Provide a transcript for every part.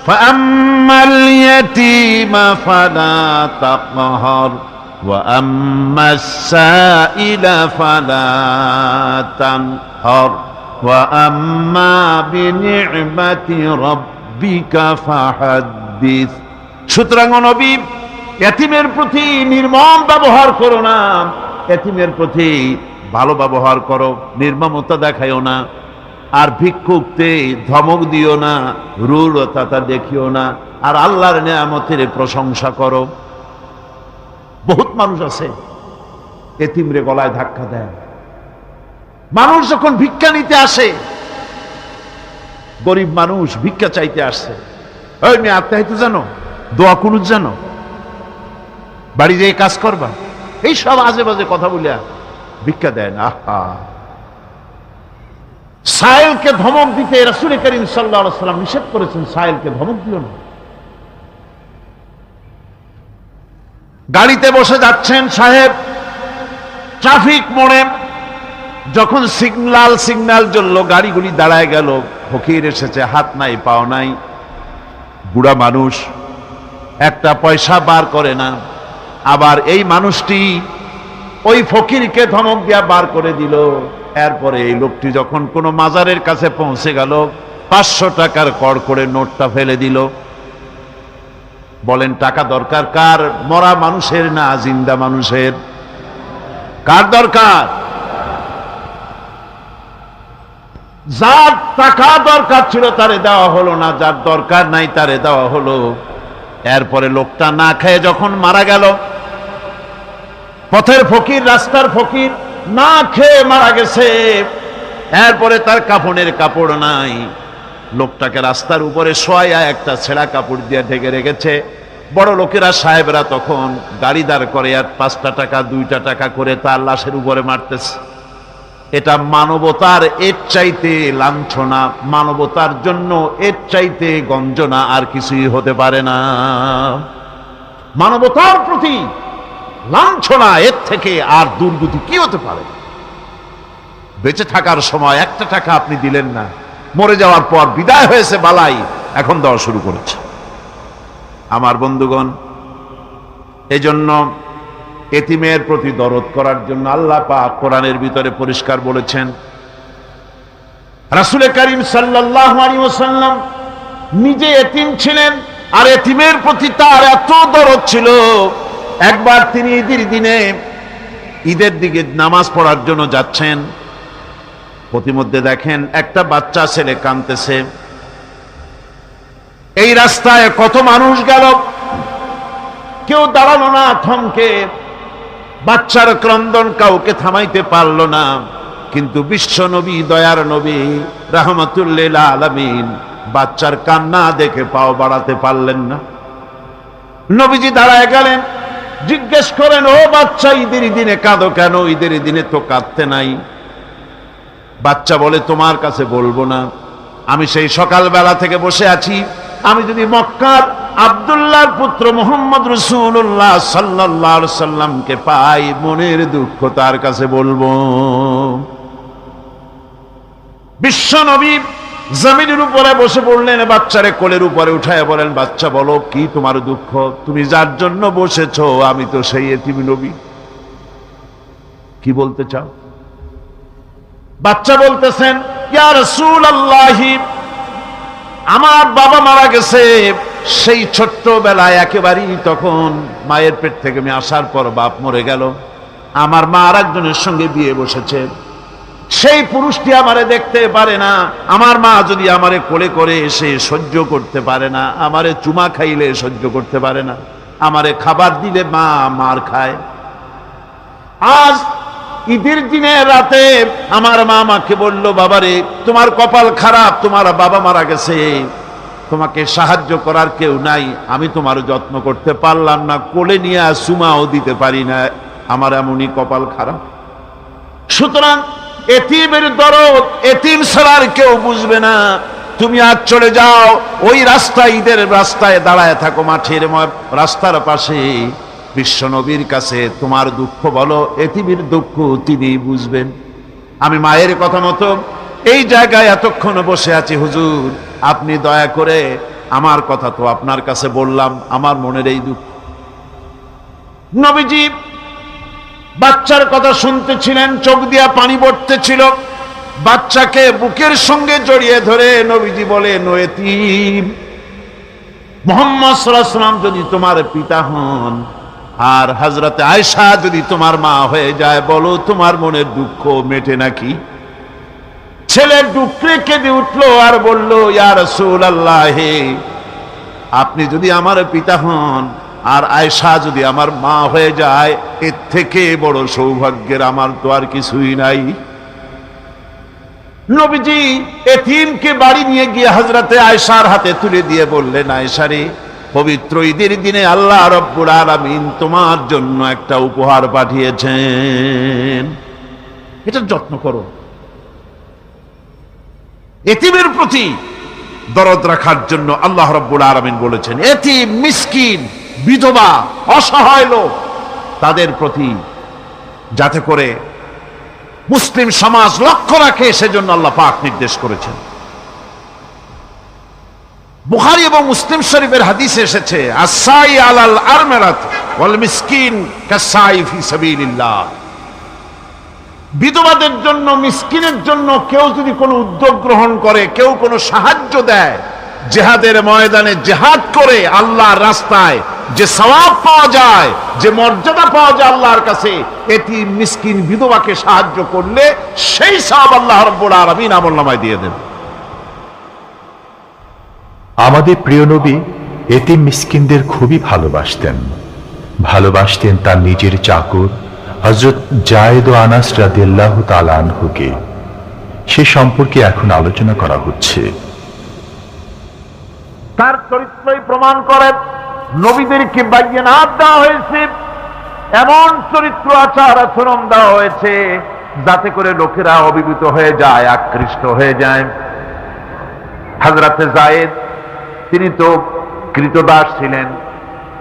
فأما اليتيم فلا تقهر وأما السائل فلا تنهر وأما بنعمة ربك فحدث। সুতরাং নবী, এতিমের প্রতি নির্মম ব্যবহার করো না, এতিমের প্রতি ভালো ব্যবহার করো, নির্মমতা দেখাইও না। আর ভিক্ষুককে ধমক দিও না, রূঢ়তা দেখিও না, আর আল্লাহর নিয়ামতের প্রশংসা করো। বহুত মানুষ আছে এতিমরে গলায় ধাক্কা দেয়। মানুষ যখন ভিক্ষা নিতে আসে, গরিব মানুষ ভিক্ষা চাইতে আসছে, ওই মেয়ে আত্মাহিত জানো, দোয়া কুনুত জানো, বাড়ি যেয়ে কাজ করবা, এই সব আজে বাজে কথা বলিয়া ভিক্ষা দেয় না। আহা, সায়েলকে ধমক দিতে রাসূল করিম সাল্লাল্লাহু আলাইহি ওয়াসাল্লাম নিষেধ করেছেন, সায়েলকে ধমক দিও না। গাড়িতে বসে যাচ্ছেন সাহেব, ট্রাফিক মোড়ে যখন সিগন্যাল জ্বলল, গাড়িগুলি দাঁড়ায় গেল, ফকির এসেছে, হাত নাই পাও নাই, বুড়া মানুষ, একটা পয়সা বার করে না। আবার এই মানুষটি ওই ফকিরকে ধমক দিয়া বার করে দিল। এরপরে এই লোকটি যখন কোনো মাজারের কাছে পৌঁছে গেল, 500 টাকার কড়কড়ে নোটটা ফেলে দিল। বলেন টাকা দরকার কার? মরা মানুষের না জিন্দা মানুষের? কার দরকার? যার টাকা দরকার ছিল তারে দেওয়া হলো না, যার দরকার নাই তারে দেওয়া হলো। এরপরে লোকটা না খেয়ে যখন মারা গেল, পথের ফকির, রাস্তার ফকির, না খেয়ে মারা গেছে। এরপরে তার কাফনের কাপড় নাই, লোকটাকে রাস্তার উপরে শোয়া একটা ছেঁড়া কাপড় দিয়ে ঢেকে রেখেছে। বড় লোকেরা, সাহেবরা তখন গাড়ি দাঁড় করে আর 5টা টাকা 2টা টাকা করে তার লাশের উপরে মারতেছে। এটা মানবতার এর চাইতে লাঞ্ছনা, মানবতার জন্য এর চাইতে গঞ্জনা আর কিছুই হতে পারে না। মানবতার প্রতি লাঞ্ছনা এর থেকে আর দুর্গতি কি হতে পারে? বেঁচে থাকার সময় 1টা টাকা আপনি দিলেন না, মরে যাওয়ার পর বিদায় হয়েছে বালাই, এখন দেওয়া শুরু করেছে। আমার বন্ধুগণ, এজন্য এতিমের প্রতি দরদ করার জন্য আল্লাহ পাক কোরআনের ভিতরে পরিষ্কার বলেছেন। রাসূল করিম সাল্লাল্লাহু আলাইহি ওয়াসাল্লাম নিজে এতিম ছিলেন, আর এতিমের প্রতি তার এত দরদ ছিল, একবার তিনি ঈদের দিকে নামাজ পড়ার জন্য যাচ্ছেন। প্রতিমধ্যে দেখেন একটা বাচ্চা ছেলে কাঁদতেছে। এই রাস্তায় কত মানুষ গেল, কেউ দাঁড়ালো না, থমকে। বাচ্চার ক্রন্দন কাউকে থামাইতে পারল না। কিন্তু বিশ্ব নবী, দয়ার নবী রাহমাতুল লিল আলামিন বাচ্চার কান্না দেখে পাও বাড়াতে পারলেন না। নবীজি দাঁড়ায় গেলেন, জিজ্ঞেস করেন, ও বাচ্চা, ঈদের দিনে কাঁদো কেন? ঈদের দিনে তো কাঁদতে নাই। বাচ্চা বলে, তোমার কাছে বলবো না, আমি সেই সকালবেলা থেকে বসে আছি। আমি যদি মক্কার আব্দুল্লাহর পুত্র মুহাম্মদ রাসূলুল্লাহ সাল্লাল্লাহু আলাইহি সাল্লামকে পাই, মনের দুঃখ তার কাছে বলবো। বিশ্ব নবী জমিনের উপরে বসে পড়লেন, বাচ্চারে কোলের উপরে উঠায় বলেন, বাচ্চা বলো কি তোমার দুঃখ? তুমি যার জন্য বসেছো আমি তো সেই এতিম নবী, কি বলতে চাও? বাচ্চা বলতেছেন, ইয়া রাসূলুল্লাহ, আমার বাবা মারা গেছে। সেই ছোট্টবেলায় একেবারেই তখন মায়ের পেট থেকে আমি আসার পর বাপ মরে গেল। আমার মা আর একজনের সঙ্গে বিয়ে বসেছে। সেই পুরুষটি আমারে দেখতে পারে না। আমার মা যদি আমারে কোলে করে এসে সহ্য করতে পারে না, আমারে চুমা খাইলে সহ্য করতে পারে না, আমারে খাবার দিলে মা মার খায়। আজ ঈদের দিনে রাতে আমার মা আমাকে বলল, বাবারে তোমার কপাল খারাপ, তোমার বাবা মারা গেছে, তোমাকে সাহায্য করার কেউ নাই, আমি তোমার যত্ন করতে পারলাম না, কোলে নিয়ে চুমাও দিতে পারি না, আমার এমনই কপাল খারাপ। সুতরাং এতিমের দরদ এতিম ছাড়ার কেউ বুঝবে না। তুমি আজ চলে যাও, ওই রাস্তায়, ঈদের রাস্তায় দাঁড়ায় থাকো, মাঠের রাস্তার পাশে, বিশ্ব নবীর কাছে তোমার দুঃখ বলো, এতিমের দুঃখ তিনি বুঝবেন। আমি মায়ের কথা মতো এই জায়গায় এতক্ষণ বসে আছি, হুজুর আপনি দয়া করে আমার কথা তো আপনার কাছে বললাম, আমার মনের এই দুঃখ। নবীজি বাচ্চার কথা শুনতেছিলেন, চোখ দিয়া পানি পড়তেছিল। বাচ্চাকে বুকের সঙ্গে জড়িয়ে ধরে নবীজি বলেন, ও এতিম, মুহাম্মদ সাল্লাল্লাহু আলাইহি ওয়াসাল্লাম যদি তোমার পিতা হন আর হযরতে আয়েশা যদি তোমার মা হয়ে যায়, বলো তোমার মনের দুঃখ মেটে নাকি? ছেলে ডুকরে কেঁদে উঠলো আর বলল, ইয়া রাসূলুল্লাহ, আপনি যদি আমার পিতা হন আর আয়েশা যদি আমার মা হয়ে যায়, এর থেকে বড় সৌভাগ্যের আমার তো আর কিছুই নাই। নবীজি এতিমকে বাড়ি নিয়ে গিয়ে হযরতে আয়েশার হাতে তুলে দিয়ে বললেন, আয়েশা রে, পবিত্র ঈদের দিনে আল্লাহ রাব্বুল আলামিন তোমার জন্য একটা উপহার পাঠিয়েছেন, এটা যত্ন করো। এতিমের প্রতি দরদ রাখার জন্য আল্লাহ রাব্বুল আলামিন বলেছেন, এতিম, মিসকিন, বিধবা, অসহায় লোক, তাদের প্রতি যাতে করে মুসলিম সমাজ লক্ষ্য রাখে, সেজন্য আল্লাহ পাক নির্দেশ করেছেন। বুখারী এবং মুসলিম শরীফের হাদিসে এসেছে, আস-সাই আলাল আরমালাত ওয়াল মিসকিন কাস-সাই ফি সাবিলিল্লাহ। বিধবাদের জন্য, মিসকিনের জন্য কেউ যদি কোনো উদ্যোগ গ্রহণ করে, কেউ কোনো সাহায্য দেয়, জিহাদের ময়দানে জিহাদ করে আল্লাহর রাস্তায় যে সওয়াব পাওয়া যায়, যে মর্যাদা পাওয়া যায় আল্লাহর কাছে, এতিম, মিসকিন, বিধবাকে সাহায্য করলে সেই সওয়াব আল্লাহ রাব্বুল আলামিন আমলনামায় দিয়ে দেন। আমাদের প্রিয় নবী এতিম মিসকিনদের খুবই ভালোবাসতেন তার নিজের চাকর হযরত যায়েদ ও আনাস রাদিয়াল্লাহু তাআলা আনহুকে। সে সম্পর্কে এখন আলোচনা করা হচ্ছে। তার চরিত্রই প্রমাণ করে নবীদেরকে বায়নাত দেওয়া হয়েছে, এমন চরিত্র আচার আচরণ দেওয়া হয়েছে যাতে করে লোকেরা অভিভূত হয়ে যায়, আকৃষ্ট হয়ে যায়। হযরতে যায়েদ, তিনি তো কৃতদাস ছিলেন,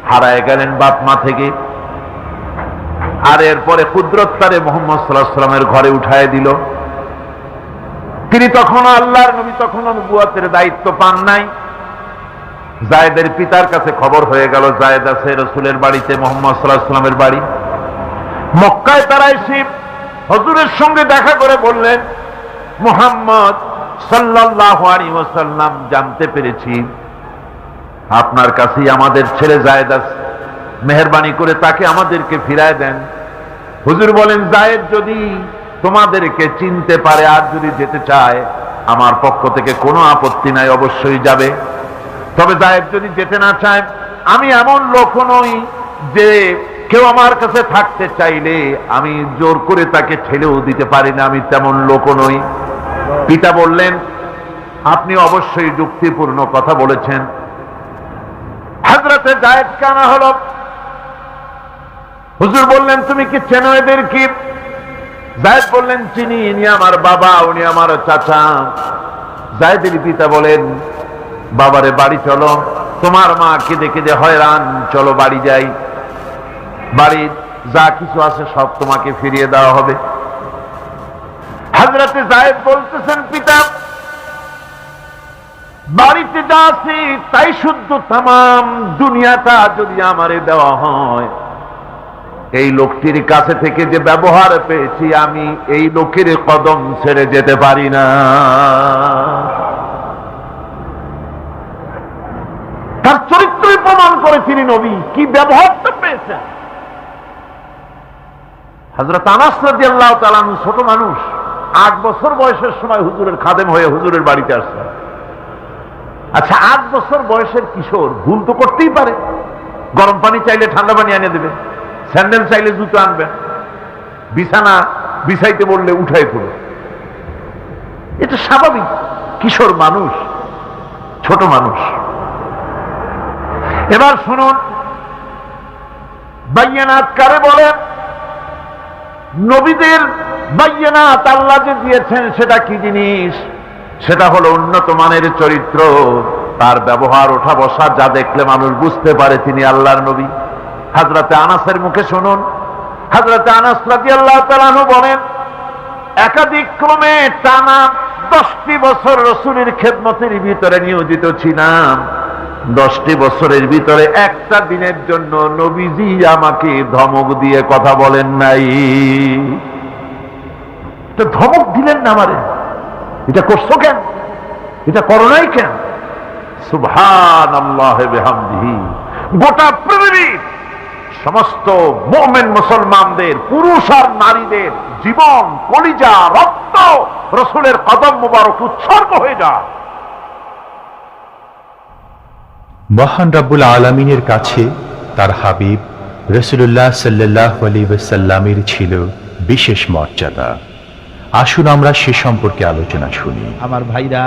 হারায় গেলেন বাপ মা থেকে, আর এরপরে কুদরত তারে মুহাম্মদ সাল্লাল্লাহু আলাইহি ওয়াসাল্লামের ঘরে উঠায় দিল। তিনি তখন আল্লাহর নবী, তখন নবুয়তের দায়িত্ব পান নাই। যায়েদের পিতার কাছে খবর হয়ে গেল, যায়েদ আছে রাসূলের বাড়িতে, মুহাম্মদ সাল্লাল্লাহু আলাইহি ওয়াসাল্লামের বাড়ি মক্কায়। তারা এসে হুজুরের সঙ্গে দেখা করে বললেন, মুহাম্মদ সাল্লাল্লাহু আলাইহি ওয়াসাল্লাম, জানতে পেরেছি আপনার কাছেই আমাদের ছেলে যায়েদ আছে, মেহেরবানি করে তাকে আমাদেরকে ফিরায় দেন। হুজুর বলেন, যায়েদ যদি তোমাদেরকে চিনতে পারে আর যদি যেতে চায়, আমার পক্ষ থেকে কোনো আপত্তি নাই, অবশ্যই যাবে। তবে যায়েদ যদি যেতে না চায়, আমি এমন লোক নই যে কেউ আমার কাছে থাকতে চাইলে আমি জোর করে তাকে ঠেলেও দিতে পারি না, আমি তেমন লোক নই। পিতা বললেন, আপনি অবশ্যই যুক্তিপূর্ণ কথা বলেছেন। হযরতে যায়েদকে আনা হলো। হুজুর বললেন, তুমি কি চেনো এদের? কি? যায়েদ বললেন, চিনি, ইনি আমার বাবা, উনি আমার চাচা। যায়েদের পিতা বলেন, বাবারে বাড়ি চলো, তোমার মা কেঁদে কেঁদে হয়রান, চলো বাড়ি যাই, বাড়ির যা কিছু আছে সব তোমাকে ফিরিয়ে দেওয়া হবে। হযরতে যায়েদ বলতেছেন, পিতা, বাড়িতে যা আছে তাই শুদ্ধ, তামাম দুনিয়াটা যদি আমারে দেওয়া হয়, এই লোকটির কাছে থেকে যে ব্যবহার পেয়েছি, আমি এই লোকের কদম ছেড়ে যেতে পারি না। তার চরিত্রই প্রমাণ করে তিনি নবী, কি ব্যবহারটা পেয়েছেন। হযরত আনাস রাদিয়াল্লাহু তাআলা আনহু ছোট মানুষ, 8 বছর বয়সের সময় হুজুরের খাদেম হয়ে হুজুরের বাড়িতে আসছেন। আচ্ছা, 8 বছর বয়সের কিশোর ভুল তো করতেই পারে, গরম পানি চাইলে ঠান্ডা পানি এনে দেবে, স্যান্ডেল চাইলে জুতো আনবে, বিছানা বিছাইতে বললে উঠাই পড়বে, এটা স্বাভাবিক। কিশোর মানুষ, ছোট মানুষ। এবার শুনুন, বায়নাত কারে বলে? নবীদের বায়নাত আল্লাহ যে দিয়েছেন সেটা কি জিনিস? সেটা হলো উন্নত মানের চরিত্র, তার ব্যবহার, ওঠা বসা যা দেখলে মানুষ বুঝতে পারে তিনি আল্লাহর নবী। হযরতে আনাসের মুখে শুনুন। হযরতে আনাস রাদিয়াল্লাহু তাআলা আনহু বলেন, একাধিক ক্রমে টানা 10টি বছর রাসূলের খেদমতের ভিতরে নিয়োজিত ছিলাম। 10টি বছরের ভিতরে একটা দিনের জন্য নবীজি আমাকে ধমক দিয়ে কথা বলেন নাই। তো ধমক দিলেন না আমারে, এটা করছো কেন, এটা করো নাই কেন? সুবহানাল্লাহ বিহামদিহি। গোটা পৃথিবীর সমস্ত মুমিন মুসলমানদের, পুরুষ আর নারীদের জীবন, কলিজা, রক্ত রাসূলের কদম মুবারক উৎসর্গ হয়ে যায়। মহান রব্বুল আলামিনের কাছে তার হাবিব রাসূলুল্লাহ সাল্লাল্লাহু আলাইহি ওয়াসাল্লামের ছিল বিশেষ মর্যাদা। আসুন আমরা সে সম্পর্কে আলোচনা শুনি। আমার ভাইরা,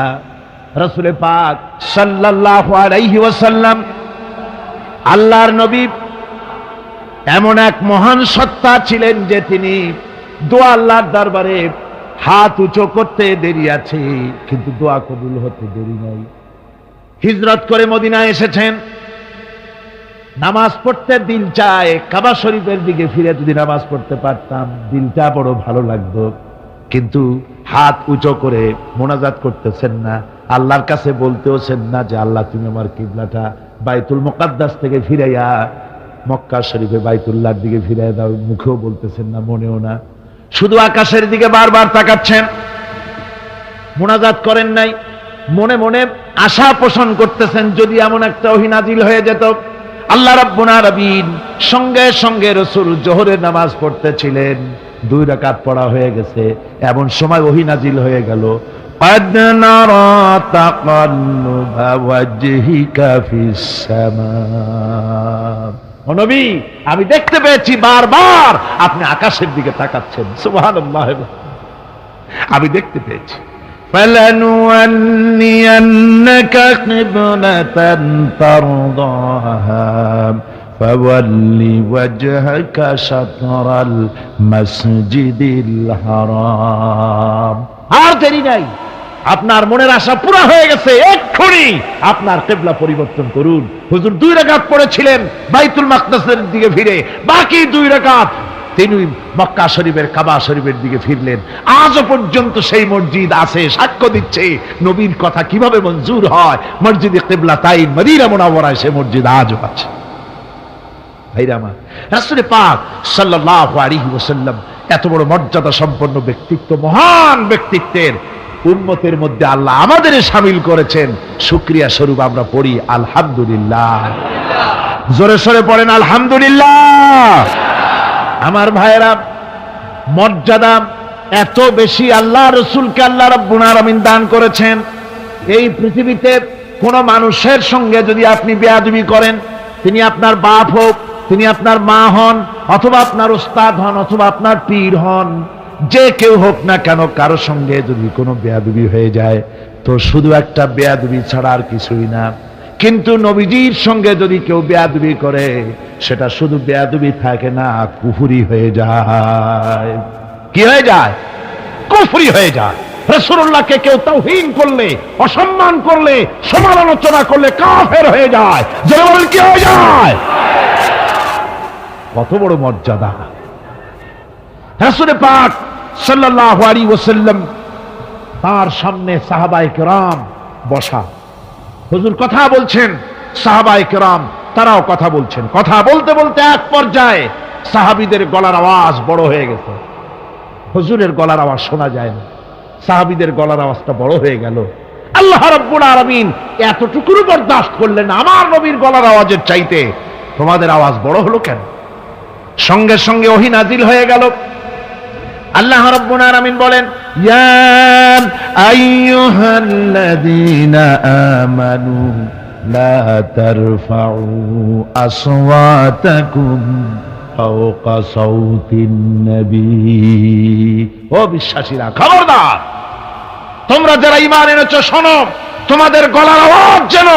রাসূল পাক সাল্লাল্লাহু আলাইহি ওয়াসাল্লাম আল্লাহর নবী এমন এক মহান সত্তা ছিলেন যে তিনি দোয়া আল্লাহর দরবারে হাত উঁচু করতে দেরি আছে, কিন্তু দোয়া কবুল হতে দেরি নাই। হিজরত করে মদিনায় এসেছেন, নামাজ পড়তে দিল চায়, কাবা শরীফের দিকে ফিরে যদি নামাজ পড়তে পারতাম দিলটা বড় ভালো লাগতো, কিন্তু হাত উঁচু করে মোনাজাত করতেছেন না, আল্লাহর কাছে বলতেওছেন না যে আল্লাহ তুমি আমার কিবলাটা বাইতুল মুকাদ্দাস থেকে ফিরাইয়া মক্কা শরীফে বাইতুল্লাহর দিকে ফিরাইয়া দাও, মুখেও বলতেছেন না, মনেও না, শুধু আকাশের দিকে বারবার তাকাচ্ছেন, মোনাজাত করেন নাই। মনে মনে আশা পোষণ করতেছেন যদি এমন একটা ওহী নাজিল হয়ে যেত। আল্লাহ রাব্বুল আলামিন সঙ্গে সঙ্গে রাসূল জোহরের নামাজ পড়তেছিলেন, 2 রাকাত পড়া হয়ে গেছে, এমন সময় ওহী নাজিল হয়ে গেল, قد نرى تقلب وجهك في السماء। ও নবী, আমি দেখতে পেয়েছি বারবার আপনি আকাশের দিকে তাকাচ্ছেন। সুবহানাল্লাহ, আমি দেখতে পেয়েছি। فلنولينك قبلة ترضاها فول وجهك شطر المسجد الحرام। আর দেরি নাই, আপনার মনের আশা পুরা হয়ে গেছে, এক্ষুনি আপনার কিবলা পরিবর্তন করুন। হুজুর 2 রাকাত পড়েছিলেন বাইতুল মাকদাসের দিকে ফিরে, বাকি 2 রাকাত তিনি মক্কা শরীফের কাবা শরীফের দিকে ফিরলেন। আজও পর্যন্ত সেই মসজিদ আছে, সাক্ষ্য দিচ্ছে নবীর কথা কিভাবে মঞ্জুর হয়। মসজিদে কিবলাতাইন মদিনা মুনাওয়ারায় সেই মসজিদ আজও আছে। ভাইরা আমার, রাসূল পাক সাল্লাল্লাহু আলাইহি ওয়াসাল্লাম এত বড় মর্যাদা সম্পন্ন ব্যক্তিত্ব, মহান ব্যক্তিত্বের উম্মতের মধ্যে আল্লাহ আমাদের শামিল করেছেন। শুকরিয়া স্বরূপ আমরা পড়ি আলহামদুলিল্লাহ। জোরে সোরে পড়েন আলহামদুলিল্লাহ। আমার ভাইরা, মর্যাদা এত বেশি আল্লাহ রাসূলকে আল্লাহ রাব্বুল আলামিন দান করেছেন। এই পৃথিবীতে কোন মানুষের সঙ্গে যদি আপনি বেয়াদবি করেন, তিনি আপনার বাপ হোক, তিনি আপনার মা হন, অথবা আপনার উস্তাদ হন, অথবা আপনার পীর হন, যে কেউ হোক না কেন, কারো সঙ্গে যদি কোনো বেয়াদবি হয়ে যায় তো শুধু একটা বেয়াদবি ছাড়া আর কিছুই না। কিন্তু নবীজির সঙ্গে যদি কেউ বেয়াদবি করে, সেটা শুধু বেয়াদবি থাকে না, কুফরি হয়ে যায়। কি হয়ে যায়? কুফরি হয়ে যায়। রাসূলুল্লাহকে কেউ তাওহীন করলে, অসম্মান করলে, সমালোচনা করলে কাফের হয়ে যায়। যারা বলেন কি হয়ে যায়? কত বড় মর্যাদা! রাসূল পাক সাল্লাল্লাহু আলাইহি ওয়াসাল্লাম, তার সামনে সাহাবায়ে কেরাম বসা, হুজুর কথা বলছেন, সাহাবায়ে কেরাম তারাও কথা বলছেন। কথা বলতে বলতে এক পর্যায়ে সাহাবীদের গলার আওয়াজ বড় হয়ে গেছে, হুজুরের গলার আওয়াজ শোনা যায় না, সাহাবীদের গলার আওয়াজটা বড় হয়ে গেল। আল্লাহ রাব্বুল আলামিন এতটুকু বরদাস্ত করলেন, আমার নবীর গলার আওয়াজের চাইতে তোমাদের আওয়াজ বড় হলো কেন? সঙ্গে সঙ্গে ওহী নাজিল হয়ে গেল। আল্লাহ রাব্বুল আলামিন বলেন, ইয়া আইয়ুহাল্লাযীনা আমানু লা তারফাউ আসওয়াতাকুম ফাওকা সাওতিন নবী। ও বিশ্বাসীরা, খবরদার, তোমরা যারা ঈমান এনেছো শোনো, তোমাদের গলার আওয়াজ যেন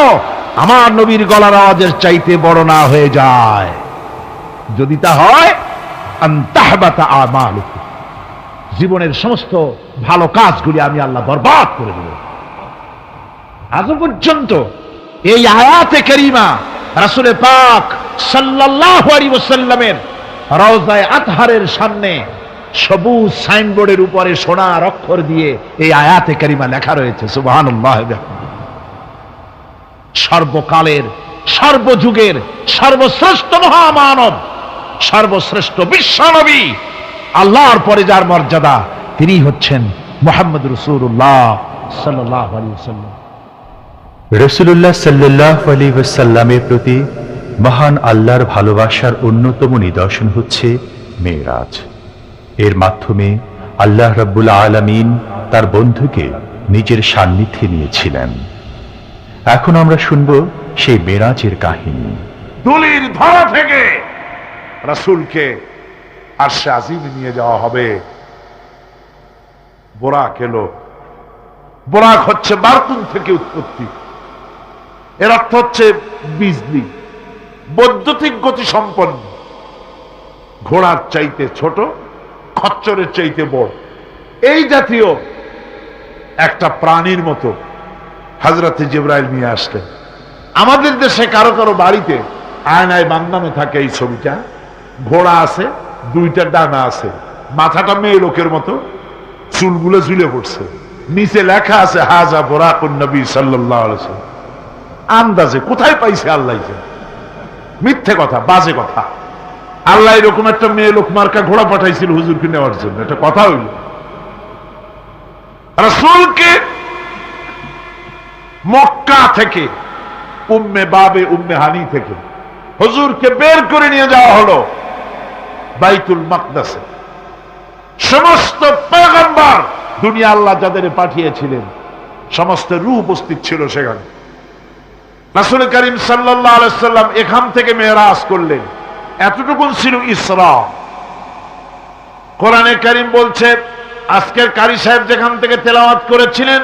আমার নবীর গলার আওয়াজের চাইতে বড় না হয়ে যায়। যদি তা হয়, আনতাহবাতা আমালুকুম, জীবনের সমস্ত ভালো কাজগুলি আমি আল্লাহ বরবাদ করে দেব। আজ পর্যন্ত এই আয়াতে কারিমা রাসূল পাক সাল্লাল্লাহু আলাইহি ওয়াসাল্লামের রওজায়ে আতহারের সামনে সবুজ সাইনবোর্ডের উপরে সোনার অক্ষর দিয়ে এই আয়াতে কারিমা লেখা রয়েছে। সুবহানাল্লাহ। সর্বকালের, সর্বযুগের সর্বশ্রেষ্ঠ মহামানব, সর্বশ্রেষ্ঠ বিশ্বনবী, আল্লাহর পরে যার মর্যাদা, তিনি হচ্ছেন মুহাম্মদ রাসূলুল্লাহ সাল্লাল্লাহু আলাইহি ওয়াসাল্লাম। রাসূলুল্লাহ সাল্লাল্লাহু আলাইহি ওয়াসাল্লামের প্রতি মহান আল্লাহর ভালোবাসার অন্যতম নিদর্শন হচ্ছে মেরাজ। এর মাধ্যমে আল্লাহ রাব্বুল আলামিন তার বন্ধুকে নিজের সান্নিধ্যে নিয়েছিলেন। এখন আমরা শুনব সেই মেরাজের কাহিনী। দুলির ধরা থেকে রাসূলকে আরশে আজিমে নিয়ে যাওয়া হবে। বোরাক এলো। বোরাক হচ্ছে বারকুন থেকে উৎপত্তি। এর অর্থ হচ্ছে বিজলি, বৈদ্যুতিক গতি সম্পন্ন, ঘোড়ার চাইতে ছোট, খচ্চরের চাইতে বড়, এই জাতীয় একটা প্রাণীর মতো হযরত জিবরাইল নিয়ে আসলেন। আমাদের দেশে কারো কারো বাড়িতে আয়নায় বান্দানো থাকে এই ছবিটা। ঘোড়া আছে, দুইটা ডানা আছে, মাথাটা মেয়ে লোকের মতো, চুলগুলো ঝুলে পড়ছে, নিচে লেখা আছে হাজা বুরাকুন নবী সাল্লাল্লাহু আলাইহি ওয়াসাল্লাম। আন্দাজে কোথায় পাইছে আল্লাহ? মিথ্যে কথা, বাজে কথা। আল্লাহ এরকম একটা মেয়ে লোক মার্কা ঘোড়া পাঠাইছিল হুজুরকে নেওয়ার জন্য, এটা কথা হইল? রাসূলকে মক্কা থেকে, উম্মে বাবে উম্মে হানি থেকে হুজুরকে বের করে নিয়ে যাওয়া হলো বাইতুল মাকদাসে। সমস্ত পয়গম্বর, দুনিয়া আল্লাহ যাদের পাঠিয়েছিলেন, সমস্ত রূহ উপস্থিত ছিল সেখানে। রাসূল করিম সাল্লাল্লাহু আলাইহি ওয়াসাল্লাম এখান থেকে মেরাজ করলেন। এতটুকুন ছিল ইসরা। কোরআনে কারীম বলছে, আজকের কারি সাহেব যেখান থেকে তেলাওয়াত করেছিলেন,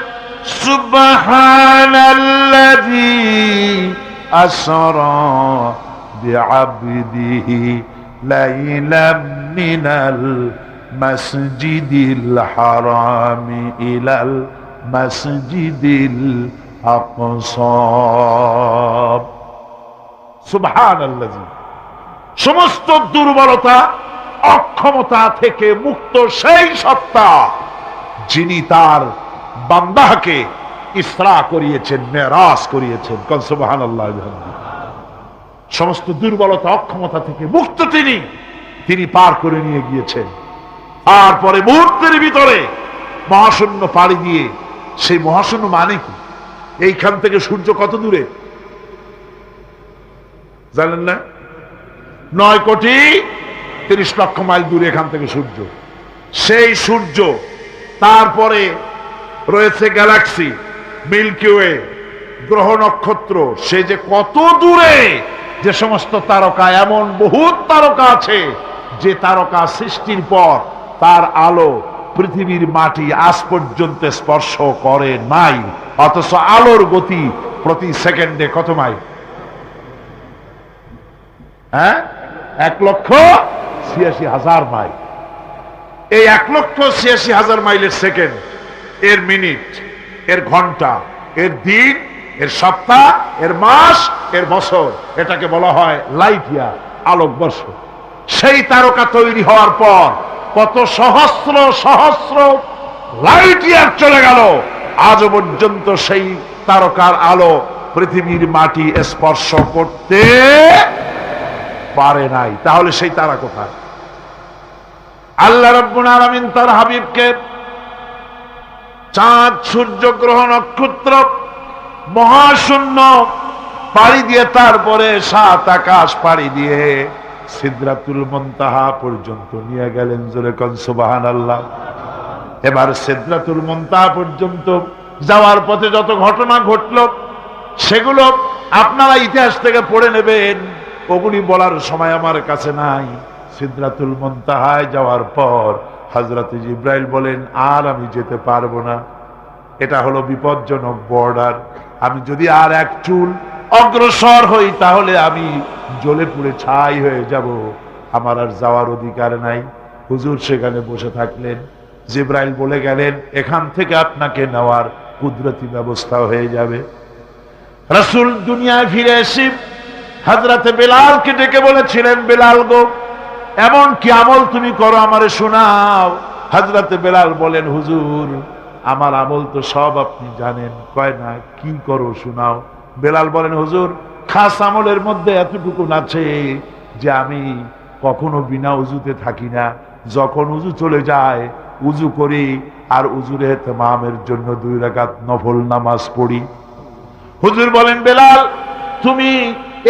সুবহানাল্লাযী আসরা বিআবদিহি লাইলাম মিনাল মাসজিদিল হারামি ইলাল মাসজিদিল আকসা। সুবহানাল্লাযী, সমস্ত দুর্বলতা, অক্ষমতা থেকে মুক্ত সেই সত্তা যিনি তার বান্দাকে ইসরা করিয়েছেন, মেরাজ করিয়েছেন। কোন সুবহানাল্লাহ। সমস্ত দুর্বলতা, অক্ষমতা থেকে মুক্ত তিনি পার করে নিয়ে গিয়েছেন। তারপরে মুহূর্তের ভিতরে মহাশূন্য পাড়ি দিয়ে, সেই মহাশূন্য মানে কি? এইখান থেকে সূর্য কত দূরে জানেন না? 9,30,00,000 মাইল দূরে এখান থেকে সূর্য। সেই সূর্য, তারপরে রয়েছে গ্যালাক্সি, মিল্কি ওয়ে, গ্রহ নক্ষত্র, সে যে কত দূরে, যে সমস্ত তারকা, এমন বহুত তারকা আছে যে তারকা সৃষ্টির পর তার আলো পৃথিবীর মাটি আজ পর্যন্ত স্পর্শ করে নাই, অথচ আলোর গতি প্রতি সেকেন্ডে কত মাইল? 1,86,000 মাইল। এই 1,86,000 মাইলের সেকেন্ড, এর মিনিট, এর ঘন্টা, এর দিন, এর সপ্তাহ, এর মাস, এর বছর, এটাকে বলা হয় লাইট ইয়ার, আলোকবর্ষ। সেই তারকা তৈরি হওয়ার পর কত সহস্র সহস্র লাইট ইয়ার চলে গেল, আজও পর্যন্ত সেই তারকার আলো পৃথিবীর মাটি স্পর্শ করতে পারে নাই। তাহলে সেই তারা কোথায়? আল্লাহ রাব্বুল আলামিন তার হাবিবকে চাঁদ, সূর্য, গ্রহ, নক্ষত্র, মহাশূন্য পাড়ি দিয়ে, তারপরে 7 আকাশ পাড়ি দিয়ে সিদরাতুল মুনতাহা পর্যন্ত নিয়ে গেলেন। জোরে কোন সুবহানাল্লাহ। এবার সিদরাতুল মুনতাহা পর্যন্ত যাওয়ার পথে যত ঘটনা ঘটলো, সেগুলো আপনারা ইতিহাস থেকে পড়ে নেবেন, ওগুলি বলার সময় আমার কাছে নাই। সিদরাতুল মুনতাহায় যাওয়ার পর হযরত জিবরাইল বলেন, আর আমি যেতে পারবো না, এটা হলো বিপজ্জনক বর্ডার। আমি যদি আর এক চুল অগ্রসর হই তাহলে আমি জ্বলে পুড়ে ছাই হয়ে যাব, আমার আর যাওয়ার অধিকার নাই। হুজুর সেখানে বসে থাকলেন। জিবরাইল বলে গেলেন, এখান থেকে আপনাকে নেওয়ার কুদরতি ব্যবস্থা হয়ে যাবে। রাসূল দুনিয়ায় ফিরে এসে হযরত বেলালকে ডেকে বলেছিলেন, বেলাল গো, এমন কি আমল তুমি করো আমারে শোনাও। হযরত বেলাল বলেন, হুজুর আমার আমল তো সব আপনি জানেন। কয় না, কি করো শোনাও। বেলাল বলেন, হুজুর খাস আমলের মধ্যে এতটুকু আছে যে আমি কখনো বিনা উজুতে থাকি না, যখন উজু চলে যায় উজু করি আর উজুর এহতেমামের জন্য 2 রাকাত নফল নামাজ পড়ি। হুজুর বলেন, বেলাল তুমি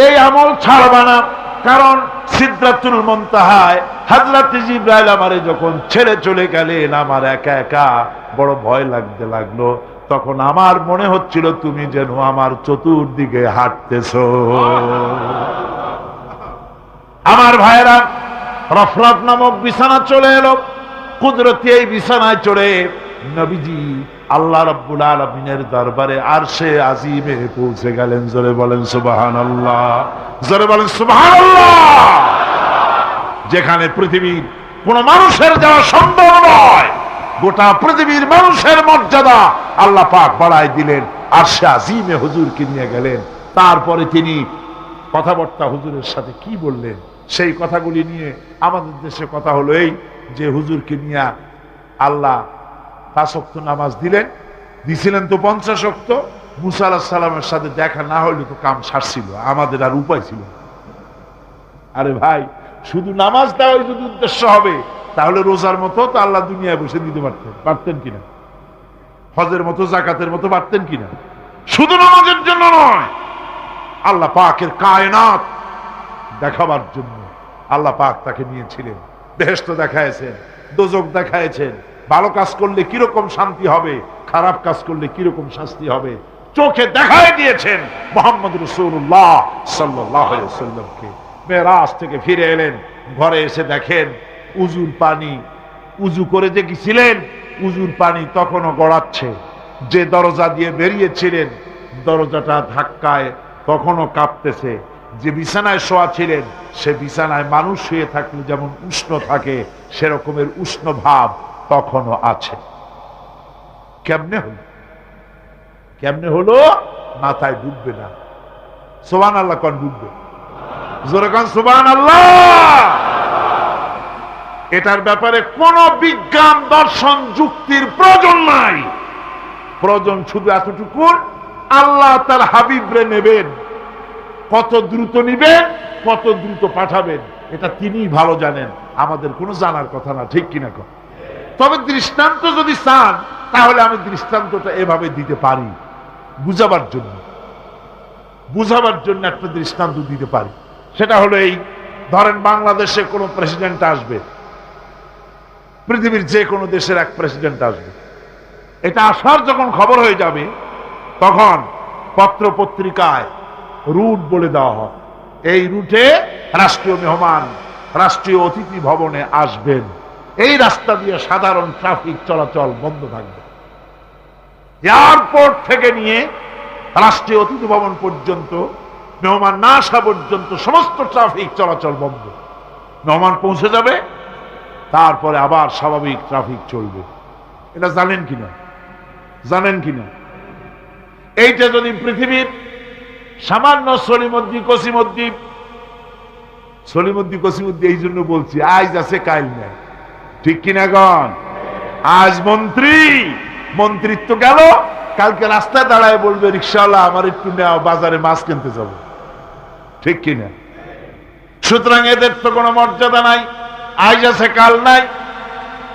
এই আমল ছাড়বা না, কারণ সিদরাতুল মুনতাহায় হযরত জিবরাইল আমারে যখন ছেড়ে চলে গেলেন আমার একা একা বড় ভয় লাগতে লাগলো। তখন আমার মনে হচ্ছিল তুমি যেন আমার চতুর্দিকে হাঁটতেছো। আমার ভাইয়েরা, রফরফ নামক বিছানা চলে এলো। কুদরতি এই বিছানায় চড়ে নবীজি আল্লাহ রাব্বুল আলামিনের দরবারে আরশে আজিমে পৌঁছে গেলেন। জোরে বলেন সুবহানাল্লাহ, জোরে বলেন সুবহানাল্লাহ। যেখানে পৃথিবীর কোন মানুষের যাওয়া সম্ভব নয়, গোটা পৃথিবীর মানুষের মর্যাদা আল্লাহ পাক বাড়ায় দিলেন, আরশে আজিমে হুজুরকে নিয়ে গেলেন। তারপরে তিনি কথাবার্তা হুজুরের সাথে কি বললেন সেই কথাগুলি নিয়ে আমাদের দেশে কথা হলো এই যে হুজুরকে নিয়ে আল্লাহ 5 ওয়াক্ত নামাজ দিছিলেন তো 50 ওয়াক্ত। মুসা আলাইহিস সালামের সাথে দেখা না হলে তো কাম সারছিল, আমাদের আর উপায় ছিল। আরে ভাই, শুধু নামাজ দেওয়াই যদি উদ্দেশ্য হবে তাহলে রোজার মতো তো আল্লাহ দুনিয়ায় বসে দিতে পারতেন কিনা, হজের মতো জাকাতের মতো পারতেন কিনা? শুধু নামাজের জন্য নয়, আল্লাহ পাকের কায়নাত দেখাবার জন্য আল্লাহ পাক তাকে নিয়েছিলেন। বেহেশত দেখাইছেন, দোজখ দেখাইছেন, ভালো কাজ করলে কিরকম শান্তি হবে, খারাপ কাজ করলে কিরকম শাস্তি হবে চোখে দেখাই দিয়েছেন মুহাম্মদ রাসূলুল্লাহ সাল্লাল্লাহু আলাইহি ওয়াসাল্লামকে। মেরাজ থেকে ফিরে এলেন, ঘরে এসে দেখেন উজুর পানি, উজু করে যে গেছিলেন উজুর পানি তখনও গড়াচ্ছে। যে দরজা দিয়ে বেরিয়েছিলেন দরজাটা ধাক্কায় তখনও কাঁপতেছে। যে বিছানায় শোয়া ছিলেন সে বিছানায় মানুষ শুয়ে থাকলে যেমন উষ্ণ থাকে সেরকমের উষ্ণ ভাব তখনও আছে। কেমনে হলো? কেমনে হলো? মাথায় ঢুকবে না। সুবহানাল্লাহ কোন ঢুকবে? জোরে কোন সুবহানাল্লাহ। এটার ব্যাপারে কোন বিজ্ঞান দর্শন যুক্তির প্রয়োজন নাই। প্রয়োজন শুধু এতটুকু, আল্লাহ তার হাবিবরে নেবেন, কত দ্রুত নিবেন, কত দ্রুত পাঠাবেন এটা তিনিই ভালো জানেন, আমাদের কোনো জানার কথা না, ঠিক কিনা? তবে দৃষ্টান্ত যদি চান তাহলে আমি দৃষ্টান্তটা এভাবে দিতে পারি, বুঝাবার জন্য একটা দৃষ্টান্ত দিতে পারি। সেটা হলো এই, ধরেন বাংলাদেশে কোনো প্রেসিডেন্ট আসবে, পৃথিবীর যে কোনো দেশের এক প্রেসিডেন্ট আসবে। এটা আসার যখন খবর হয়ে যাবে তখন পত্র পত্রিকায় রুট বলে দেওয়া হয়, এই রুটে রাষ্ট্রীয় মেহমান রাষ্ট্রীয় অতিথি ভবনে আসবেন, এই রাস্তা দিয়ে সাধারণ ট্রাফিক চলাচল বন্ধ থাকবে। এয়ারপোর্ট থেকে নিয়ে রাষ্ট্রীয় অতিথি ভবন পর্যন্ত মেহমান না আসা পর্যন্ত সমস্ত ট্রাফিক চলাচল বন্ধ। মেহমান পৌঁছে যাবে, তারপরে আবার স্বাভাবিক ট্রাফিক চলবে। এটা জানেন কিনা? জানেন কিনা? এইটা যদি পৃথিবীর সামান্য সলিমুদ্দি কসিমুদ্দি এই জন্য বলছি, আজ আছে কাল নাই, ঠিক কিনা গণ? আজ মন্ত্রিত্ব গেল, কালকে রাস্তায় দাঁড়ায় বলবে রিক্সাওয়ালা আমার একটু নেওয়া, বাজারে মাছ কিনতে যাব, ঠিক কিনা? সুতরাং এদের তো কোনো মর্যাদা নাই, আজ আছে কাল নাই।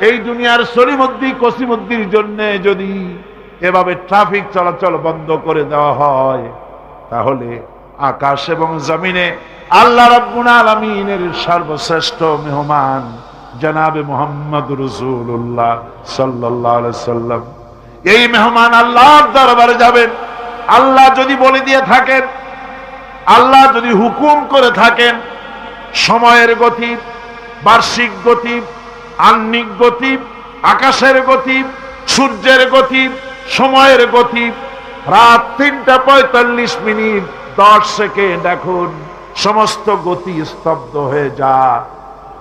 এই দুনিয়ার সলিমুদ্দি কসিমুদ্দির জন্য যদি এভাবে ট্রাফিক চলাচল বন্ধ করে দেওয়া হয় তাহলে আকাশ এবং জমিনে আল্লাহ রাব্বুল আলামিনের সর্বশ্রেষ্ঠ মেহমান জনাবে মুহাম্মদ রাসূলুল্লাহ সাল্লাল্লাহু আলাইহি সাল্লাম, এই মেহমান আল্লাহর দরবারে যাবেন। আল্লাহ যদি বলে দিয়ে থাকেন, আল্লাহ যদি হুকুম করে থাকেন, সময়ের গতি, বার্ষিক গতি, আহ্নিক গতি, আকাশের গতি, সূর্যের গতি, সময়ের গতি, রাত 3টা 45 মিনিট 10 সেকেন্ড, এখন সমস্ত গতি স্তব্ধ হয়ে যায়।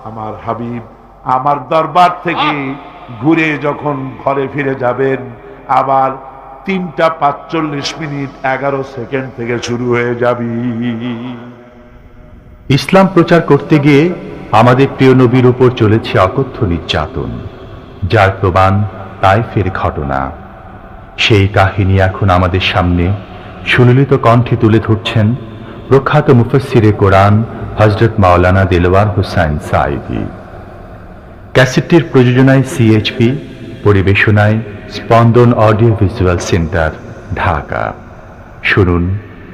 আমার হাবিব আমার দরবার থেকে ঘুরে যখন ঘরে ফিরে যাবেন আবার 3টা 45 মিনিট 11 সেকেন্ড থেকে শুরু হয়ে যাবে। ইসলাম প্রচার করতে গিয়ে আমাদের প্রিয় নবীর উপর চলেছে অকথ্য নির্যাতন, যার প্রমাণ তাইফের ঘটনা। সেই কাহিনী এখন আমাদের সামনে সুললিত কণ্ঠে তুলে ধরছেন প্রখ্যাত মুফাসসিরে কোরআন হযরত মাওলানা দেলওয়ার হোসাইন সাঈদী। ক্যাসেটটির প্রযোজনায় সিএইচপি, পরিবেশনায় স্পন্দন অডিও ভিজুয়াল সেন্টার, ঢাকা। শুনুন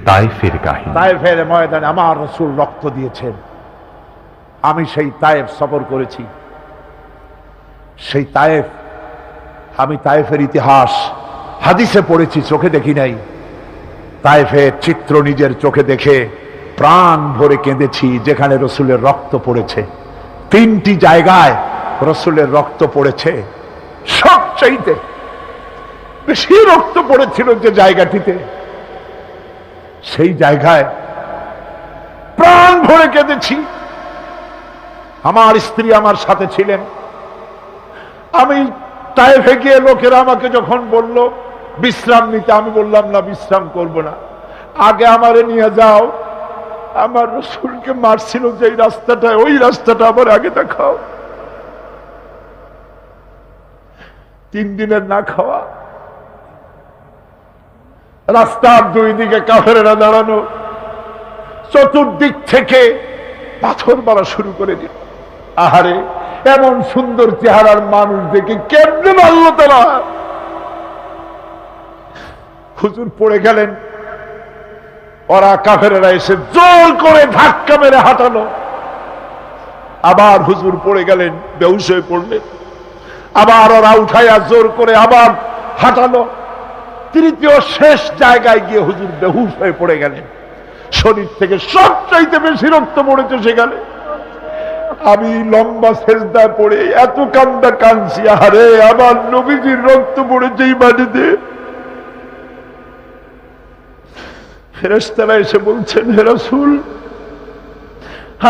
তায়েফের কাহিনী। তায়েফের ময়দানে আমার রাসূল রক্ত দিয়েছেন। আমি সেই তায়েফ সফর করেছি। সেই তায়েফ, আমি তায়েফের ইতিহাস হাদিসে পড়েছি, চোখে দেখি নাই। তায়েফের চিত্র নিজের চোখে দেখে প্রাণ ভরে কেঁদেছি, যেখানে রসুলের রক্ত পড়েছে। 3টি জায়গায় রসুলের রক্ত পড়েছে। সবচাইতে বেশি রক্ত পড়েছিল যে জায়গাটিতে, সেই জায়গায় প্রাণ ভরে কেঁদেছি। আমার স্ত্রী আমার সাথে ছিলেন। আমি তায়েফে গিয়ে লোকেরা আমাকে যখন বলল বিশ্রাম নিতে, আমি বললাম না, বিশ্রাম করব না, আগে আমারে নিয়ে যাও। আমার রাসূলকে মারছিল যে রাস্তাটায়, ওই রাস্তাটা আমার আগে দেখাও। 3 দিনের না খাওয়া, রাস্তার 2 দিকে কাফেরেরা দাঁড়ানো, চতুর্দিক থেকে পাথর মারা শুরু করে দিল। আহারে, এমন সুন্দর চেহারার মানুষ দেখে কেমনে মারল তারা। হুজুর পড়ে গেলেন, ওরা কাফেরেরা এসে জোর করে ধাক্কা মেরে হাঁটালো। আবার হুজুর পড়ে গেলেন, বেহুশ হয়ে পড়লেন। আবার ওরা উঠাইয়া জোর করে আবার হাঁটালো। 3য় শেষ জায়গায় গিয়ে হুজুর বেহুশ হয়ে পড়ে গেলেন। শরীর থেকে সবচাইতে বেশি রক্ত পড়েছে সেখানে। আমি লম্বা সেজদায় পড়ে এত কান্দা কাঁদছি, আরে আমার নবীজির রক্ত পড়েছে এই মাটিতে। ফেরেশতারা এসে বলছেন, হে রাসূল,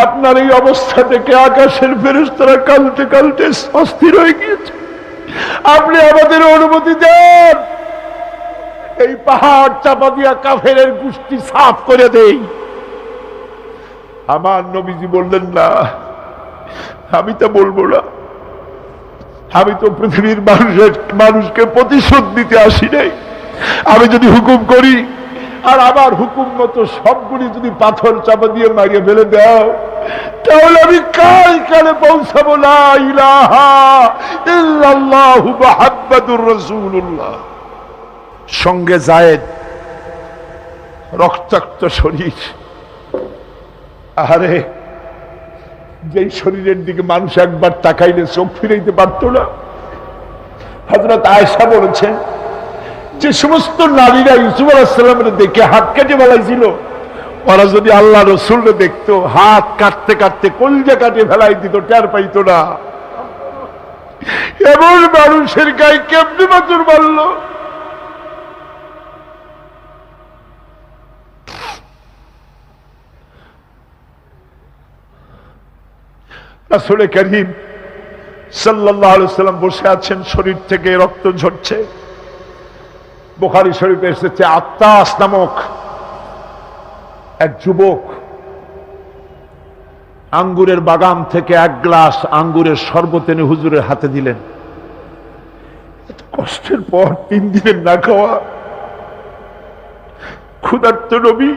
আপনার এই অবস্থা থেকে আকাশের ফেরেশতারা কাঁদতে কাঁদতে অস্থির হয়ে গিয়েছে। আপনি আমাদের অনুমতি দেন, এই পাহাড় চাপা দিয়া কাফেরের গোষ্ঠী সাফ করে দেই। আমার নবীজি বললেন, না, আমি তো বলবো না। আমি তো পৃথিবীর মানুষকে প্রতিশোধ দিতে আসি নাই। আমি যদি হুকুম করি আর আবার হুকুম মতো সবগুলি যদি পাথর চাপা দিয়ে মারিয়ে ফেলে দাও, তাহলে আমি কালে পৌঁছাবো লা ইলাহা ইল্লাল্লাহু মুহাম্মাদুর রাসূলুল্লাহ। সঙ্গে যায়েদ, রক্তাক্ত শরীর। আরে, যেই শরীরের দিকে মানুষ একবার তাকাইলে চোখ ফিরাইতে পারত না। হযরত আয়েশা বলেছেন, যে সমস্ত নারীরা ইউসুফ আলাইহিস সালামের দেখে হাত কেটে ফেলাইছিল, ওরা যদি আল্লাহ রাসূলকে দেখতো, হাত কাটতে কাটতে কলিজা কাটে ফেলাই দিত, টের পাইতো না। এমন মানুষের গায়ে কেমনে পাথর মারল। রাসূল কারীম সাল্লাল্লাহু আলাইহি ওয়াসাল্লাম বসে আছেন, শরীর থেকে রক্ত ঝরছে। বুখারী শরীফে এসেছে, আত্তাস নামক এক যুবক আঙ্গুরের বাগান থেকে 1 গ্লাস আঙ্গুরের শরবত এনে হুজুরের হাতে দিলেন। এত কষ্টের পর 3 দিনের না খাওয়া, ক্ষুধার্ত নবী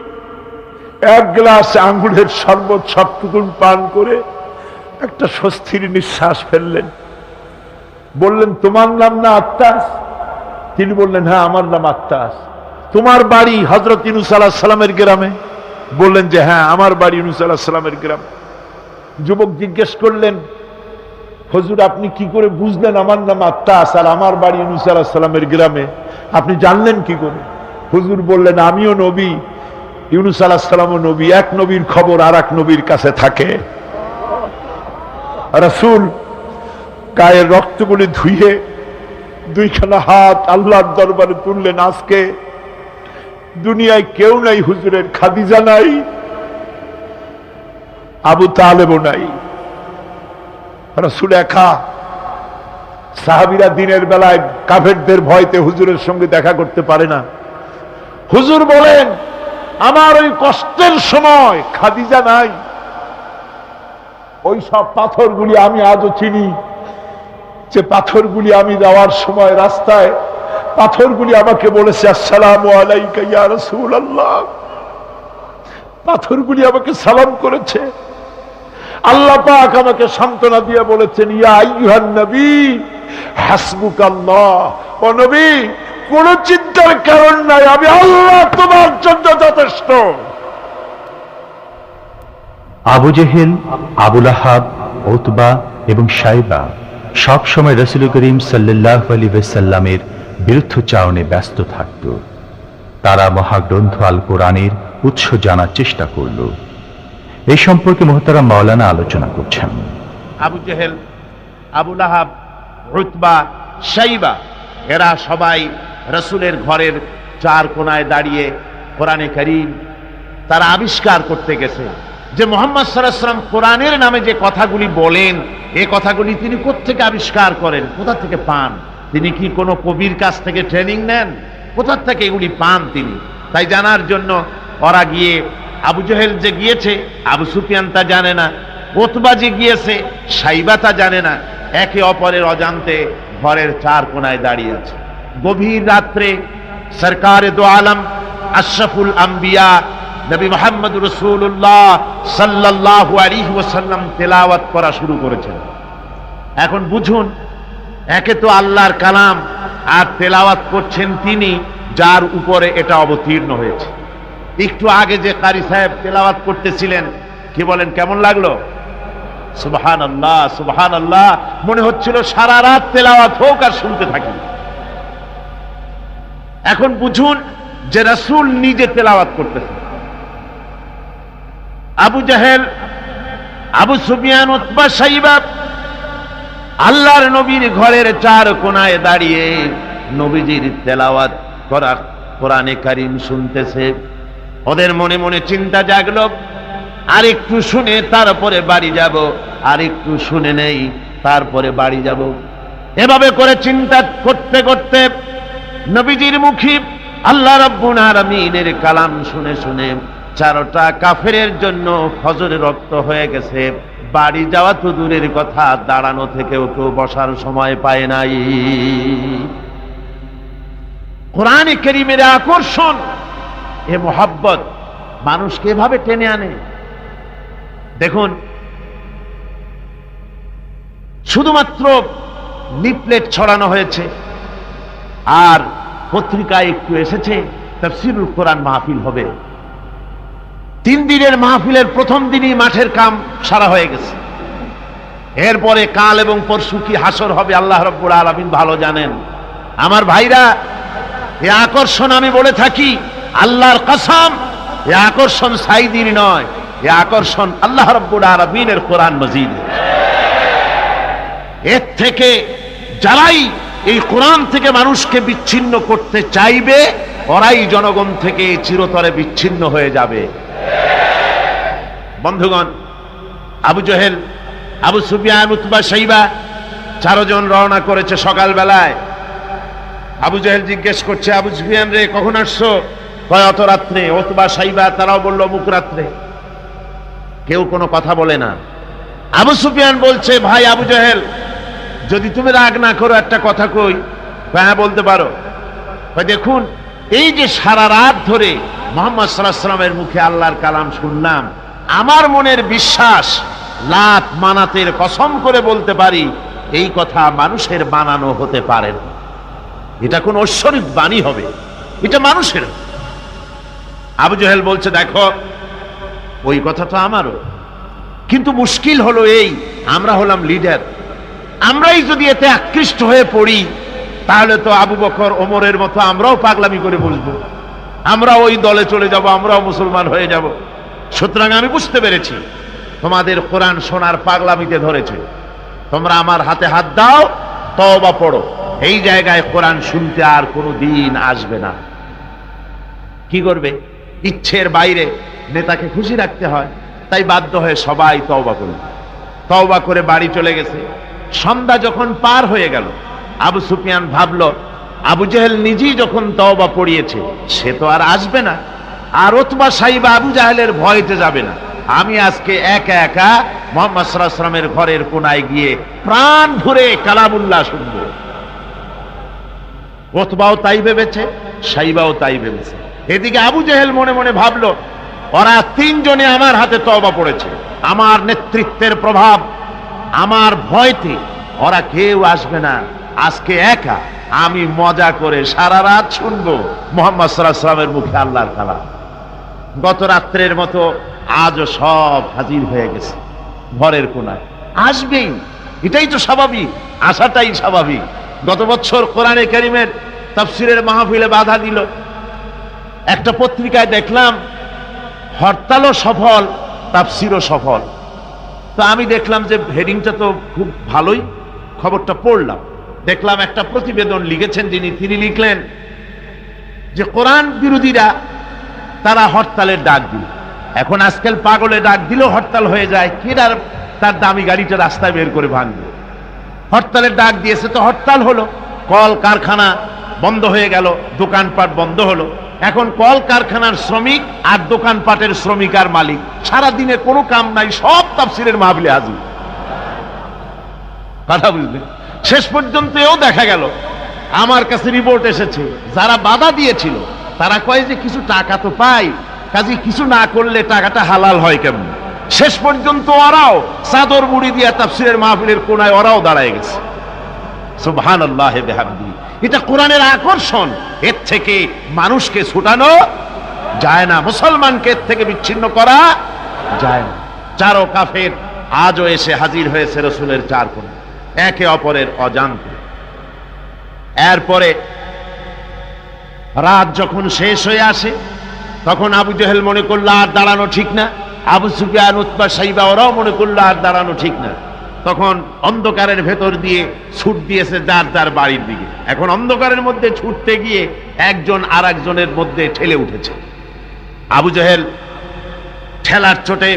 1 গ্লাস আঙ্গুরের শরবত সবটুকুন পান করে একটা স্বস্তির নিঃশ্বাস ফেললেন। বললেন, তোমার নাম না আত্তাস? তিনি বললেন, হ্যাঁ, আমার নাম আত্তাস। তোমার বাড়ি হযরত ইউনূস আলাইহিস সালামের গ্রামে? বললেন যে হ্যাঁ, আমার বাড়ি ইউনূস আলাইহিস সালামের গ্রামে। যুবক জিজ্ঞেস করলেন, হুজুর, আপনি কি করে বুঝলেন আমার নাম আত্তাস আর আমার বাড়ি ইউনূস আলাইহিস সালামের গ্রামে? আপনি জানলেন কি করে? হুজুর বললেন, আমিও নবী, ইউনূস আলাইহিস সালামও নবী। এক নবীর খবর আর এক নবীর কাছে থাকে। রাসূল গায়ের রক্তগুলি ধুইয়ে 2খানা হাত আল্লাহর দরবারে তুললেন। আজকে দুনিয়ায় কেউ নাই হুজুরের, খাদিজা নাই, আবু তালেবও নাই, রাসূল একা। সাহাবীরা দিনের বেলায় কাফেরদের ভয়তে হুজুরের সঙ্গে দেখা করতে পারে না। হুজুর বলেন, আমার ওই কষ্টের সময় খাদিজা নাই। ওই সব পাথরগুলি আমি আজও চিনি, যে পাথরগুলি আমি যাওয়ার সময় রাস্তায় পাথরগুলি আমাকে বলেছে আসসালামু আলাইকা ইয়া রাসূলুল্লাহ। পাথরগুলি আমাকে সালাম করেছে। আল্লাহ পাক আমাকে সান্ত্বনা দিয়ে বলেছেন ইয়া আইয়ুহান নবী হাসবুকাল্লাহ। ও নবী, কোন চিন্তার কারণ নাই, আমি আল্লাহ তোমার জন্য যথেষ্ট। আবু জেহেল, আবু লাহাব, উতবা এবং শাইবা সব সময় রাসূল করিম সাল্লাল্লাহু আলাইহি ওয়াসাল্লামের বিরুদ্ধচারণে ব্যস্ত থাকত। তারা মহাগ্রন্থ আল কোরআনের উৎস জানার চেষ্টা করল। এই সম্পর্কে মুহতারাম মাওলানা আলোচনা করছেন। আবু জেহেল, আবু লাহাব, উতবা, শাইবা এরা সবাই রাসূলের ঘরের চার কোনায় দাঁড়িয়ে কোরআনে কারীম তারা আবিষ্কার করতে গেছে যে মুহাম্মদ সাল্লাল্লাহু আলাইহি ওয়াসাল্লাম কোরআনের নামে যে কথাগুলি বলেন, এই কথাগুলি তিনি কোত্থেকে আবিষ্কার করেন, কোথা থেকে পান? তিনি কি কোনো কবির কাছ থেকে ট্রেনিং নেন? কোথা থেকে এগুলি পান তিনি? তাই জানার জন্য ওরা গিয়ে, আবু জেহেল যে গিয়েছে আবু সুফিয়ান তা জানে না, উতবা যে গিয়েছে শাইবা তা জানে না, একে অপরের অজান্তে ঘরের চার কোনায় দাঁড়িয়ে আছে। গভীর রাত্রে সরকারে দো আলম আশরাফুল আম্বিয়া নবী মুহাম্মদ রাসূলুল্লাহ সাল্লাল্লাহু আলাইহি ওয়াসাল্লাম তেলাওয়াত করা শুরু করেছেন। এখন বুঝুন, একে তো আল্লাহর কালাম, আর তেলাওয়াত করছেন তিনি যার উপরে এটা অবতীর্ণ হয়েছে। একটু আগে যে কারি সাহেব তেলাওয়াত করতেছিলেন, কি বলেন, কেমন লাগলো? সুবহানাল্লাহ, সুবহানাল্লাহ, মনে হচ্ছিল সারা রাত তেলাওয়াত হোক আর শুনতে থাকি। এখন বুঝুন যে রাসূল নিজে তেলাওয়াত করতেছেন। আবু জেহেল, আবু সুফিয়ান, উতবা, শাইবা আল্লাহর নবীর ঘরের চার কোনায় দাঁড়িয়ে নবীজির তেলাওয়াত করা কোরআনে কারীম শুনতেছে। ওদের মনে মনে চিন্তা জাগলো, আরেকটু শুনে তারপরে বাড়ি যাব, আরেকটু শুনে নেই তারপরে বাড়ি যাব। এভাবে করে চিন্তা করতে করতে নবীজির মুখে আল্লাহ রাব্বুল আলামিনের কালাম শুনে শুনে চারটা কাফেরের জন্য ফজরে রক্ত হয়ে গেছে। বাড়ি যাওয়া তো দূরের কথা, দাঁড়ানো থেকেও কেউ বসার সময় পায় নাই। কোরআনে কারীমের আকর্ষণ, এ মোহাব্বত মানুষকে এভাবে টেনে আনে। দেখুন, শুধুমাত্র লিফলেট ছড়ানো হয়েছে আর পত্রিকায় একটু এসেছে তাফসীরুল কোরআন মাহফিল হবে। 3 দিনের মাহফিলের প্রথম দিনই মাঠের কাম সারা হয়ে গেছে। এরপরে কাল এবং পরশু কি হাসর হবে আল্লাহ রাব্বুল আলামিন ভালো জানেন। আমার ভাইরা, এ আকর্ষণ আমি বলে থাকি আল্লাহর কসম, এ আকর্ষণ সাইদির নয়, এ আকর্ষণ আল্লাহ রাব্বুল আলামিনের কোরআন মাজিদ। এর থেকে যারাই এই কোরআন থেকে মানুষকে বিচ্ছিন্ন করতে চাইবে, ওরাই জনগণ থেকে চিরতরে বিচ্ছিন্ন হয়ে যাবে। বন্ধুগণ, আবু জেহেল, আবু সুফিয়ান, উতবা, শাইবা 4 জন রওনা করেছে সকালবেলায়। আবু জেহেল জিজ্ঞেস করছে, আবু সুফিয়ান রে কখন আসছো? কয় অত রাত্রে। উতবা, শাইবা তারাও বলল মুখ রাত্রে। কেউ কোনো কথা বলে না। আবু সুফিয়ান বলছে, ভাই আবু জেহেল, যদি তুমি রাগ না করো একটা কথা কই। হ্যাঁ, বলতে পারো। দেখুন, এই যে সারা রাত ধরে মুহাম্মদ সাল্লাল্লাহু আলাইহি ওয়াসাল্লামের মুখে আল্লাহর কালাম শুনলাম, আমার মনের বিশ্বাস, লাত মানাতের কসম করে বলতে পারি, এই কথা মানুষের বানানো হতে পারে না। এটা কোন ঐশ্বরিক বাণী হবে, এটা মানুষের। আবু জেহেল বলছে, দেখো ওই কথা তো আমারও, কিন্তু মুশকিল হলো এই, আমরা হলাম লিডার, আমরাই যদি এতে আকৃষ্ট হয়ে পড়ি তাহলে তো আবু বকর, ওমরের মতো আমরাও পাগলামি করে বসবো, আমরা ওই দলে চলে যাব, আমরাও মুসলমান হয়ে যাব। সুতরাং আমি বুঝতে পেরেছি তোমাদের কোরআন শোনার পাগলামিতে ধরেছে। তোমরা আমার হাতে হাত দাও, তওবা পড়ো, এই জায়গায় কোরআন শুনতে আর কোনো দিন আসবে না। কি করবে? ইচ্ছের বাইরে নেতাকে খুশি রাখতে হয়, তাই বাধ্য হয়ে সবাই তওবা করল। তওবা করে বাড়ি চলে গেছে। সন্ধ্যা যখন পার হয়ে গেল, আবু সুফিয়ান ভাবল, আবু জেহেল নিজেই যখন তওবা পড়িয়েছে, সে তো আর আসবে না, আর উতবা, শাইবা, আবু জাহেলের ভয়তে যাবে না। আমি আজকে একা একা মুহাম্মদ সাল্লাল্লাহু আলাইহি ওয়াসাল্লামের ঘরের কোনায় গিয়ে প্রাণ ভরে কালামুল্লাহ শুনব। ওতবাও তাই ভেবেছে, সাইবাও তাই ভেবেছে। এদিকে আবু জেহেল মনে মনে ভাবলো, ওরা তিনজনে আমার হাতে তওবা পড়েছে, আমার নেতৃত্বের প্রভাব, আমার ভয়তে ওরা কেউ আসবে না, আজকে একা আমি মজা করে সারা রাত শুনবো মুহাম্মদ সাল্লাল্লাহু আলাইহি ওয়াসাল্লামের মুখে আল্লাহর কালাম। গত রাত্রের মতো আজও সব হাজির হয়ে গেছে ঘরের কোনায়, আসবেই, এটাই তো স্বাভাবিক, আসাটাই স্বাভাবিক। গত বছর কোরআনে কারীমের তাফসীরের মাহফিলে বাধা দিল, একটা পত্রিকায় দেখলাম হরতালও সফল, তাফসীরও সফল। তো আমি দেখলাম যে হেডিংটা তো খুব ভালোই, খবরটা পড়লাম, দেখলাম একটা প্রতিবেদন লিখেছেন তিনি লিখলেন যে কোরআন বিরোধীরা তারা হরতালের ডাক দিল। এখন আজকাল পাগলে ডাক দিলেও হরতাল হয়ে যায়, কেডার তার দামি গাড়িটা রাস্তায় বের করে ভাঙবে। হরতালের ডাক দিয়েছে তো হরতাল হলো, কল কারখানা বন্ধ হয়ে গেল, দোকানপাট বন্ধ হলো। এখন কল কারখানার শ্রমিক আর দোকানপাটের শ্রমিক আর মালিক, সারা দিনে কোনো কাম নাই, সব তাফসীরের মাহফিলে হাজির। কথা বুঝলেন? শেষ পর্যন্ত এও দেখা গেল, আমার কাছে রিপোর্ট এসেছে, যারা বাধা দিয়েছিল তারা কয় যে কিছু টাকা তো পাই, কাজে কিছু না করলে টাকাটা হালাল হয় কেমন। শেষ পর্যন্ত ওরাও চাদর মুড়ি দিয়া তাফসীরের মাহফিলের কোনায় ওরাও দাঁড়ায় গেছে। সুবহানাল্লাহ বিহামদিহি। এটা কোরআনের আকর্ষণ, এর থেকে মানুষকে ছুটানো যায় না, মুসলমানকে এর থেকে বিচ্ছিন্ন করা যায় না। চারো কাফের আজও এসে হাজির হয়েছে রাসূলের চার কোণে, একে অপরের অজান্তে। এরপরে রাত যখন শেষ হয়ে আসে, তখন আবু জেহেল মনে করলো আর দাঁড়ানো ঠিক না, আবু সুফিয়ান, উতবা, সাইবা ওরাও মনে করলো আর দাঁড়ানো ঠিক না। তখন অন্ধকারের ভেতর দিয়ে ছুট দিয়েছে যার যার বাড়ির দিকে। এখন অন্ধকারের মধ্যে ছুটতে গিয়ে একজন আর একজনের মধ্যে ঠেলে উঠেছে। আবু জেহেল ঠেলার চোটে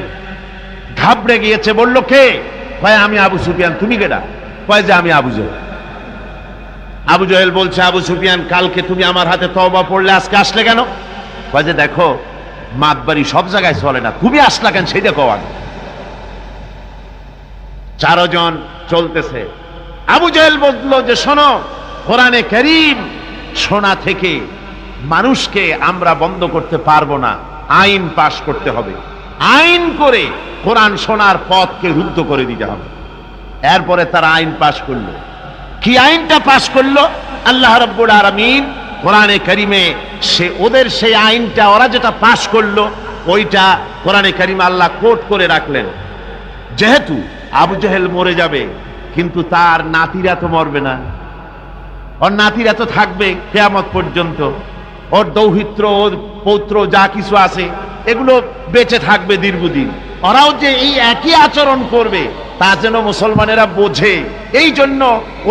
ঘাবড়ে গিয়েছে, বলল কে? কয় আমি আবু সুফিয়ান। তুমি কেডা? কয় যে আমি আবু জেহেল। আবু জেহেল বলছে, আবু সুফিয়ান, কালকে তুমি আমার হাতে তওবা পড়লে, আজকে আসলে কেন? কয় যে দেখো, মাতবাড়ি সব জায়গায় চলে না, তুমি আসলা কেন সেইটা কও আগে। চারজন চলতেছে। আবু জেহেল বলল যে শোনো, কোরআনে কারীম শোনা থেকে মানুষকে আমরা বন্ধ করতে পারবো না, আইন পাশ করতে হবে, আইন করে কোরআন শোনার পথকে রুদ্ধ করে দিতে হবে। এরপরে তারা আইন পাশ করলো। কি আইনটা পাশ করলো? আল্লাহ রাব্বুল আলামিন কোরআনে কারীমে ওদের সেই আইনটা, ওরা যেটা পাশ করলো, ওইটা কোরআনে কারীমে আল্লাহ কোট করে রাখলেন। যেহেতু আবু জেহেল মরে যাবে, কিন্তু তার নাতিরা তো মরবে না, ওর নাতিরা তো থাকবে কিয়ামত পর্যন্ত, ওর দৌহিত্র, ওর পৌত্র যা কিছু আছে এগুলো বেঁচে থাকবে দীর্ঘদিন। ওরাও যে এই একই আচরণ করবে তা যেন মুসলমানেরা বোঝে, এই জন্য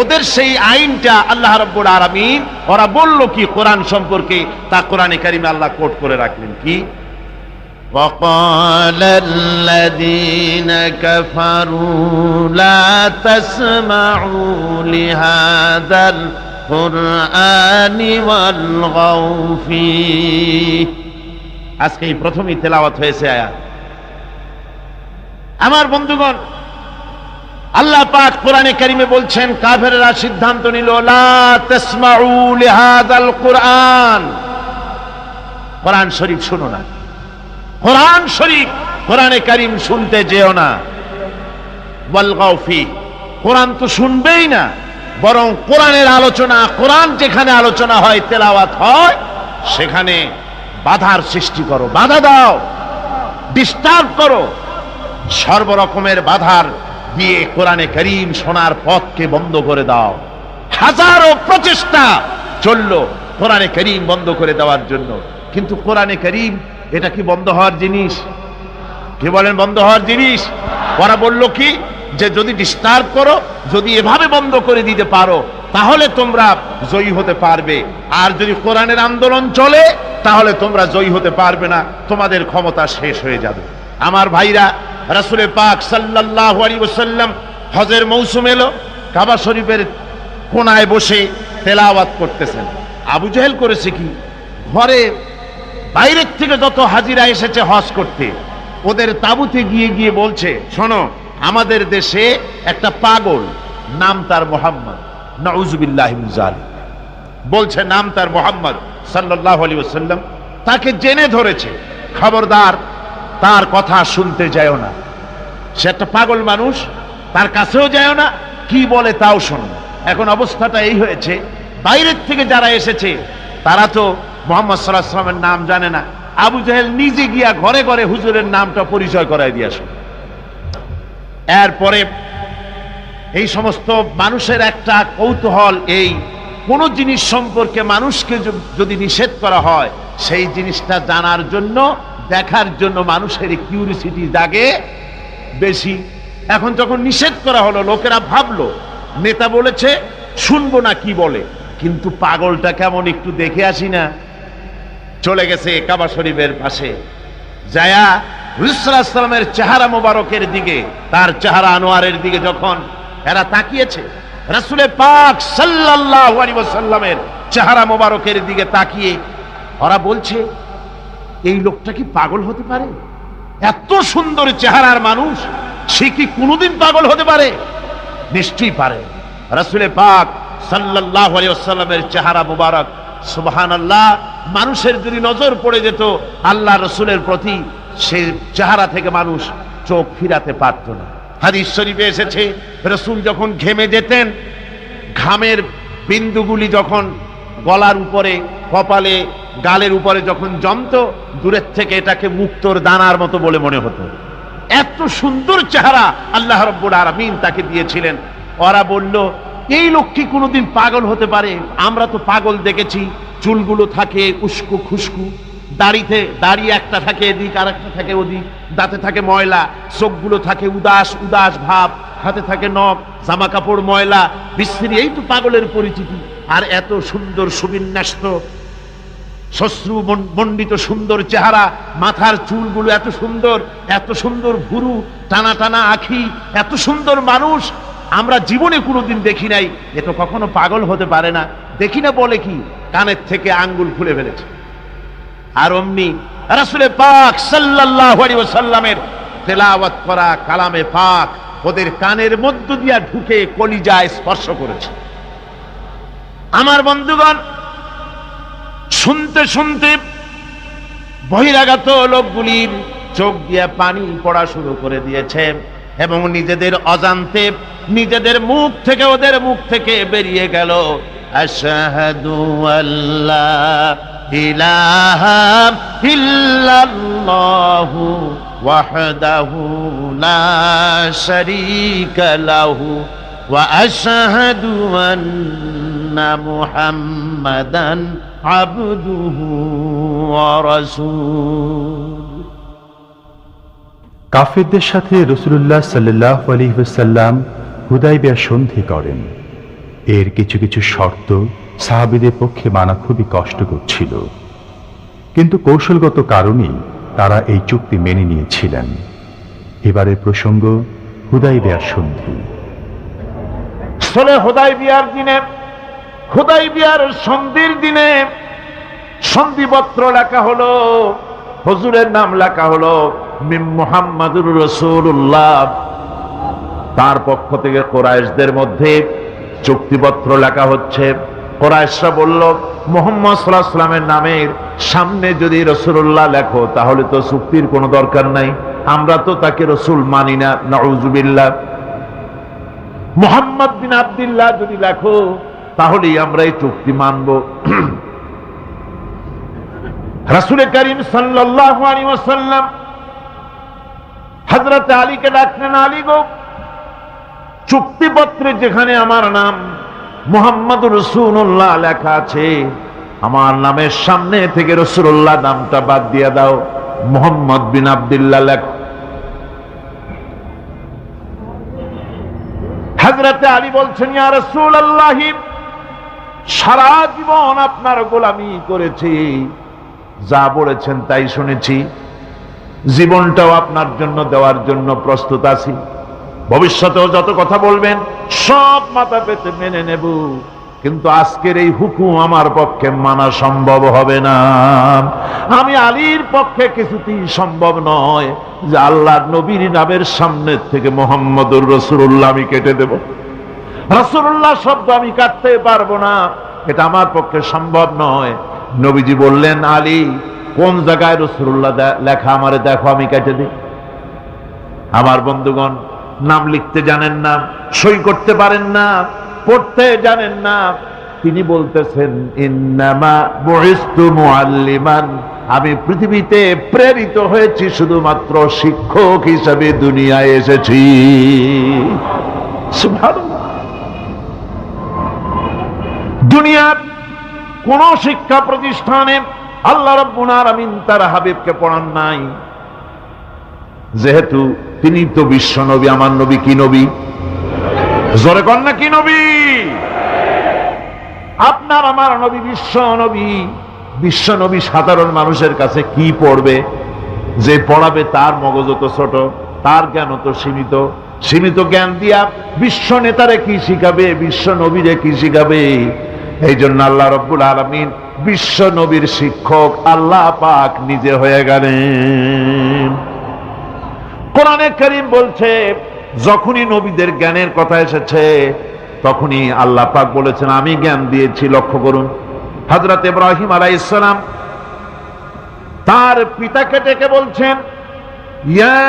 ওদের সেই আইনটা আল্লাহ রাব্বুল আলামিন, ওরা বলল কি কোরআন সম্পর্কে, তা কোরআনে কারীমে আল্লাহ কোট করে রাখলেন কি? وقال الذين كفروا لا تسمعوا لهذا القرآن والغوا فيه। আজকে এই প্রথমই তেলাওয়াত হয়েছে আয়াত। আমার বন্ধুগণ, আল্লাহ পাক কোরআনে কারীমে বলছেন, কাফেররা সিদ্ধান্ত নিল, লা তাসমাউ লিহাযাল কুরআন, কোরআন শরীফ শুনো না, কোরআন শরীফ, কোরআনে কারীম শুনতে যেও না। ওয়ালগাউ ফি, কোরআন তো শুনবেই না, বরং কোরআনের আলোচনা, কোরআন যেখানে আলোচনা হয়, তেলাওয়াত হয়, সেখানে বাধার সৃষ্টি করো, বাধা দাও, ডিস্টার্ব করো, সর্বরকমের বাধার দিয়ে কোরআনে কারীম শোনার পথকে বন্ধ করে দাও। হাজারো প্রচেষ্টা চললো কোরআনে কারীম বন্ধ করে দেওয়ার জন্য, কিন্তু কোরআনে কারীম এটা কি বন্ধ হওয়ার জিনিস? কি বলেন বন্ধ হওয়ার জিনিস? ওরা বলল কি, যে যদি ডিস্টার্ব করো, যদি এভাবে বন্ধ করে দিতে পারো, তাহলে তোমরা জয়ী হতে পারবে, আর যদি কোরআনের আন্দোলন চলে তাহলে তোমরা জয়ী হতে পারবে না, তোমাদের ক্ষমতা শেষ হয়ে যাবে। আমার ভাইরা, রাসূল পাক সাল্লাল্লাহু আলাইহি ওয়াসাল্লাম হজের মৌসুম এলো, কাবা শরীফের কোনায় বসে তেলাওয়াত করতেছেন। আবু জেহেল করেছে কি, ঘরে বাইরের থেকে যত হাজিরা এসেছে হজ করতে, ওদের তাঁবুতে গিয়ে গিয়ে বলছে, শোনো, আমাদের দেশে একটা পাগল, নাম তার মুহাম্মদ, নাউযুবিল্লাহি মিন যালিক, বলছে নাম তার মুহাম্মদ সাল্লাল্লাহু আলাইহি ওয়াসাল্লাম, তাকে জেনে ধরেছে, খবরদার তার কথা শুনতে যাও না, সে একটা পাগল মানুষ, তার কাছেও যাও না, কি বলে তাও শোনো না। এখন অবস্থাটা এই হয়েছে, বাইরের থেকে যারা এসেছে তারা তো মুহাম্মদ সাল্লাল্লাহু আলাইহি ওয়াসাল্লামের নাম জানে না। আবু জাহেল নিজে গিয়া ঘরে ঘরে হুজুরের নামটা পরিচয় করায় দিয়ে আসে। এরপরে এই সমস্ত মানুষের একটা কৌতূহল, এই কোন জিনিস সম্পর্কে মানুষকে যদি নিষেধ করা হয় সেই জিনিসটা জানার জন্য, দেখার জন্য মানুষের কিউরিসিটি জাগে বেশি। এখন যখন নিষেধ করা হলো, লোকেরা ভাবলো নেতা বলেছে শুনবো না কি বলে, কিন্তু পাগলটা কেমন একটু দেখে আসি না। চলে গেছে কাবা শরীফের পাশে, যায়া রাসূলুল্লাহ সাল্লাল্লাহু আলাইহি ওয়াসাল্লামের চেহারা মোবারকের দিকে, তার চেহারা আনোয়ারের দিকে যখন এরা তাকিয়েছে, রাসূল পাক সাল্লাল্লাহু আলাইহি ওয়াসাল্লামের চেহারা মোবারকের দিকে তাকিয়ে ওরা বলছে এই লোকটা কি পাগল হতে পারে? এত সুন্দর চেহারার মানুষ, সে কি কোনোদিন পাগল হতে পারে? নিশ্চয়ই পারে। রাসূল পাক সাল্লাল্লাহু আলাইহি ওয়াসাল্লামের চেহারা মোবারক, সুবহানাল্লাহ, মানুষের যদি নজর পড়ে যেত আল্লাহ রসুলের প্রতি, সেই চেহারা থেকে মানুষ চোখ ফিরাতে পারত না। হাদিস শরীফে এসেছে রসুল যখন ঘেমে যেতেন, ঘামের বিন্দুগুলি যখন গলার উপরে, কপালে, গালের উপরে যখন জমতো, দূরের থেকে এটাকে মুক্তোর দানার মতো বলে মনে হতো। এত সুন্দর চেহারা আল্লাহ রাব্বুল আলামিন তাকে দিয়েছিলেন। ওরা বলল এই লোক কি কোনোদিন পাগল হতে পারে? আমরা তো পাগল দেখেছি, চুলগুলো থাকে উস্কু খুস্কু, দাড়ি একটা থাকে এদিক আর একটা থাকে ওদিক, দাঁতে থাকে ময়লা, চোখগুলো থাকে উদাস উদাস ভাব, হাতে থাকে নখ, জামা কাপড় ময়লা বিশ্রী, এই তো পাগলের পরিচিতি। আর এত সুন্দর সুবিন্যস্ত শ্বশ্রু মণ্ডিত সুন্দর চেহারা, মাথার চুলগুলো এত সুন্দর ভুরু, টানা টানা আখি, এত সুন্দর মানুষ আমরা জীবনে কোনোদিন দেখি নাই। এ তো কখনো পাগল হতে পারে না। দেখি না বলে কি, কানের থেকে আঙ্গুল খুলে ফেলেছে। আর অমনি রাসূল পাক সাল্লাল্লাহু আলাইহি ওয়াসাল্লামের তেলাওয়াত করা কালামে পাক ওদের কানের মধ্য দিয়া ঢুকে কলিজায় স্পর্শ করেছে। আমার বন্ধুগণ, শুনতে শুনতে বহিরাগত লোকগুলির চোখ দিয়ে পানি পড়া শুরু করে দিয়েছে এবং নিজেদের অজান্তে নিজেদের মুখ থেকে, ওদের মুখ থেকে বেরিয়ে গেল আশহাদু আল্লা ইলাহা ইল্লাল্লাহু ওয়াহদাহু লা শারীকা লাহু ওয়া আশহাদু আন্না মুহাম্মাদান আবদুহু ওয়া রাসূলুহু। কাফেরদের সাথে রাসূলুল্লাহ সাল্লাল্লাহু আলাইহি ওয়াসাল্লাম হুদায়বিয়া সন্ধি করেন। এর কিছু কিছু শর্ত সাহাবীদের পক্ষে মানা খুবই কষ্টকর ছিল, কিন্তু কৌশলগত কারণেই তারা এই চুক্তি মেনে নিয়েছিলেন। এবারের প্রসঙ্গ হুদায়বিয়া সন্ধি। হুদায়বিয়ার দিনে, হুদায়বিয়ার সন্ধির দিনে সন্ধিপত্র লেখা হলো, হুজুরের নাম লেখা হলো মিন মুহাম্মাদুর রাসূলুল্লাহ। তার পক্ষ থেকে কুরাইশদের মধ্যে চুক্তিপত্র লেখা হচ্ছে। কুরাইশরা বলল মুহাম্মদ সাল্লাল্লাহু আলাইহি ওয়াসাল্লামের নামের সামনে যদি রাসূলুল্লাহ লেখো তাহলে তো চুক্তির কোনো দরকার নাই, আমরা তো তাকে রাসূল মানি না, নাউযুবিল্লাহ। মুহাম্মদ বিন আব্দুল্লাহ যদি লেখো তাহলেই আমরা এই চুক্তি মানব। রাসূল করিম সাল্লাল্লাহু আলাইহি ওয়াসাল্লাম হযরত আলীকে ডাকলেন, আলী গো, চুক্তিপত্রে যেখানে আমার নাম মুহাম্মদুর রাসূলুল্লাহ লেখা আছে, আমার নামের সামনে থেকে রাসূলুল্লাহ নামটা বাদ দিয়ে দাও, মুহাম্মদ বিন আব্দুল্লাহ লেখো। হযরত আলী বলছেন, ইয়া রাসূলুল্লাহ, সারা জীবন আপনার গোলামি করেছি, যা বলেছেন তাই শুনেছি, জীবনটাও আপনার জন্য দেওয়ার জন্য প্রস্তুত আছি, ভবিষ্যতেও যত কথা বলবেন সব মাথা পেতে মেনে নেব, কিন্তু আজকের এই হুকুম আমার পক্ষে মানা সম্ভব হবে না। আমি আলীর পক্ষে কিছুতেই সম্ভব নয় যে আল্লাহর নবীর নামের সামনে থেকে মুহাম্মদুর রাসূলুল্লাহ আমি কেটে দেব। রাসূলুল্লাহ শব্দ আমি কাটতে পারবো না, এটা আমার পক্ষে সম্ভব নয়। নবীজি বললেন, আলী, কোন জায়গায় রাসূলুল্লাহ লেখা আমারে দেখো, আমি কেটে দিই। আমার বন্ধুগণ, নাম লিখতে জানেন না, সই করতে পারেন না, পড়তে জানেন না, তিনি বলতেছেন, ইন্নামা বুইসতু মুআল্লিমান, আমি পৃথিবীতে প্রেরিত হয়েছি শুধুমাত্র শিক্ষক হিসেবে দুনিয়ায় এসেছি। সুবহানাল্লাহ। দুনিয়ার কোন শিক্ষা প্রতিষ্ঠানে আল্লাহ রাব্বুল আলামিন তার হাবিবকে পড়ান নাই, যেহেতু তিনি তো বিশ্ব নবী। আমার নবী কি নবী? জোরে কর না, কি নবী? আপনার আমার নবী বিশ্ব নবী। বিশ্ব নবী সাধারণ মানুষের কাছে কি পড়বে? যে পড়াবে তার মগজ তো ছোট, তার জ্ঞান তো সীমিত। সীমিত জ্ঞান দিয়া বিশ্ব নেতারে কি শিখাবে, বিশ্ব নবীরে কি শিখাবে? এই জন্য আল্লাহ রাব্বুল আলামিন বিশ্ব নবীর শিক্ষক আল্লাহ পাক নিজে হয়ে গেলেন। কোরআনে কারীম বলছে, যখনই নবীদের জ্ঞানের কথা এসেছে তখনই আল্লাহ পাক বলেছেন, আমি জ্ঞান দিয়েছি। লক্ষ্য করুন, হযরত ইব্রাহিম আলাইহিস সালাম তার পিতাকে ডেকে বলছেন, ইয়া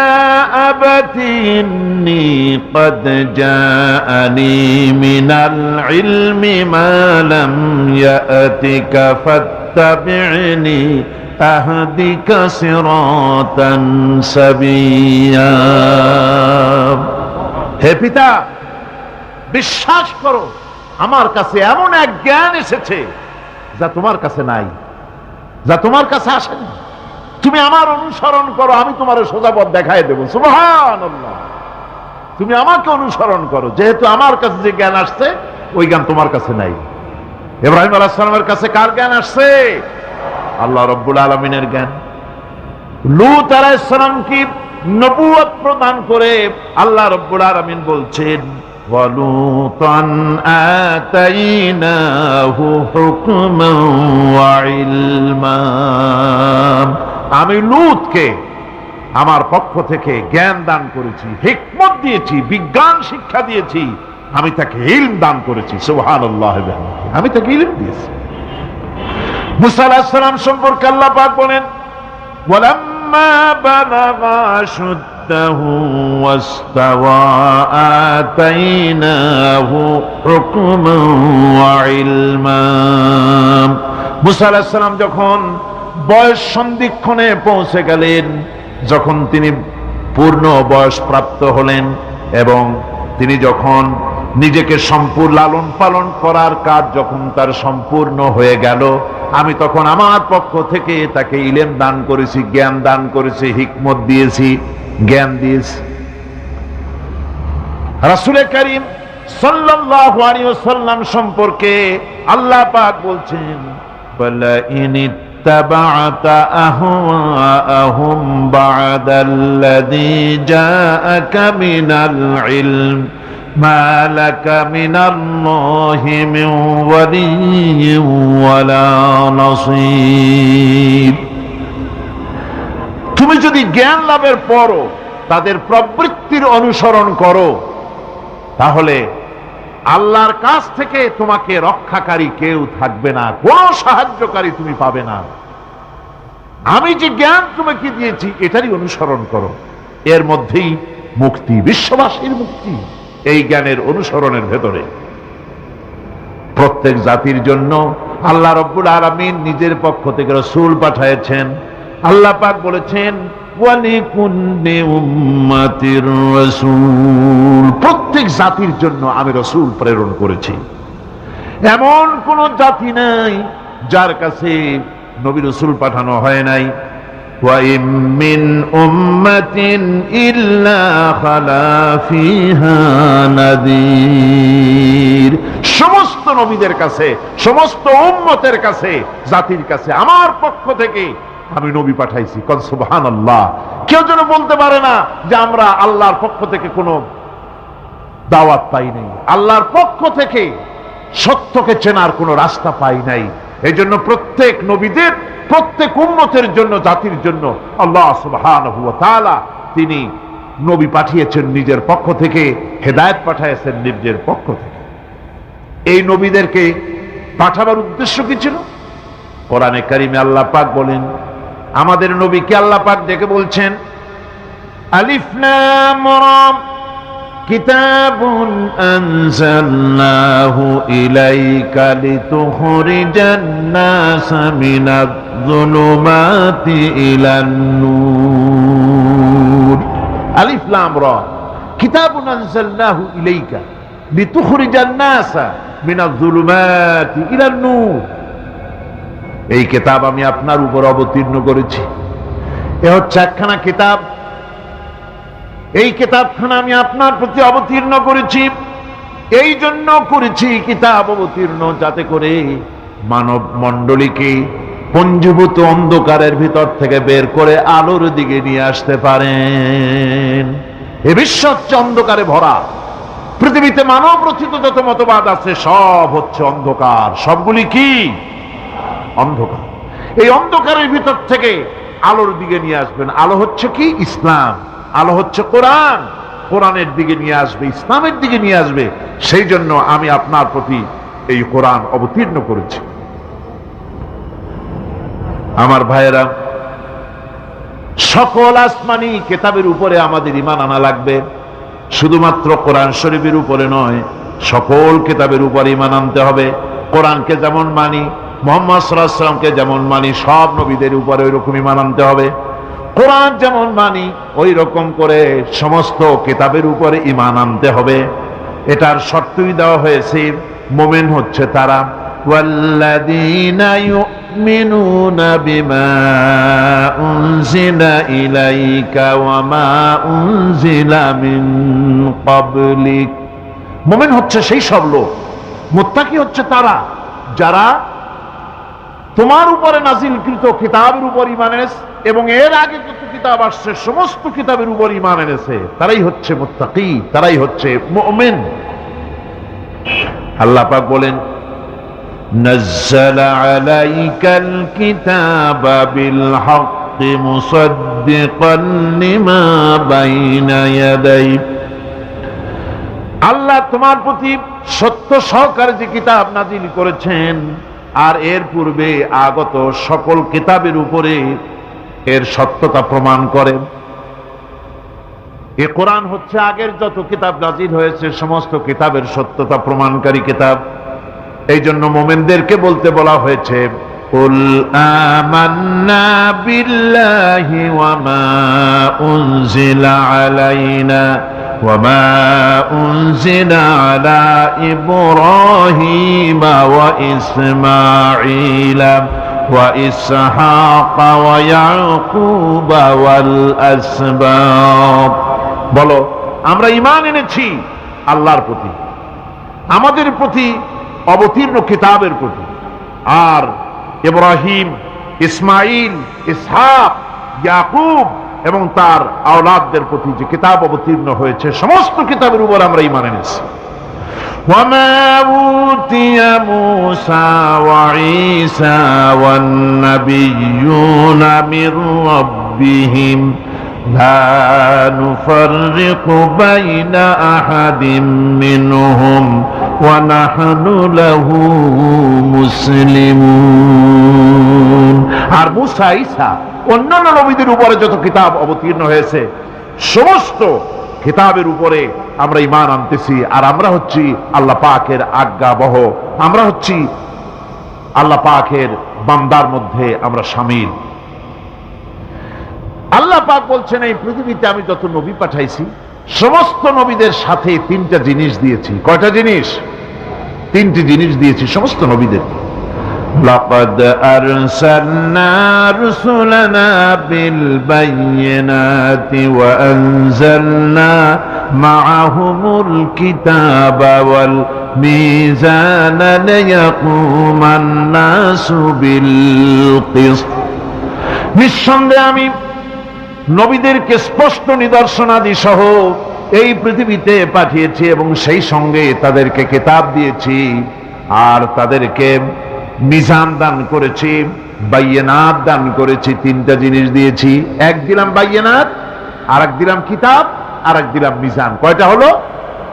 আবাতি ইন্নী ক্বাদ জাআনি মিনাল ইলমি মা লাম ইয়াতিকা ফাত্তাবি'নি আহদিকা সিরাতান সাবিয়্যা। হে পিতা, বিশ্বাস করো, আমার কাছে এমন এক জ্ঞান এসেছে যা তোমার কাছে নাই, যা তোমার কাছে আসেনি। তুমি আমার অনুসরণ করো, আমি তোমার সোজা পথ দেখাই দেবো। সুবহানাল্লাহ। তুমি আমাকে অনুসরণ করো, যেহেতু আমার কাছে যে জ্ঞান আসছে ওই জ্ঞান তোমার কাছে নাই। ইব্রাহিম আলাইহিস সালামের কাছে কার জ্ঞান আসছে? আল্লাহ রাব্বুল আলামিনের জ্ঞান। লূত আলাইহিস সালামকে নবুয়ত প্রদান করে আল্লাহ রাব্বুল আলামিন বলছেন, ওয়ালুতান আতাইনাহু হুকমান ওয়া ইলমা। আমি লূতকে আমার পক্ষ থেকে জ্ঞান দান করেছি, হিকমত দিয়েছি, বিজ্ঞান শিক্ষা দিয়েছি, আমি তাকে ইলম দান করেছি। সুবহানাল্লাহ। আমি তাকে ইলম দিয়েছি। মুসা আলাইহিস সালাম সম্পর্কে আল্লাহ পাক বলেন, ওয়ালাম্মা বালাগা আশুদ্দাহু ওয়াস্তাওয়া আতাইনাহু হুকমান ওয়া ইলমা। মুসা আলাইহিস সালাম যখন বয়স সন্ধিক্ষণে পৌঁছে গেলেন, যখন তিনি পূর্ণ বয়স প্রাপ্ত হলেন এবং তিনি যখন নিজেকে সম্পূর্ণ লালন পালন করার কাজ যখন তার সম্পূর্ণ হয়ে গেল, আমি তখন আমার পক্ষ থেকে তাকে ইলম দান করেছি, জ্ঞান দান করেছি, হিকমত দিয়েছি, জ্ঞান দিয়েছি। রাসূল কারীম সাল্লাল্লাহু আলাইহি ওয়াসাল্লাম সম্পর্কে আল্লাহ পাক বলছেন, ওয়ালা ইন ইত্তাবা'তা আহওয়াআহুম বা'দাল্লাযী জাআকা মিনাল ইলম মা লাকা মিনাল্লাহি মিন ওয়ালিয়্যিন ওয়ালা নাসীর। তুমি যদি জ্ঞান লাভের পরও তাদের প্রবৃত্তির অনুসরণ করো, তাহলে আল্লাহর কাছ থেকে তোমাকে রক্ষাকারী কেউ থাকবে না, কোন সাহায্যকারী তুমি পাবে না। আমি যে জ্ঞান তোমাকে দিয়েছি এটারই অনুসরণ করো, এর মধ্যেই মুক্তি, বিশ্ববাসীর মুক্তি এই জ্ঞানের অনুসরণের ভেতরে। প্রত্যেক জাতির জন্য আল্লাহ রাব্বুল আলামিন নিজের পক্ষ থেকে রাসূল পাঠিয়েছেন। আল্লাহ পাক বলেছেন, ওয়ালিকুল্লি উম্মাতির রাসূল, প্রত্যেক জাতির জন্য আমি রাসূল প্রেরণ করেছি। এমন কোন জাতি নাই যার কাছে নবী রাসূল পাঠানো হয় নাই। ওয়া ইম মিন উম্মাতিন ইল্লা খালা ফিহা নাযীর। সমস্ত নবীদের কাছে, সমস্ত উম্মতের কাছে, জাতির কাছে আমার পক্ষ থেকে আমি নবী পাঠাইছি। কোন সুবহানাল্লাহ। কেউ যেন বলতে পারে না যে আমরা আল্লাহর পক্ষ থেকে কোনো দাওয়াত পাই নাই, আল্লাহর পক্ষ থেকে সত্যকে চেনার কোনো রাস্তা পাই নাই। এই জন্য প্রত্যেক নবীদের, প্রত্যেক উম্মতের জন্য, জাতির জন্য আল্লাহ সুবহানাহু ওয়া তাআলা তিনি নবী পাঠিয়েছেন নিজের পক্ষ থেকে, হেদায়েত পাঠিয়েছেন নিজের পক্ষ থেকে। এই নবীদেরকে পাঠাবার উদ্দেশ্য কি ছিল? কোরআনে কারিমে আল্লাহ পাক বলেন, আমাদের নবীকে আল্লাহ পাক ডেকে বলছেন, আলিফ লাম রা কিতাবুন আনজালনাহু ইলাইকা লিতুখরিজান নাসা মিনাজ যুলুমাতি ইলান নূর। আলিফ লাম রা কিতাবুন আনজালনাহু ইলাইকা লিতুখরিজান নাসা মিনাজ যুলুমাতি ইলান নূর। এই কিতাব আমি আপনার উপর অবতীর্ণ করেছি। এ হচ্ছে একখানা কিতাব। এই কিতাবখানা আমি আপনার প্রতি অবতীর্ণ করেছি। এই জন্য করেছি কিতাব অবতীর্ণ, যাতে করে মানব মণ্ডলীকে পঞ্জীভূত অন্ধকারের ভিতর থেকে বের করে আলোর দিকে নিয়ে আসতে পারেন। এ বিশ্ব হচ্ছে অন্ধকারে ভরা। পৃথিবীতে মানব রচিত যত মতবাদ আছে সব হচ্ছে অন্ধকার। সবগুলি কি? অন্ধকার। এই অন্ধকারের ভিতর থেকে আলোর দিকে নিয়ে আসবেন। আলো হচ্ছে কি? ইসলাম। আলো হচ্ছে কোরআন। কোরআনের দিকে নিয়ে আসবে, ইসলামের দিকে নিয়ে আসবে। সেই জন্য আমি আপনার প্রতি এই কোরআন অবতীর্ণ করেছি। আমার ভাইয়েরা, সকল আসমানি কিতাবের উপরে আমাদের ঈমান আনা লাগবে। শুধুমাত্র কোরআন শরীফের উপরে নয়, সকল কিতাবের উপরে ঈমান আনতে হবে। কোরআনকে যেমন মানি, মুহাম্মদ সাল্লাল্লাহু আলাইহি ওয়াসাল্লামকে যেমন মানি, সব নবীদের উপরে ওই রকম ঈমান আনতে হবে। কোরআন যেমন মানি ওই রকম করে সমস্ত কিতাবের উপরে ঈমান আনতে হবে। এটার শর্তই দেওয়া হয়েছে, মুমিন হচ্ছে তারা ওয়াল্লাযীনা ইউমিনুনা বিমা উনজিলা ইলাইকা ওয়া মা উনজিলা মিন ক্বাবলিক। মুমিন হচ্ছে সেই সব লোক, মুত্তাকি হচ্ছে তারা যারা তোমার উপরে নাজিলকৃত কিতাবের উপর ঈমান এনেছে এবং এর আগে যত কিতাব আসছে সমস্ত কিতাবের উপর ঈমান এনেছে। তারাই হচ্ছে মুত্তাকি, তারাই হচ্ছে মুমিন। আল্লাহ পাক বলেন, নাজ্জালা আলাইকাল কিতাবা বিল হাক্কি মুসাদ্দিকান লিমা বাইনা ইয়াদাই। আল্লাহ তোমার প্রতি সত্য সহকারে যে কিতাব নাজিল করেছেন আর এর পূর্বে আগত সকল কিতাবের উপরে এর সত্যতা প্রমাণ করে। এ কোরআন হচ্ছে আগের যত কিতাব নাজিল হয়েছে সমস্ত কিতাবের সত্যতা প্রমাণকারী কিতাব। এই জন্য মুমিনদেরকে বলতে বলা হয়েছে, কুল আমান্না বিল্লাহি ওয়া মা উনজিলা আলাইনা ওয়া মা উনজিলা আলা ইব্রাহিমা ওয়া ইসমাঈলা ওয়া ইসহাকা ওয়া ইয়াকুবা ওয়াল আসবাত। বলো, আমরা ঈমান এনেছি আল্লাহর প্রতি, আমাদের প্রতি অবতীর্ণ কিতাবের প্রতি, আর ইব্রাহিম, ইসমাইল, ইসহাক, ইয়াকুব এবং তার আওলাদদের প্রতি যে কিতাব অবতীর্ণ হয়েছে সমস্ত কিতাবের উপর আমরা ঈমান এনেছি। وما أوتي موسى وعيسى والنبيون من ربهم لا نفرق بين أحد منهم ونحن له مسلمون। আর মুসা, ঈসা, অন্যান্য নবীদের উপরে যত কিতাব অবতীর্ণ হয়েছে সমস্ত কিতাবের উপরে আমরা ঈমান আনতেছি। আর আমরা হচ্ছি আল্লাহ পাকের আজ্ঞাবহ, আমরা হচ্ছি আল্লাহ পাকের বান্দার মধ্যে আমরা শামিল। আল্লাহ পাক বলছেন, এই পৃথিবীতে আমি যত নবী পাঠাইছি সমস্ত নবীদের সাথে তিনটা জিনিস দিয়েছি। কয়টা জিনিস? তিনটি জিনিস দিয়েছি সমস্ত নবীদের। লাকাদ আরসালনা রুসুলানা বিল বাইয়িনাতি ওয়া আনজালনা মাআহুমুল কিতাবা ওয়াল মিজানা লিয়াকুমান নাসু বিল কিসত। নিঃসন্দেহে আমি নবীদেরকে স্পষ্ট নিদর্শনাদি সহ এই পৃথিবীতে পাঠিয়েছি এবং সেই সঙ্গে তাদেরকে কিতাব দিয়েছি আর তাদেরকে মিজান দান করেছি, বাইয়িনাত দান করেছি। তিনটা জিনিস দিয়েছি, এক দিলাম বাইয়িনাত, আর এক দিলাম কিতাব, আর এক দিলাম মিজান। কয়টা হলো?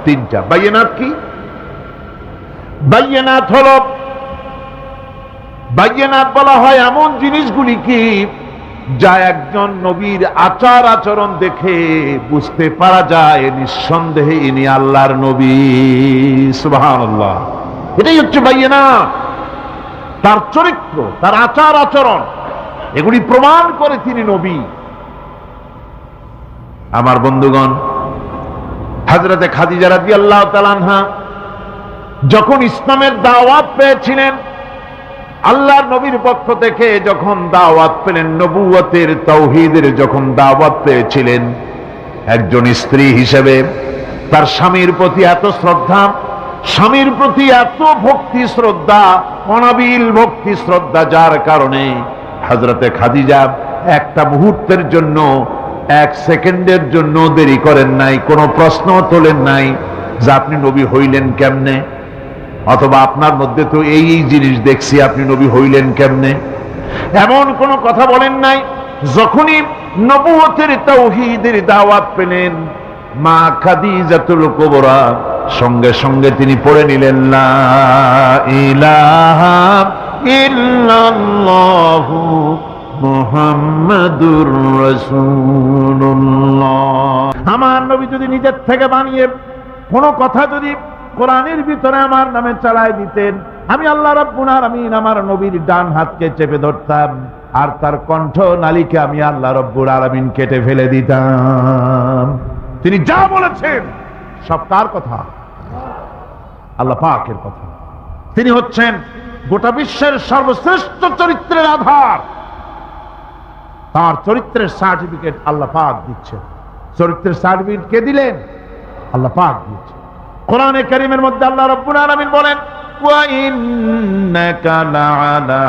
তিনটা। বাইয়িনাত কি? বাইয়িনাত হলো বাইয়িনাত বলা হয় এমন জিনিসগুলি কি যা একজন নবীর আচার আচরণ দেখে বুঝতে পারা যায় নিঃসন্দেহে ইনি আল্লাহর নবী। সুবহানাল্লাহ। এটাই হচ্ছে বাইয়িনাত। তার চরিত্র, তার আচার আচরণ, এগুলি প্রমাণ করে তিনি নবী। আমার বন্ধুগণ, হযরতে খাদিজা রাদিয়াল্লাহু তাআলা আনহা যখন ইসলামের দাওয়াত পেয়েছিলেন, আল্লাহর নবীর পক্ষ থেকে যখন দাওয়াত পেলেন, নবুয়তের তাওহীদের যখন দাওয়াত পেয়েছিলেন, একজন স্ত্রী হিসেবে তার স্বামীর প্রতি এত শ্রদ্ধা, স্বামীর প্রতি এত ভক্তি শ্রদ্ধা, অনাবিল ভক্তি শ্রদ্ধা, যার কারণে হযরতে খাদিজা একটা মুহূর্তের জন্য, এক সেকেন্ডের জন্য দেরি করেন নাই, কোনো প্রশ্ন তোলেন নাই যে আপনি নবী হইলেন কেমনে, অথবা আপনার মধ্যে তো এই জিনিস দেখছি, আপনি নবী হইলেন কেমনে, এমন কোনো কথা বলেন নাই। যখনই নবুয়তের তাওহীদের দাওয়াত পেলেন, মা খাদিজাতুল কুবরা সঙ্গে সঙ্গে তিনি পড়ে নিলেন লা ইলাহা ইল্লাল্লাহু মুহাম্মাদুর রাসূলুল্লাহ। আমার নবী যদি নিজের থেকে বানিয়ে কোনো কথা যদি কোরআনের ভিতরে আমার নামে চালায় দিতেন, আমি আল্লাহ রাব্বুল আলামিন আমার নবীর ডান হাতকে চেপে ধরতাম, আর তার কণ্ঠ নালীকে আমি আল্লাহ রাব্বুল আলামিন কেটে ফেলে দিতাম। তিনি যা বলেছেন সব কার কথা? আল্লাহ পাকের কথা। তিনি হচ্ছেন গোটা বিশ্বের সর্বশ্রেষ্ঠ চরিত্রের আধার। তার চরিত্রের সার্টিফিকেট আল্লাহ পাক দিচ্ছেন। চরিত্রের সার্টিফিকেট কে দিলেন? আল্লাহ পাক দিচ্ছেন। কোরআনে কারীমের মধ্যে আল্লাহ রাব্বুল আলামিন বলেন, ওয়া ইন্নাকা লাআলা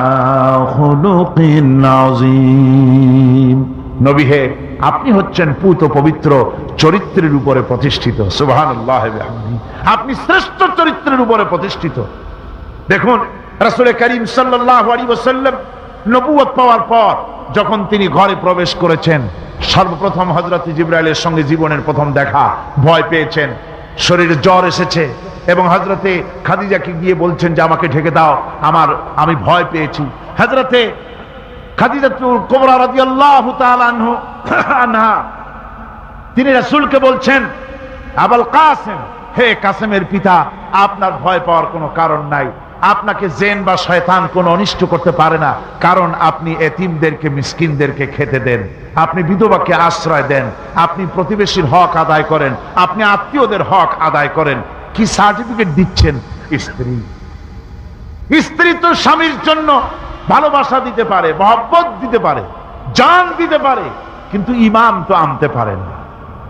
খুলুকিন আযীম। নবী হে, আপনি হচ্ছেন পুত পবিত্র চরিত্রের উপরে প্রতিষ্ঠিত। সুবহানাল্লাহ ওয়া বিহামদিহি। আপনি শ্রেষ্ঠ চরিত্রের উপরে প্রতিষ্ঠিত। দেখুন, রাসূল করিম সাল্লাল্লাহু আলাইহি ওয়াসাল্লাম নবুয়ত পাওয়ার পর যখন তিনি ঘরে প্রবেশ করেছেন, সর্বপ্রথম হযরত জিবরাইলের সঙ্গে জীবনের প্রথম দেখা, ভয় পেয়েছেন, শরীরে জ্বর এসেছে, এবং হযরতে খাদিজাকে গিয়ে বলছেন যে আমাকে ঢেকে দাও, আমি ভয় পেয়েছি। হযরতে খাদিজাতুল কুবরা রাদিয়াল্লাহু তাআলা আনহা তিনি রাসূলকে বলছেন, আবুল কাসেম, হে কাসেমের পিতা, আপনার ভয় পাওয়ার কোনো কারণ নাই। আপনাকে জিন বা শয়তান কোনো অনিষ্ট করতে পারে না, কারণ আপনি এতিমদেরকে, মিসকিনদেরকে খেতে দেন, আপনি বিধবাকে আশ্রয় দেন, আপনি প্রতিবেশীর হক আদায় করেন, আপনি আত্মীয়দের হক আদায় করেন। কি সার্টিফিকেট দিচ্ছেন? স্ত্রী তো স্বামীর জন্য ভালোবাসা দিতে পারে, মহব্বত দিতে পারে, জান দিতে পারে, কিন্তু ঈমান তো আনতে পারে না।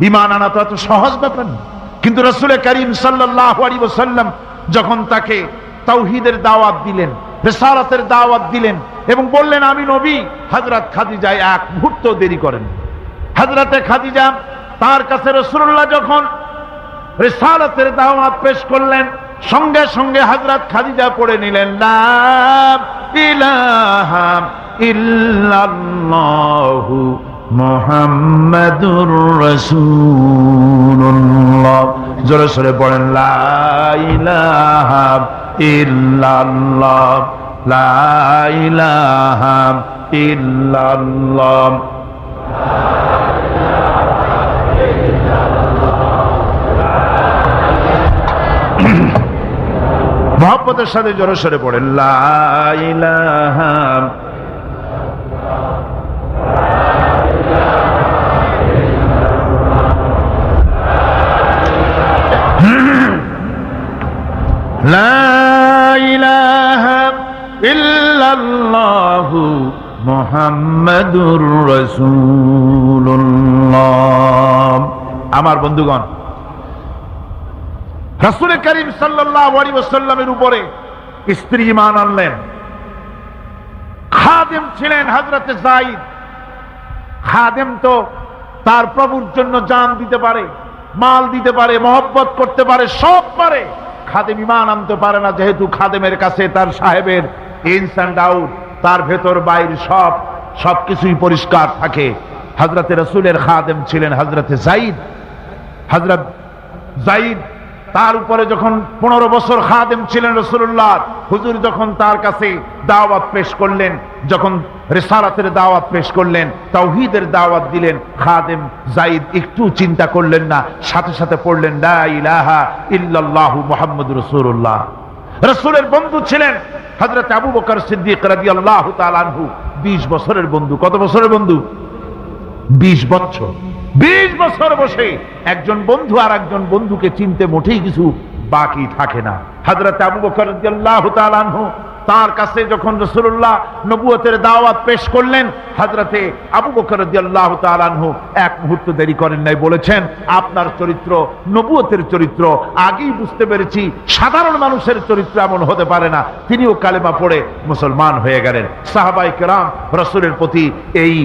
ঈমান আনা তো এত সহজ ব্যাপার না। কিন্তু রাসূল করিম সাল্লাল্লাহু আলাইহি ওয়াসাল্লাম যখন তাকে তাওহীদের দাওয়াত দিলেন, রিসালাতের দাওয়াত দিলেন এবং বললেন আমি নবী, হযরত খাদিজা এক মুহূর্ত দেরি করেন। হযরতে খাদিজা তার কাছে রাসূলুল্লাহ যখন রিসালাতের দাওয়াত পেশ করলেন, সঙ্গে সঙ্গে হযরত খাদিজা পড়ে নিলেন লা ইলাহা ইল্লাল্লাহু মুহাম্মাদুর রাসূলুল্লাহ। জোরে জোরে পড়েন লা ইলাহা ইল্লাল্লাহ, লা ইলাহা ইল্লাল্লাহ। মহব্বতের সাথে জোরে সোরে পড়েন লা ইলাহা লা ইলাহা ইল্লাল্লাহু মুহাম্মাদুর রাসূলুল্লাহ। আমার বন্ধুগণ, রাসূল করিম সাল্লাল্লাহু আলাইহি ওয়াসাল্লামের উপরে স্ত্রী ঈমান আনলেন। খাদেম ছিলেন হযরতে যায়েদ। খাদেম তো তার প্রভুর জন্য জান দিতে পারে, মাল দিতে পারে, মহব্বত করতে পারে, সব পারে। খাদেম ঈমান আনতে পারে না, যেহেতু খাদেমের কাছে তার সাহেবের ইনস এন্ড আউট, তার ভেতর বাইর সবকিছুই পরিষ্কার থাকে। হযরতে রাসূলের খাদেম ছিলেন হযরতে যায়েদ। হযরত যায়েদ তার উপরে যখন 15 বছর খাদেম ছিলেন রাসূলুল্লাহ, হুজুর যখন তার কাছে দাওয়াত পেশ করলেন, যখন রিসালাতের দাওয়াত পেশ করলেন, তাওহীদের দাওয়াত দিলেন, খাদেম যায়েদ একটু চিন্তা করলেন না, সাথে সাথে পড়লেন লা ইলাহা ইল্লাল্লাহু মুহাম্মাদুর রাসূলুল্লাহ। রাসূলের বন্ধু ছিলেন হযরত আবু বকর সিদ্দিক রাদিয়াল্লাহু তাআলা আনহু, 20 বছরের বন্ধু। কত বছরের বন্ধু? 20 বছর। 20 বছর বসে একজন বন্ধু আর একজন বন্ধুকে চিনতে মোটেই কিছু বাকি থাকে না। হযরত আবু বকর রাদিয়াল্লাহু তাআলা আনহু তার কাছে যখন রাসূলুল্লাহ নবুয়তের দাওয়াত পেশ করলেন, হযরতে আবু বকর রাদিয়াল্লাহু তাআলা আনহু এক মুহূর্ত দেরি করেন নাই, বলেছেন আপনার চরিত্র নবুয়তের চরিত্র আগেই বুঝতে পেরেছি, সাধারণ মানুষের চরিত্র এমন হতে পারে না। তিনিও কালেমা পড়ে মুসলমান হয়ে গেলেন। সাহাবায়ে কেরাম রাসূলের প্রতি এই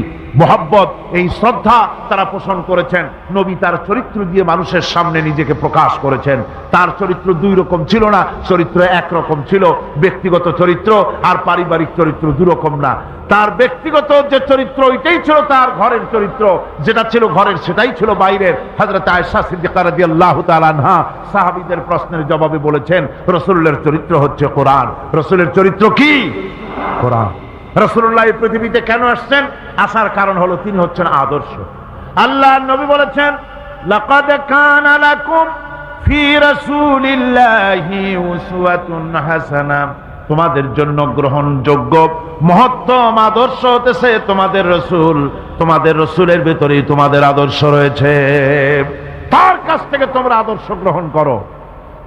মোহাব্বত, এই শ্রদ্ধা তারা পোষণ করেছেন। নবী তার চরিত্র দিয়ে মানুষের সামনে নিজেকে প্রকাশ করেছেন। তার চরিত্র দুই রকম ছিল না, চরিত্র একরকম ছিল। ব্যক্তিগত চরিত্র আর পারিবারিক চরিত্র দুরকম না। তার ব্যক্তিগত যে চরিত্র ওইটাই ছিল তার ঘরের চরিত্র, যেটা ছিল ঘরের সেটাই ছিল বাইরের। হযরত আয়েশা সিদ্দিকা রাদিয়াল্লাহু তাআলা আনহা সাহাবীদের প্রশ্নের জবাবে বলেছেন, রাসূলের চরিত্র হচ্ছে কোরআন। রাসূলের চরিত্র কি? কোরআন। রাসূলুল্লাহ এই পৃথিবীতে কেন আসছেন? আসার কারণ হলো তিনি হচ্ছেন আদর্শ। আল্লাহর নবী বলেছেন, লাকাদ কানা লাকুম ফি রাসূলিল্লাহি উসওয়াতুন হাসানাহ, তোমাদের জন্য গ্রহণযোগ্য মহত্তম আদর্শ হতেছে তোমাদের রাসূল। তোমাদের রাসূলের ভিতরেই তোমাদের আদর্শ রয়েছে, তার কাছ থেকে তোমরা আদর্শ গ্রহণ করো।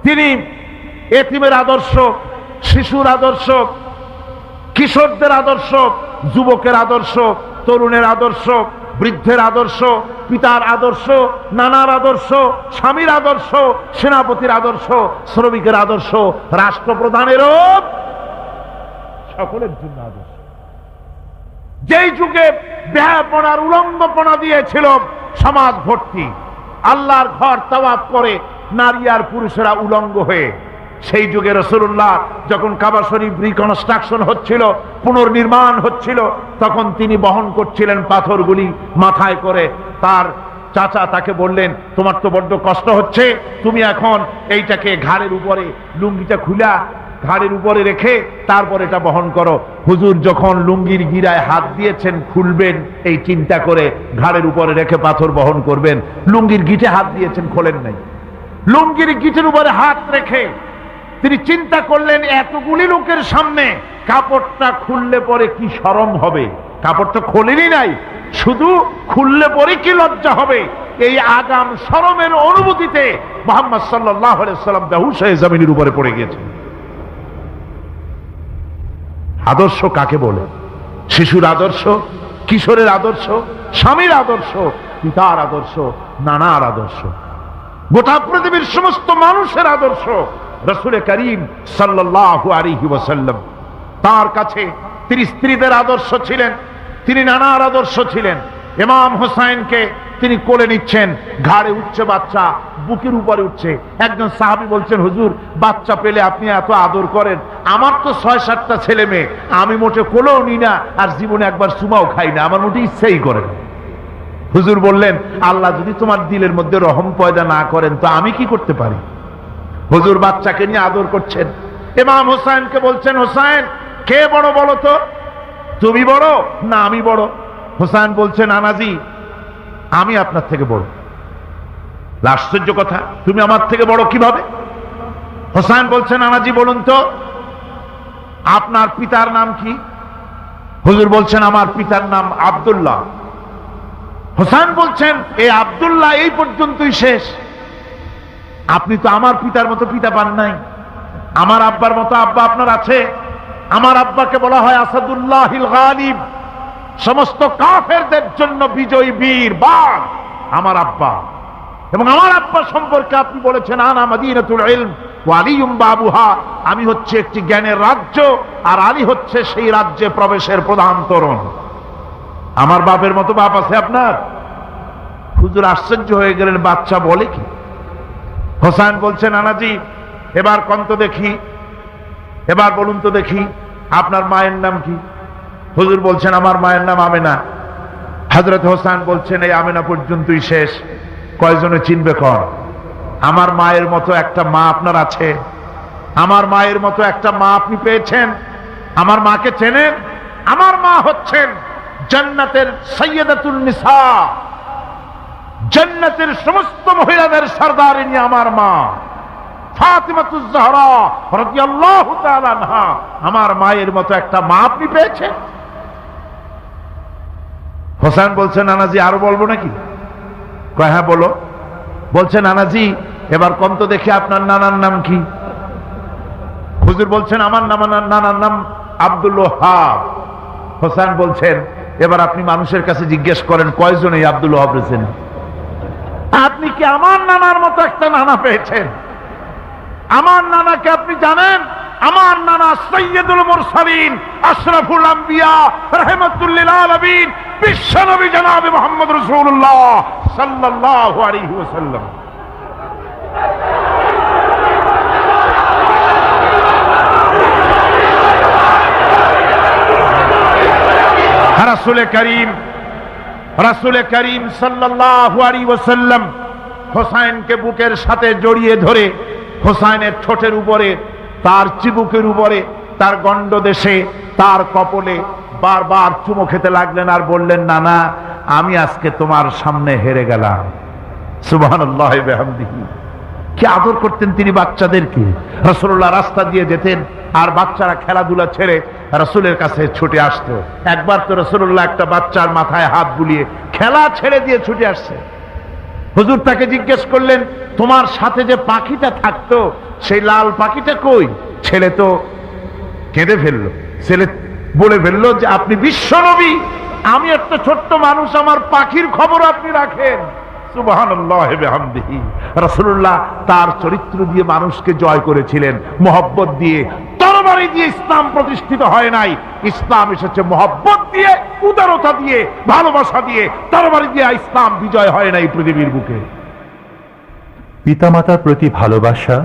তিনি এতিমের আদর্শ, শিশুর আদর্শ, কিশোরদের আদর্শ, যুবকের আদর্শ, তরুণের আদর্শ, বৃদ্ধের আদর্শ, পিতার আদর্শ, নানার আদর্শ, স্বামীর আদর্শ, সেনাপতির আদর্শ, শ্রমিকের আদর্শ, রাষ্ট্রপ্রধানেরও সকলের জন্য আদর্শ। যেই যুগে বেহায়াপনার উলঙ্গপনা দিয়েছিল সমাজ ভর্তি, আল্লাহর ঘর তাওয়াফ করে নারী আর পুরুষেরা উলঙ্গ হয়ে, সেই যুগে রাসূলুল্লাহ যখন কাবা শরীফ রিকনস্ট্রাকশন হচ্ছিল, পুনর্নির্মাণ হচ্ছিল, তখন তিনি বহন করছিলেন পাথরগুলি মাথায় করে। তার চাচা তাকে বললেন, তোমার তো বড্ড কষ্ট হচ্ছে, তুমি এখন এইটাকে ঘাড়ের উপরে, লুঙ্গিটা খুলা ঘাড়ের উপরে রেখে তারপর এটা বহন করো। হুজুর যখন লুঙ্গির গিরায় হাত দিয়েছেন খুলবেন এই চিন্তা করে, ঘাড়ের উপরে রেখে পাথর বহন করবেন, লুঙ্গির গিটে হাত দিয়েছেন, খোলেন নাই। লুঙ্গির গিটের উপরে হাত রেখে তিনি চিন্তা করলেন, এতগুলি লোকের সামনে কাপড়টা খুললে পরে কি শরম হবে। কাপড় তো খোলেনি নাই, শুধু খুললে পরে কি লজ্জা হবে। এই আগাম শরমের অনুভূতিতে মুহাম্মদ সাল্লাল্লাহু আলাইহি ওয়াসাল্লাম বেহুশ হয়ে জমিনের উপরে পড়ে গিয়েছেন। আদর্শ কাকে বলে? শিশুর আদর্শ, কিশোরের আদর্শ, স্বামীর আদর্শ, পিতার আদর্শ, নানার আদর্শ, গোটা পৃথিবীর সমস্ত মানুষের আদর্শ রাসূল করিম সাল্লাল্লাহু আলাইহি ওয়াসাল্লাম। তার কাছে তিনি স্ত্রীদের আদর্শ ছিলেন, তিনি নানার আদর্শ ছিলেন। ইমাম হোসাইনকে তিনি কোলে নিচ্ছেন, ঘাড়ে উঠছে বাচ্চা, বুকের উপরে উঠছে। একজন সাহাবী বলছেন, হুজুর বাচ্চা পেলে আপনি এত আদর করেন, আমার তো 6-7টা ছেলে মেয়ে, আমি মোটে কোলেও নিই না, আর জীবনে একবার সুমাও খাই না, আমার মোটে ইচ্ছাই করে না। হুজুর বললেন, আল্লাহ যদি তোমার দিলের মধ্যে রহম পয়দা না করেন তো আমি কি করতে পারি? হুজুর বাচ্চাকে নিয়ে আদর করছেন। ইমাম হোসাইনকে বলছেন, হোসাইন কে বড় বলো তো, তুমি বড় না আমি বড়? হোসাইন বলছেন, আনাজি আমি আপনার থেকে বড়। আশ্চর্য কথা, তুমি আমার থেকে বড় কিভাবে? হোসাইন বলছেন, আনাজি বলুন তো আপনার পিতার নাম কি? হুজুর বলছেন, আমার পিতার নাম আব্দুল্লাহ। হোসাইন বলছেন, এই আব্দুল্লাহ এই পর্যন্তই শেষ, আপনি তো আমার পিতার মতো পিতা পান নাই, আমার আব্বার মতো আব্বা আপনার আছে। আমার আব্বাকে বলা হয় আসাদুল্লাহিল গালিব, সমস্ত কাফেরদের জন্য বিজয়ী বীর বাঘ আমার আব্বা। এবং আমার আব্বা সম্পর্কে আপনি বলেছেন, আনা মদিনাতুল ইলম ওয়া আলিয়ুম বাবুহা, আমি হচ্ছে একটি জ্ঞানের রাজ্য আর আলী হচ্ছে সেই রাজ্যে প্রবেশের প্রধান তরুণ। আমার বাপের মতো বাপ আছে আপনার? হুজুর আশ্চর্য হয়ে গেলেন, বাচ্চা বলে কি? হোসাইন বলছেন, আনাজি এবার কোন তো দেখি, এবার বলুন তো দেখি আপনার মায়ের নাম কি? হুজুর বলছেন, আমার মায়ের নাম আমেনা। হযরত হোসেন বলছেন, এই আমেনা পর্যন্তই শেষ, কয়জনে চিনবে কর? আমার মায়ের মতো একটা মা আপনার আছে? আমার মায়ের মতো একটা মা আপনি পেয়েছেন? আমার মাকে চেনেন? আমার মা হচ্ছেন জান্নাতের সাইয়্যিদাতুন নিসা, জান্নাতের সমস্ত মহিলাদের সরদারিনী আমার মা ফাতিমাতুজ জাহরা রাদিয়াল্লাহু তাআলা আনহা। আমার মায়ের মতো একটা মা আপনি পেয়েছেন? হোসেন বলছে, নানাজি আরো বলবো নাকি? কয় হ্যাঁ বলো। বলছে, নানাজি এবার কোন তো দেখি আপনার নানার নাম কি? হুজুর বলছেন, আমার নানার নাম আব্দুল ওয়াহাব। হোসেন বলছেন, এবার আপনি মানুষের কাছে জিজ্ঞেস করেন কয়জন এই আব্দুল ওয়াহাব রয়েছেন? আপনি কি আমার নানার মতো একটা নানা পেয়েছেন? আমার নানাকে আপনি জানেন? আমার নানা সাইয়্যিদুল মুরসালিন, আশরাফুল আম্বিয়া, রাহমাতুল লিল আলামিন, বিশ্বনবী জনাবে মুহাম্মদ রাসূলুল্লাহ সাল্লাল্লাহু আলাইহি ওয়াসাল্লাম। রাসূল করিম সাল্লাল্লাহু আলাইহি ওয়াসাল্লাম হোসাইনকে বুকের সাথে জড়িয়ে ধরে হোসাইনের ঠোঁটের উপরে, তার চিবুকের উপরে, তার গণ্ডদেশে, তার কপলে বারবার চুমো খেতে লাগলেন আর বললেন, নানা আমি আজকে তোমার সামনে হেরে গেলাম। সুবহানাল্লাহ ওয়া বিহামদিহি। কি আদর করতেন তিনি বাচ্চাদেরকে। রাসূলুল্লাহ রাস্তা দিয়ে যেতেন আর বাচ্চারা খেলাধুলা ছেড়ে রাসূলের কাছে ছুটে আসতো। একবার তো রাসূলুল্লাহ একটা বাচ্চার মাথায় হাত বুলিয়ে খেলা ছেড়ে দিয়ে ছুটে আসছে। হুজুর তাকে জিজ্ঞেস করলেন, তোমার সাথে যে পাখিটা থাকতো সেই লাল পাখিটা কই? ছেলে তো কেঁদে ফেললো। ছেলে বলে ফেললো যে আপনি বিশ্বনবী, আমি একটা ছোট্ট মানুষ, আমার পাখির খবর আপনি রাখেন। সুবহানাল্লাহ ওয়া বিহামদিহি। রাসূলুল্লাহ তার চরিত্র দিয়ে মানুষকে জয় করেছিলেন, মহব্বত দিয়ে। তরবারি দিয়ে ইসলাম প্রতিষ্ঠিত হয় নাই, ইসলাম এসেছে মহব্বত দিয়ে, উদারতা দিয়ে, ভালোবাসা দিয়ে। তরবারি দিয়ে ইসলাম বিজয় হয় নাই পৃথিবীর বুকে। পিতামাতার প্রতি ভালোবাসা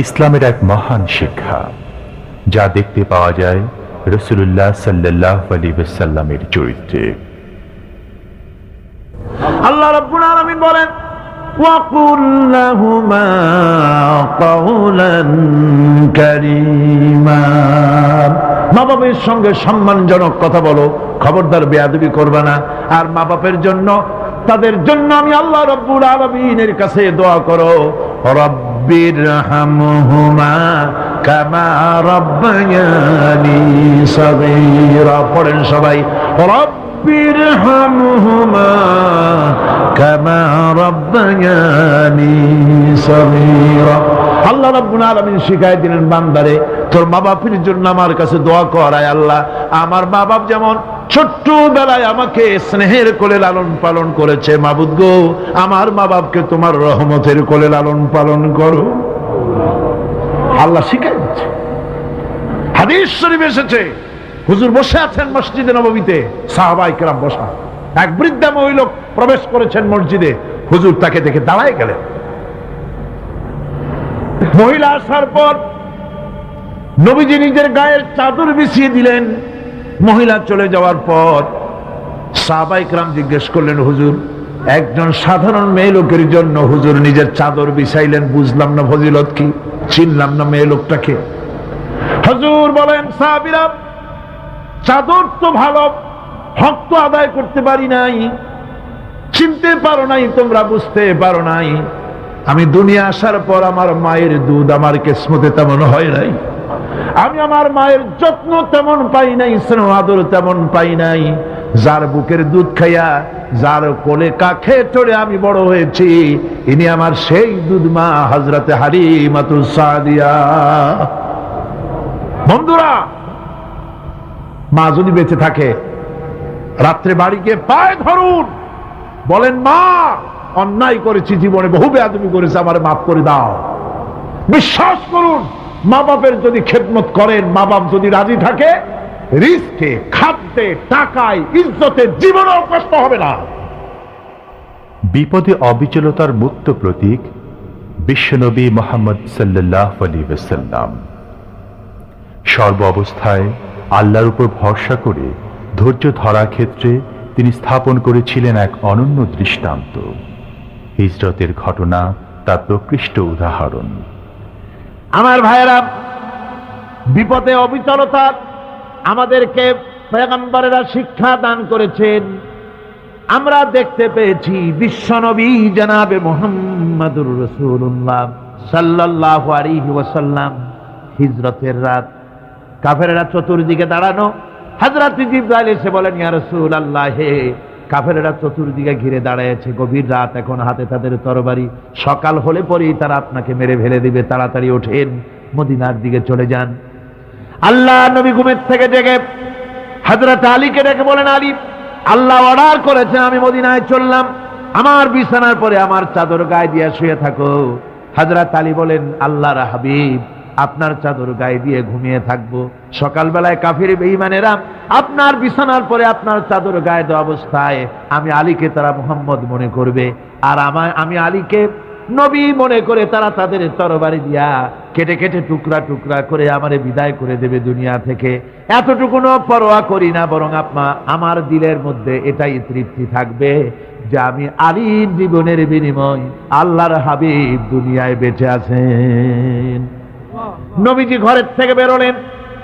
ইসলামের এক মহান শিক্ষা, যা দেখতে পাওয়া যায় রাসূলুল্লাহ সাল্লাল্লাহু আলাইহি ওয়াসাল্লামের চরিত্রে। আল্লাহ রাব্বুল আলামিন বলেন, ওয়াকুল লাহুমা কাওলান কারীমা। মা বাবার সঙ্গে সম্মানজনক কথা বলো, খবরদার বেয়াদবি করবে না। আর মা বাপের জন্য, তাদের জন্য আমি আল্লাহ রাব্বুল আলামিনের কাছে দোয়া করো, রব্বিরহামহুমা কামা রাব্বায়ানি সাগীরা। পড়েন সবাই, রব্বিরহামহুমা কামা রাব্বায়ানি সাগীরা। আল্লাহ রাব্বুল আলামিন শিখায় দিলেন বান্দারে, তোর মা বাপের জন্য আমার কাছে দোয়া কর, আয় আল্লাহ আমার মা বাপ যেমন ছোট্টবেলায় আমাকে স্নেহের কোলে লালন পালন করেছে, মাবুদ গো আমার মা বাপকে তোমার রহমতের কোলে লালন পালন করো। আল্লাহ শিখাই দিচ্ছে। হাদিস শরীফে এসেছে, হুজুর বসে আছেন মসজিদে নববীতে, সাহাবায়ে কেরাম বসা। এক বৃদ্ধা মহিলা প্রবেশ করেছেন মসজিদে, হুজুর তাকে দেখে দাঁড়ায় গেলেন। মহিলা আসার পর নবীজি নিজের গায়ের চাদর বিছিয়ে দিলেন। মহিলা চলে যাওয়ার পর সাহাবায়ে কেরাম জিজ্ঞেস করলেন, হুজুর একজন সাধারণ মেয়ে লোকের জন্য হুজুর নিজের চাদর বিছাইলেন, বুঝলাম না ফজিলত কি, চিনলাম না মেয়ে লোকটাকে। হুজুর বলেন, সাহাবীরা চাদর তো ভালো, হক তো আদায় করতে পারি নাই, চিনতে পারো নাই, তোমরা বুঝতে পারো নাই। আমি দুনিয়া আসার পর আমার মায়ের দুধ আমার কিসমতে তেমন হয় নাই, আমি আমার মায়ের যত্ন তেমন পাই নাই, স্নেহ আদর তেমন পাই নাই। যার বুকের দুধ খাইয়া, যার কোলে কাখে চড়ে আমি বড় হয়েছি, ইনি আমার সেই দুধ মা হযরতে হালিমাতুস সাদিয়া। বন্ধুরা, মা যদি বেঁচে থাকে, রাত্রে বাড়ি গিয়ে পায়ে ধরুন, বলেন মা অন্যায় করেছি, জীবনে বহু বেয়াদবি করেছি, আমার মাফ করে দাও। বিশ্বাস করুন, মা বাপের যদি খেদমত করেন, মা বাপ যদি রাজি থাকে, রিজকে, খাদ্যে, টাকায়, ইজ্জতে জীবনেও কষ্ট হবে না। বিপদে অবিচলতার মুক্ত প্রতীক বিশ্বনবী মুহাম্মদ সাল্লাল্লাহু আলাইহি ওয়াসাল্লাম। সর্ব অবস্থায় আল্লাহর উপর ভরসা করে ধৈর্য ধরার ক্ষেত্রে তিনি স্থাপন করেছিলেন এক অনন্য দৃষ্টান্ত। হিজরতের ঘটনা তার প্রকৃষ্ট উদাহরণ। আমার ভাইয়েরা, বিপদে অবিচলতা আমাদেরকে পয়গম্বরেরা শিক্ষা দান করেছেন। আমরা দেখতে পেয়েছি বিশ্বনবী জনাবে মুহাম্মদুর রাসূলুল্লাহ সাল্লাল্লাহু আলাইহি ওয়াসাল্লাম হিজরতের রাত, কাফেররা চতুর্দিকে দাঁড়ানো, হযরত জিবরাইল এসে বলেন, ইয়া রাসূলুল্লাহ, হে কাফেররা চতুর্দিকে ঘিরে দাঁড়িয়েছে, গভীর রাত, এখন হাতে তাদের তরবারি, সকাল হলে পরেই তারা আপনাকে মেরে ফেলে দিবে, তাড়াতাড়ি ওঠেন, মদিনার দিকে চলে যান। আল্লাহ নবী ঘুমের থেকে জেগে হযরত আলীকে ডেকে বলেন, আলী, আল্লাহ অর্ডার করেছেন, আমি মদিনায় চললাম, আমার বিছানার পরে আমার চাদর গায়ে দিয়ে শুয়ে থাকো। হযরত আলী বলেন, আল্লাহর হাবিব, আপনার চাদর গায়ে দিয়ে ঘুমিয়ে থাকবো, সকালবেলায় কাফির বেঈমানেরা আপনার বিছানার পরে আপনার চাদর গায়ে দেওয়া অবস্থায় আমি আলীকে তারা মুহাম্মদ মনে করবে, আর আমি আলীকে নবী মনে করে তারা তাদের তরবারি দিয়া কেটে কেটে টুকরা টুকরা করে আমারে বিদায় করে দেবে দুনিয়া থেকে। এতটুকুনো পরোয়া করি না, বরং আমার দিলের মধ্যে এটাই তৃপ্তি থাকবে যে আমি আলীর জীবনের বিনিময় আল্লাহর হাবিব দুনিয়ায় বেঁচে আছেন। নবীজি ঘরের থেকে বেরোলেন,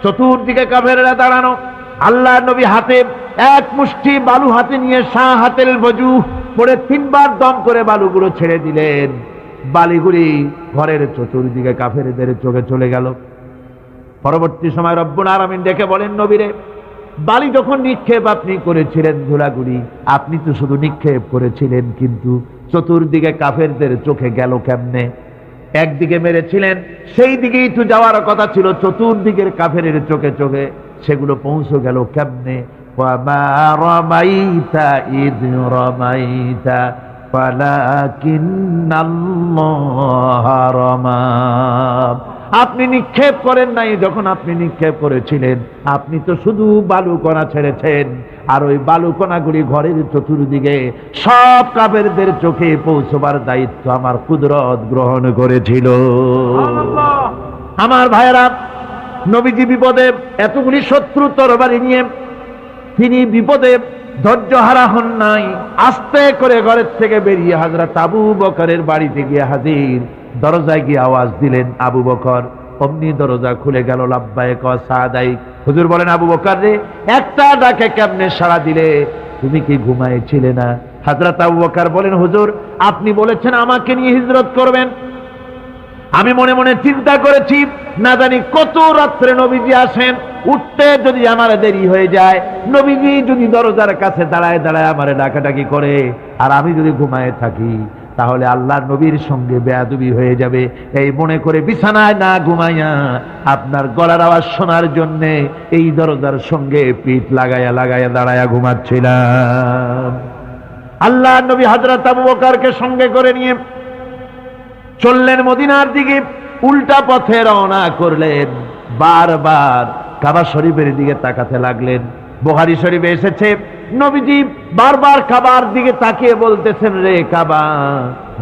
চতুর্দিকে কাফেররা দাঁড়ানো। আল্লাহ নবী হাতে এক মুষ্টি বালু হাতে নিয়ে শাহ হাতের বজু পড়ে 3 বার দম করে বালুগুলো ছেড়ে দিলেন। বালিগুলি ঘরের চতুর্দিকে কাফেরদের চোখে চলে গেল। পরবর্তী সময় রব্বুল আলামিন ডেকে বলেন, নবীরে, বালি যখন নিক্ষেপ আপনি করেছিলেন ধুলাগুলি, আপনি তো শুধু নিক্ষেপ করেছিলেন, কিন্তু চতুর্দিকে কাফেরদের চোখে গেল কেমনে? একদিকে মেরেছিলেন, সেই দিকেই তো যাওয়ার কথা ছিল, চতুর্দিকের কাফেরের চোখে চোখে সেগুলো পৌঁছে গেল কেমনে? ওয়ামা রামাইতা ইদ রামাইতা ওয়ালাকিন্নাল্লাহ রামা। আপনি নিক্ষেপ করেন নাই, যখন আপনি নিক্ষেপ করেছিলেন আপনি তো শুধু বালুকণা ছেড়েছেন, আর ওই বালুকণাগুলি ঘরের চতুর্দিকে সব কাফেরদের চোখে পৌঁছবার দায়িত্ব আমার কুদরত গ্রহণ করেছিল। আমার ভাইয়েরা, নবীজি বিপদে, এতগুলি শত্রু তরবারি নিয়ে তিনি বিপদে ধৈর্য হারা হন নাই। আস্তে করে ঘরের থেকে বেরিয়ে হযরত আবু বকরের বাড়িতে গিয়ে হাজির। দরজায় গিয়ে আওয়াজ দিলেন, আবু বকর। অমনি দরজা খুলে গেল, লাব্বাইক ওয়া সাদাইক। হুজুর বলেন, আবু বকর রে, একটা ডাকে কেমনে সাড়া দিলে? তুমি কি ঘুমাইছিলে না? হযরত আবু বকর বলেন, হুজুর, আপনি বলেছেন আমাকে নিয়ে হিজরত করবেন, আমি মনে মনে চিন্তা করেছি, না জানি কত রাত্রে নবীজি আসেন, উঠতে যদি আমার দেরি হয়ে যায়, নবীজি যদি দরজার কাছে দাঁড়ায় দাঁড়ায় আমারে ডাকাডাকি করে, আর আমি যদি ঘুমায় থাকি, তাহলে আল্লাহর নবীর সঙ্গে বেয়াদবি হয়ে যাবে। এই মনে করে বিছানায় না ঘুমাইয়া আপনার গলার আওয়াজ শোনার জন্য এই দরজার সঙ্গে পিঠ লাগাইয়া লাগাইয়া দাঁড়াইয়া ঘুমাচ্ছিলাম। আল্লাহর নবী হযরত আবু বকরকে সঙ্গে করে নিয়ে চললেন মদিনার দিকে। উল্টা পথে রওনা করলেন, বারবার কাবা শরীফের দিকে তাকাতে লাগলেন। বুখারী শরীফে এসেছে, নবীজি বারবার কাবার দিকে তাকিয়ে বলতেছেন, রে কাবা,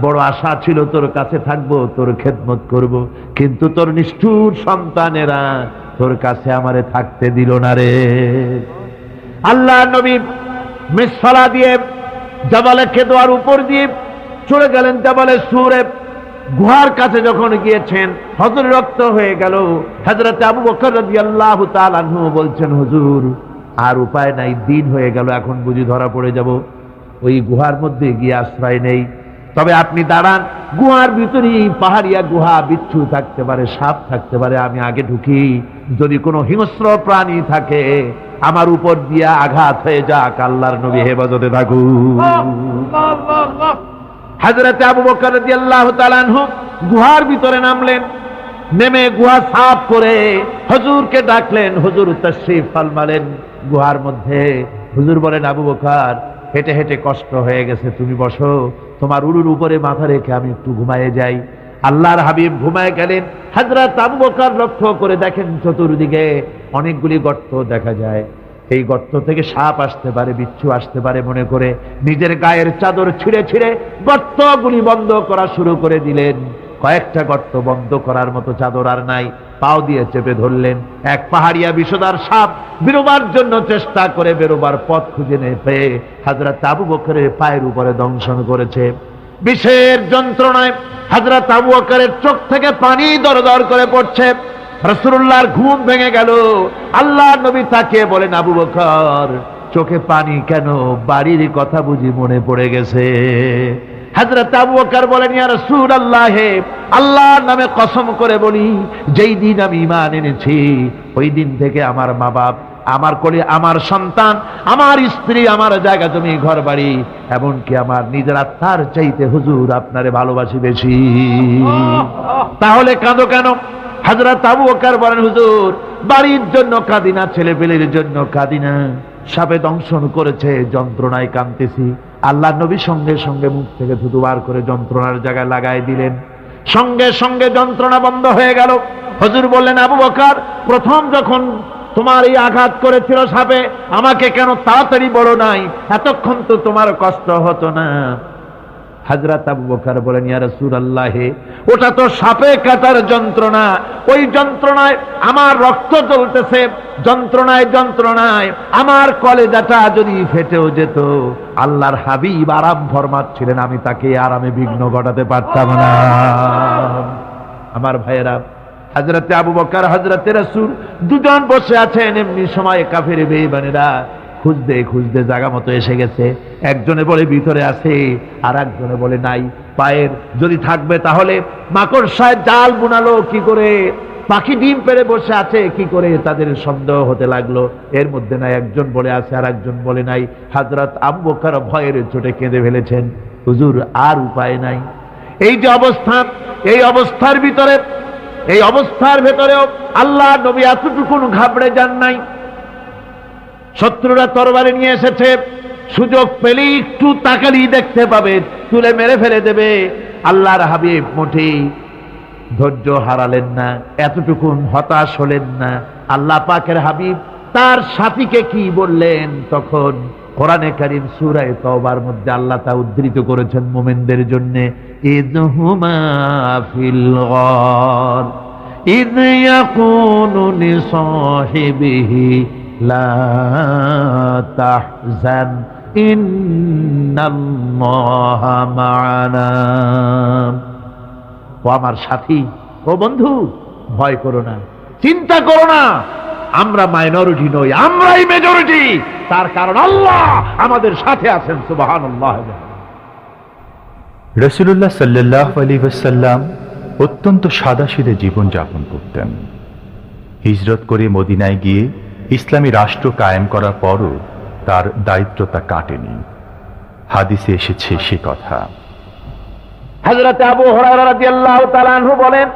বড় আশা ছিল তোর কাছে থাকবো, তোর খেদমত করব, কিন্তু তোর নিষ্ঠুর সন্তানেরা তোর কাছে আমারে থাকতে দিল না রে। আল্লাহ নবী মিসফালা দিয়ে জাবালে কেদোয়ার উপর দিয়ে চলে গেলেন জাবালে সুরে। গুহার কাছে যখন গিয়েছেন, হযরত রক্ত হয়ে গেল। হযরত আবু বকর রাদিয়াল্লাহু তাআলা আনহু বলছেন, হুজুর, আর উপায় নাই, দিন হয়ে গেল, এখন বুঝি ধরা পড়ে যাব, ওই গুহার মধ্যে গিয়ে আশ্রয় নেই। তবে আপনি দাঁড়ান, গুহার ভিতরেই পাহাড়িয়া গুহা, বিচ্ছু থাকতে পারে, সাপ থাকতে পারে, আমি আগে ঢুকি, যদি কোনো হিংস্র প্রাণী থাকে আমার উপর দিয়া আঘাত হয়ে যাক, আল্লাহর নবী হেফাজতে থাকুন। হযরত আবু বকর রাদিয়াল্লাহু তাআলা আনহু গুহার ভিতরে নামলেন। নেমে গুহা সাফ করে হুজুরকে ডাকলেন। হুজুর তাশরীফ ফরমালেন গুহার মধ্যে। হুজুর বলেন, আবু বকর, হেঁটে হেঁটে কষ্ট হয়ে গেছে, তুমি বসো, তোমার উরুর উপরে মাথা রেখে আমি একটু ঘুমায়ে যাই। আল্লাহর হাবিব ঘুমায় গেলেন। হযরত আবু বকর লক্ষ্য করে দেখেন চতুর্দিকে অনেকগুলি গর্ত দেখা যায়। এই গর্ত থেকে সাপ আসতে পারে, বিচ্ছু আসতে পারে মনে করে নিজের গায়ের চাদর ছিঁড়ে ছিঁড়ে গর্তগুলি বন্ধ করা শুরু করে দিলেন। কয়েকটা গর্ত বন্ধ করার মতো চাদর আর নাই, পাও দিয়ে চেপে ধরলেন। এক পাহাড়িয়া বিষধর সাপ বেরোবার জন্য চেষ্টা করে বেরোবার পথ খুঁজে না পেয়ে হযরত আবু বকরের পায়ের উপরে দংশন করেছে। বিষের যন্ত্রণায় হযরত আবু বকরের চোখ থেকে পানি দরদর করে পড়ছে। রাসূলুল্লাহর ঘুম ভেঙে গেল। আল্লাহর নবী তাকিয়ে বলেন, আবু বকর, চোখে পানি কেন? বাড়ির কথা বুঝি মনে পড়ে গেছে? হযরত আবু বকর বলেন, ইয়া রাসূলুল্লাহ, আল্লাহর নামে কসম করে বলি, যেই দিন আমি ঈমান এনেছি ওই দিন থেকে আমার মা বাপ, আমার কোলে আমার সন্তান, আমার স্ত্রী, আমার জায়গা জমি ঘর বাড়ি, এমনকি আমার নিজের আত্মার চাইতে হুজুর আপনারে ভালোবাসি বেশি। তাহলে কাঁদো কেন? হযরত আবু বকর বলেন, হুজুর, বাড়ির জন্য কাঁদি না, ছেলে পেলের জন্য কাঁদি না, সাপে দংশন করেছে, যন্ত্রণায় কাঁদতেছি। আল্লাহ নবী সঙ্গে সঙ্গে মুখ থেকে থুতু বার করে যন্ত্রণার জায়গায় লাগাই দিলেন। সঙ্গে সঙ্গে যন্ত্রণা বন্ধ হয়ে গেল। হুজুর বললেন, আবু বকর, প্রথম যখন তোমার এই আঘাত করেছিল সাপে, আমাকে কেন তাড়াতাড়ি বলো নাই? এতক্ষণ তো তোমার কষ্ট হতো না। হযরত আবু বকর বলেন, ইয়া রাসূলুল্লাহ, ওটা তো সাপে কাটার যন্ত্রণা, ওই যন্ত্রণায় আমার রক্ত জ্বলতেছে, যন্ত্রণায় যন্ত্রণায় আমার কলেজাটা যদি ফেটেও যেত। আল্লাহর হাবিব আরাম ফরমাচ্ছিলেন, আমি তাকে আরামে বিঘ্ন ঘটাতে পারতাম না। আমার ভাইয়েরা, হযরতে আবু বকর, হযরতে রাসূল দুজন বসে আছেন। এমনি সময় কাফের বেঈমানেরা খুঁজতে খুঁজতে জায়গা মতো এসে গেছে। একজনে বলে ভিতরে আছে, আর একজনে বলে নাই। পায়ের যদি থাকবে তাহলে মাকড়সায় জাল বুনালো কি করে, পাখি ডিম পেড়ে বসে আছে কি করে, তাদের সন্দেহ হতে লাগলো। এর মধ্যে নাই একজন বলে আছে, আর একজন বলে নাই। হযরত আবু বকর ভয়ের চোটে কেঁদে ফেলেছেন, হুজুর আর উপায় নাই। এই যে অবস্থা, এই অবস্থার ভিতরে, এই অবস্থার ভেতরেও আল্লাহ নবী এতটুকুন ঘাবড়ে যান নাই। শত্রুরা তরবারি নিয়ে এসেছে, সুযোগ পেলেই একটু তাকালি দেখতে পাবে, তুলে মেরে ফেলে দেবে। আল্লাহর হাবিব মোটেই ধৈর্য হারালেন না, এতটুকুন হতাশ হলেন না। আল্লাহ পাকের হাবিব তার সাথীকে কি বললেন? তখন কোরআনে কারীম সূরা তাওবার মধ্যে আল্লাহ তা উদ্ধৃত করেছেন মুমিনদের জন্য, ইযহুমা ফিল গার ইয ইয়াকুনু লিসাহিবিহি লা তাহজান ইন্নাল্লাহা মা'ানা। ও আমার সাথী, ও বন্ধু, ভয় করো না, চিন্তা করো না, আমরা মাইনরিটি নই, আমরাই মেজরিটি। তার কারণ আল্লাহ আমাদের সাথে আছেন। সুবহানাল্লাহ। রাসূলুল্লাহ সাল্লাল্লাহু আলাইহি ওয়াসাল্লাম অত্যন্ত সাদাসিধে জীবন যাপন করতেন। হিজরত করে মদিনায় গিয়ে ইসলামী রাষ্ট্র কায়েম করার পরও তার দায়িত্বটা কাটেনি। হাদিসে এসেছে সে কথা। হযরত আবু হুরায়রা রাদিয়াল্লাহু তাআলা আনহু বলেন,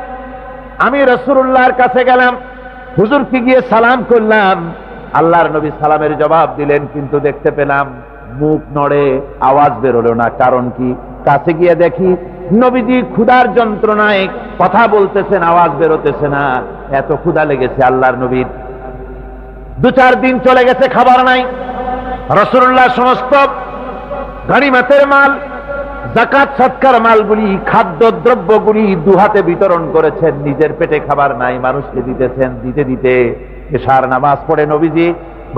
আমি রাসূলুল্লাহর কাছে গেলাম, হুজুরকে গিয়ে সালাম করলাম। আল্লাহর নবী সালামের জবাব দিলেন, কিন্তু দেখতে পেলাম মুখ নড়ে, আওয়াজ বেরোলো না। কারণ কি? কাছে গিয়ে দেখি নবীজি ক্ষুধার যন্ত্রণায় কথা বলতেছেন, আওয়াজ বেরোতেছে না। এত ক্ষুধা লেগেছে আল্লাহর নবীর। 2-4 দিন চলে গেছে, খাবার নাই। রাসূলুল্লাহ সমস্ত গনিমতের মাল, যাকাত সদকার মালগুলি, খাদ্য দ্রব্যগুলি দুহাতে বিতরণ করেছেন। নিজের পেটে খাবার নাই, মানুষকে দিতেছেন। দিতে দিতে এশার নামাজ পড়ে নবীজি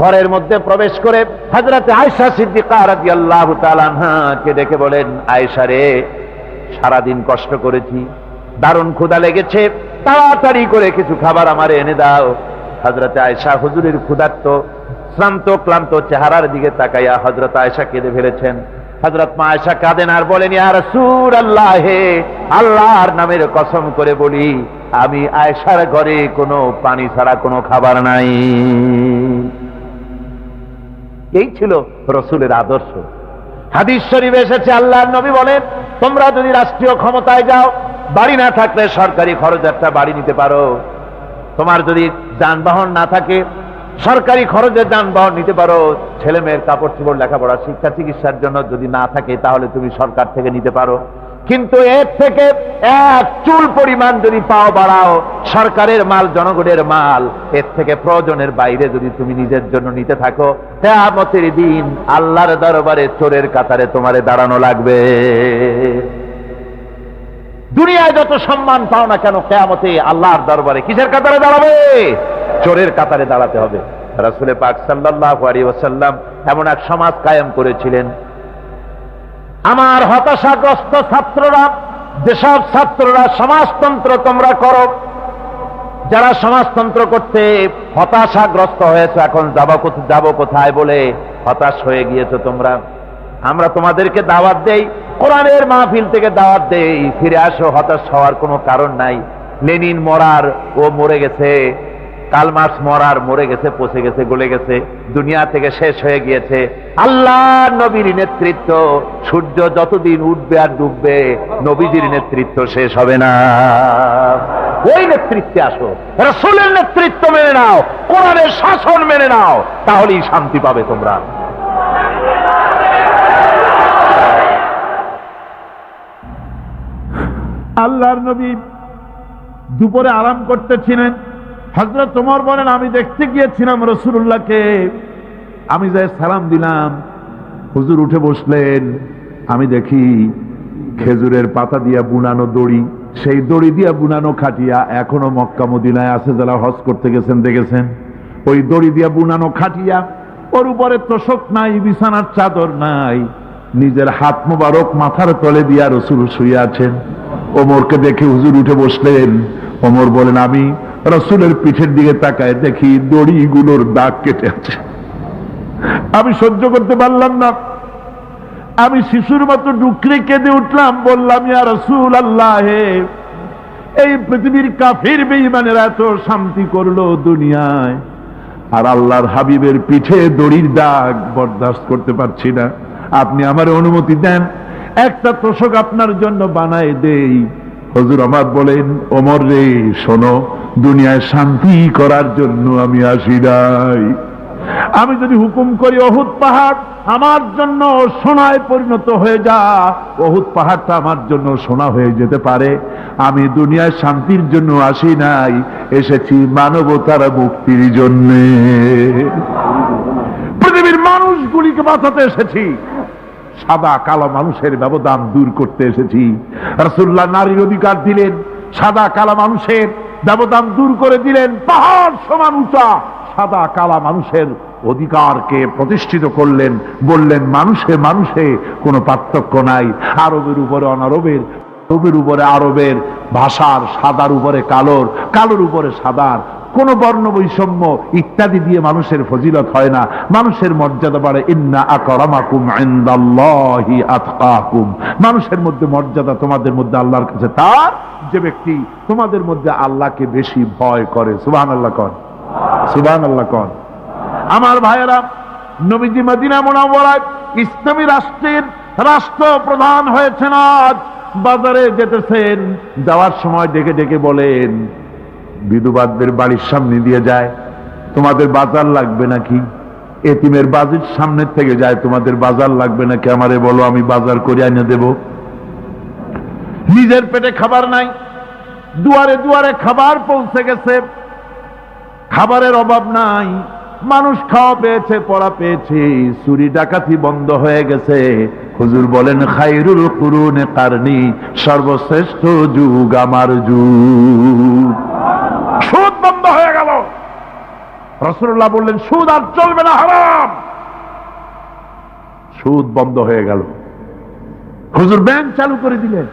ঘরের মধ্যে প্রবেশ করে হযরত আয়েশা সিদ্দিকা রাদিয়াল্লাহু তাআলা আনহাকে ডেকে বলেন, আয়েশা রে, সারাদিন কষ্ট করেছি, দারুণ ক্ষুধা লেগেছে, তাড়াতাড়ি করে কিছু খাবার আমারে এনে দাও। হযরত আয়েশা হুজুরের ক্ষুধার্ত শ্রান্ত ক্লান্ত চেহারার দিকে তাকাইয়া হযরত আয়েশা কেঁদে ফেলেছেন। হযরত মা আয়েশা কাঁদেন আর বলেন, ইয়া রাসূলুল্লাহ, আল্লাহর নামের কসম করে বলি, আমি আয়েশার ঘরে কোনো পানি ছাড়া কোনো খাবার নাই। এই ছিল রাসূলের আদর্শ। হাদিস শরীফে এসেছে, আল্লাহর নবী বলেন, তোমরা যদি রাষ্ট্রীয় ক্ষমতায় যাও, বাড়ি না থাকলে সরকারি খরচে একটা বাড়ি নিতে পারো। তোমার যদি যানবাহন না থাকে, সরকারি খরচে যানবাহন নিতে পারো। ছেলে মেয়ের কাপড় চোপড়, লেখাপড়া, শিক্ষা চিকিৎসার জন্য যদি না থাকে, তাহলে তুমি সরকার থেকে নিতে পারো। কিন্তু এর থেকে এক চুল পরিমাণ যদি পাও বাড়াও, সরকারের মাল জনগণের মাল, এর থেকে প্রয়োজনের বাইরে যদি তুমি নিজের জন্য নিতে থাকো, কিয়ামতের দিন আল্লাহর দরবারে চোরের কাতারে তোমারে দাঁড়ানো লাগবে। দুনিয়ায় যত সম্মান পাও না কেন, কিয়ামতে আল্লাহর দরবারে কিসের কাতারে দাঁড়াবে? চোরের কাতারে দাঁড়াতে হবে। রাসূল পাক সাল্লাল্লাহু আলাইহি ওয়াসাল্লাম এমন এক সমাজ কায়েম করেছিলেন, আমার হতাশাগ্রস্ত ছাত্ররা, যেসব ছাত্ররা সমাজতন্ত্র তোমরা করো, যারা সমাজতন্ত্র করতে হতাশাগ্রস্ত হয়েছে, এখন যাব কোথায় বলে হতাশ হয়ে গিয়েছো তোমরা, আমরা তোমাদেরকে দাওয়াত দেই, কোরআনের মাহফিল থেকে দাওয়াত দেই, ফিরে আসো। হতাশ হওয়ার কোনো কারণ নাই। লেনিন মরার, ও মরে গেছে। কার্ল মার্কস মরার, মরে গেছে, পচে গেছে, গলে গেছে, দুনিয়া থেকে শেষ হয়ে গিয়েছে। আল্লাহ নবীর নেতৃত্ব, সূর্য যতদিন উঠবে আর ডুববে, নবীজির নেতৃত্ব শেষ হবে না। ওই নেতৃত্বে আসো, রাসূলের নেতৃত্ব মেনে নাও, কোরআনের শাসন মেনে নাও, তাহলেই শান্তি পাবে তোমরা। আল্লাহর নবী দুপুরে আরাম করতেছিলেন। হযরত ওমর বলেন, আমি দেখতে গিয়েছিলাম রাসূলুল্লাহকে, আমি যাই সালাম দিলাম, হুজুর উঠে বসলেন। আমি দেখি খেজুরের পাতা দিয়া বুনানো দড়ি, সেই দড়ি দিয়া বুনানো খাটিয়া এখনো মক্কা মদিনায় আছে, যারা হজ করতে গেছেন দেখেছেন। ওই দড়ি দিয়া বুনানো খাটিয়া, ওর উপরে তোশক নাই, বিছানার চাদর নাই, নিজের হাত মোবারক মাথার তলে দিয়া রাসূল শুয়ে আছেন। ওমরকে দেখে হুজুর উঠে বসলেন। ওমর বলেন, আমি রাসূলের পিঠের দিকে তাকায় দেখি দড়িগুলোর দাগ কেটে আছে। আমি সহ্য করতে পারলাম না, আমি শিশুর মতো ডুকরে কেঁদে উঠলাম, বললাম, ইয়া রাসূলুল্লাহ, এই পৃথিবীর কাফির বেঈমানেরা এত শান্তি করলো দুনিয়ায়, আর আল্লাহর হাবিবের পিঠে দড়ির দাগ বরদাস্ত করতে পারছি না। আপনি আমার অনুমতি দেন, একটা তোশক আপনার জন্য বানায় দেই। হুজুর আমার বলেন, ওমর রে শোনো, দুনিয়ায় শান্তি করার জন্য আমি আসি নাই। আমি যদি হুকুম করি উহুদ পাহাড় আমার জন্য সোনায় পরিণত হয়ে যা, উহুদ পাহাড়টা আমার জন্য সোনা হয়ে যেতে পারে। আমি দুনিয়ায় শান্তির জন্য আসি নাই, এসেছি মানবতার মুক্তির জন্য। পৃথিবীর মানুষগুলিকে বাঁচাতে এসেছি, সাদা কালো মানুষের ব্যবধান দূর করতে এসেছি। রাসূলুল্লাহ নারীর অধিকার দিলেন, সাদা কালো মানুষের ব্যবধান দূর করে দিলেন। পাহাড় সমান উঁচা সাদা কালা মানুষের অধিকারকে প্রতিষ্ঠিত করলেন, বললেন মানুষে মানুষে কোনো পার্থক্য নাই। আরবের উপরে অনারবের, আরবের উপরে আরবের, ভাষার, সাদার উপরে কালোর, কালোর উপরে সাদার, কোন বর্ণ বৈষম্য ইত্যাদি দিয়ে মানুষের ফজিলত হয় না, মানুষের মর্যাদা বাড়ে। ইন্না আকরামাকুম ইনদাল্লাহি আতকাকুম, মানুষের মধ্যে মর্যাদা তোমাদের মধ্যে আল্লাহর কাছে তার যে ব্যক্তি তোমাদের মধ্যে আল্লাহকে বেশি ভয় করে। সুবহানাল্লাহ কর, সুবহানাল্লাহ কর। আমার ভাইয়েরা, নবীজি মদিনা মুনাওয়ারায় ইসলামী রাষ্ট্রের রাষ্ট্রপ্রধান হয়েছেন। আজ বাজারে যেতেছেন, যাওয়ার সময় ডেকে ডেকে বলেন, বিধবাদের বাড়ির সামনে দিয়ে যায়, তোমাদের বাজার লাগবে নাকি? এতিমের বাড়ির সামনে থেকে যায়, তোমাদের বাজার লাগবে নাকি? আমারে বলো, আমি বাজার করে এনে দেব। নিজের পেটে খাবার নাই, দুয়ারে দুয়ারে খাবার পৌঁছে গেছে, খাবারের অভাব নাই, মানুষ খাওয়া পেয়েছে, পড়া পেয়েছে, চুরি ডাকাতি বন্ধ হয়ে গেছে। হুজুর বলেন, খায়রুল কুরুনে কারনি, সর্বশ্রেষ্ঠ যুগ আমার যুগ। সুদ বন্ধ হয়ে গেল। রাসূলুল্লাহ বললেন, সুদ আর চলবে না, হারাম। সুদ বন্ধ হয়ে গেল। হুজুর ব্যাংক চালু করে দিলেন।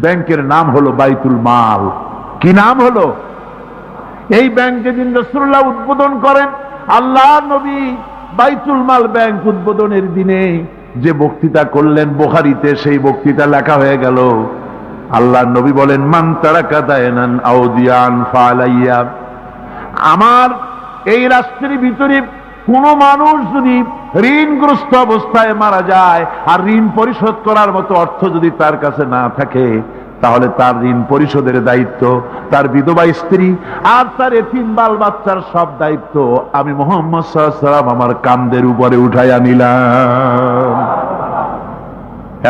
ব্যাংকের নাম হলো বাইতুল মাল। কি নাম হলো? এই ব্যাংক যেদিন রাসূলুল্লাহ উদ্বোধন করেন, আল্লাহ নবী বাইতুল মাল ব্যাংক উদ্বোধনের দিনে যে বক্তৃতা করলেন, বুখারীতে সেই বক্তৃতা লেখা হয়ে গেল। আল্লাহ নবী বলেন, মান তারাকা দায়নান আও দিয়ান ফালাইয়া, আমার এই রাষ্ট্রের ভিতরে কোন মানুষ যদি ঋণগ্রস্ত অবস্থায় মারা যায় আর ঋণ পরিশোধ করার মতো অর্থ যদি তার কাছে না থাকে, তাহলে তার ঋণ পরিশোধের দায়িত্ব তার বিধবা স্ত্রী আর তার এতিম বাল বাচ্চার সব দায়িত্ব আমি মুহাম্মদ সাল্লাল্লাহু আলাইহি ওয়াসাল্লাম আমার কাঁধের উপরে উঠাইয়া নিলাম।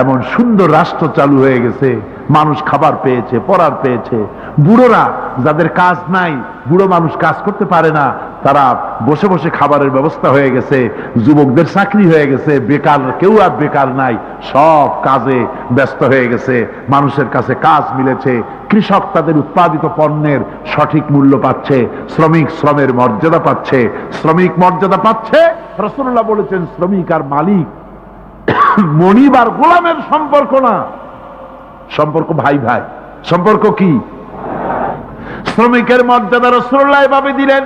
এমন সুন্দর রাষ্ট্র চালু হয়ে গেছে, মানুষ খাবার পেয়েছে, পড়ার পেয়েছে। বুড়োরা, যাদের কাজ নাই, বুড়ো মানুষ কাজ করতে পারে না, তারা বসে বসে খাবারের ব্যবস্থা হয়ে গেছে। যুবকদের চাকরি হয়ে গেছে, বেকার কেউ আর বেকার নাই, সব কাজে ব্যস্ত হয়ে গেছে, মানুষের কাছে কাজ মিলেছে। কৃষক তাদের উৎপাদিত পণ্যের সঠিক মূল্য পাচ্ছে, শ্রমিক শ্রমের মর্যাদা পাচ্ছে, শ্রমিক মর্যাদা পাচ্ছে। রাসূলুল্লাহ বলেছেন, শ্রমিক আর মালিক মনিব আর গোলামের সম্পর্ক না, সম্পর্ক ভাই ভাই। সম্পর্ক কি? শ্রমিকের মর্যাদা রাসূলুল্লাহ এভাবে দিলেন,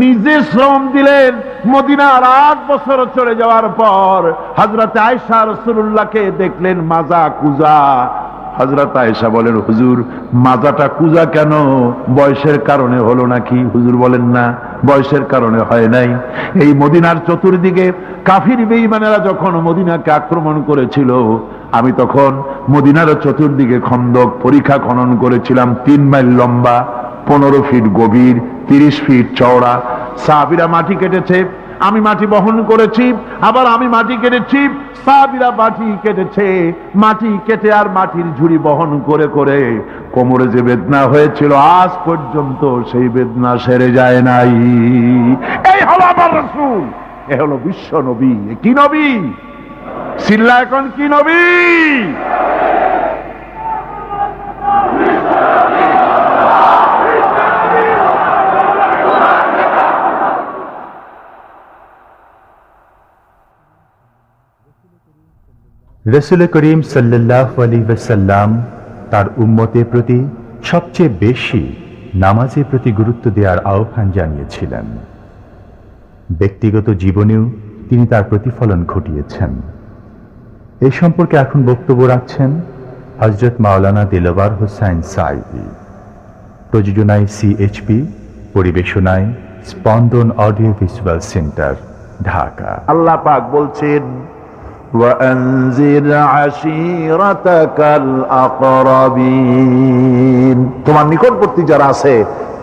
নিজে শ্রম দিলেন। মদিনার 8 বছর চলে যাওয়ার পর হযরত আয়েশা রাসূলুল্লাহকে দেখলেন মাজা কুজা। হযরত আয়েশা বলেন, হুজুর মাজাটা কুজা কেন? বয়সের কারণে হলো নাকি? হুজুর বলেন, না, বয়সের কারণে হয় নাই। এই মদিনার চতুর্দিকে কাফির বেঈমানেরা যখন মদিনাকে আক্রমণ করেছিল, আমি তখন মদিনার চতুর্দিকে খন্দক পরিখা খনন করেছিলাম, 3 মাইল লম্বা, 15 ফিট গভীর, 30 ফিট চওড়া। সাহাবীরা মাটি কেটেছে, আমি মাটি বহন করেছি, আবার আমি মাটি কেটেছি, সাহাবীরা মাটি কেটেছে। মাটি কেটে আর মাটির ঝুড়ি বহন করে করে কোমরে যে বেদনা হয়েছিল আজ পর্যন্ত সেই বেদনা সেরে যায় নাই। এই হলো আমার রাসূল, এ হলো বিশ্ব নবী। কি নবী? সিল্লা এখন কি নবী? রসুল করিম সাল্লাল্লাহু আলাইহি ওয়াসাল্লাম তার উম্মতের প্রতি সবচেয়ে বেশি নামাজের প্রতি গুরুত্ব দেওয়ার আহ্বান জানিয়েছিলেন। ব্যক্তিগত জীবনেও তিনি তার প্রতিফলন ঘটিয়েছেন। এই সম্পর্কে এখন বক্তব্য রাখছেন হযরত মাওলানা দিলওয়ার হোসাইন সাঈদী। প্রযোজনায় CHP, পরিবেশনায় স্পন্দন অডিও ভিজুয়াল সেন্টার, ঢাকা। আল্লাহ পাক বলছেন, وَأَنذِرْ عَشِيرَتَكَ الْأَقْرَبِينَ, তোমার নিকটবর্তী যারা আছে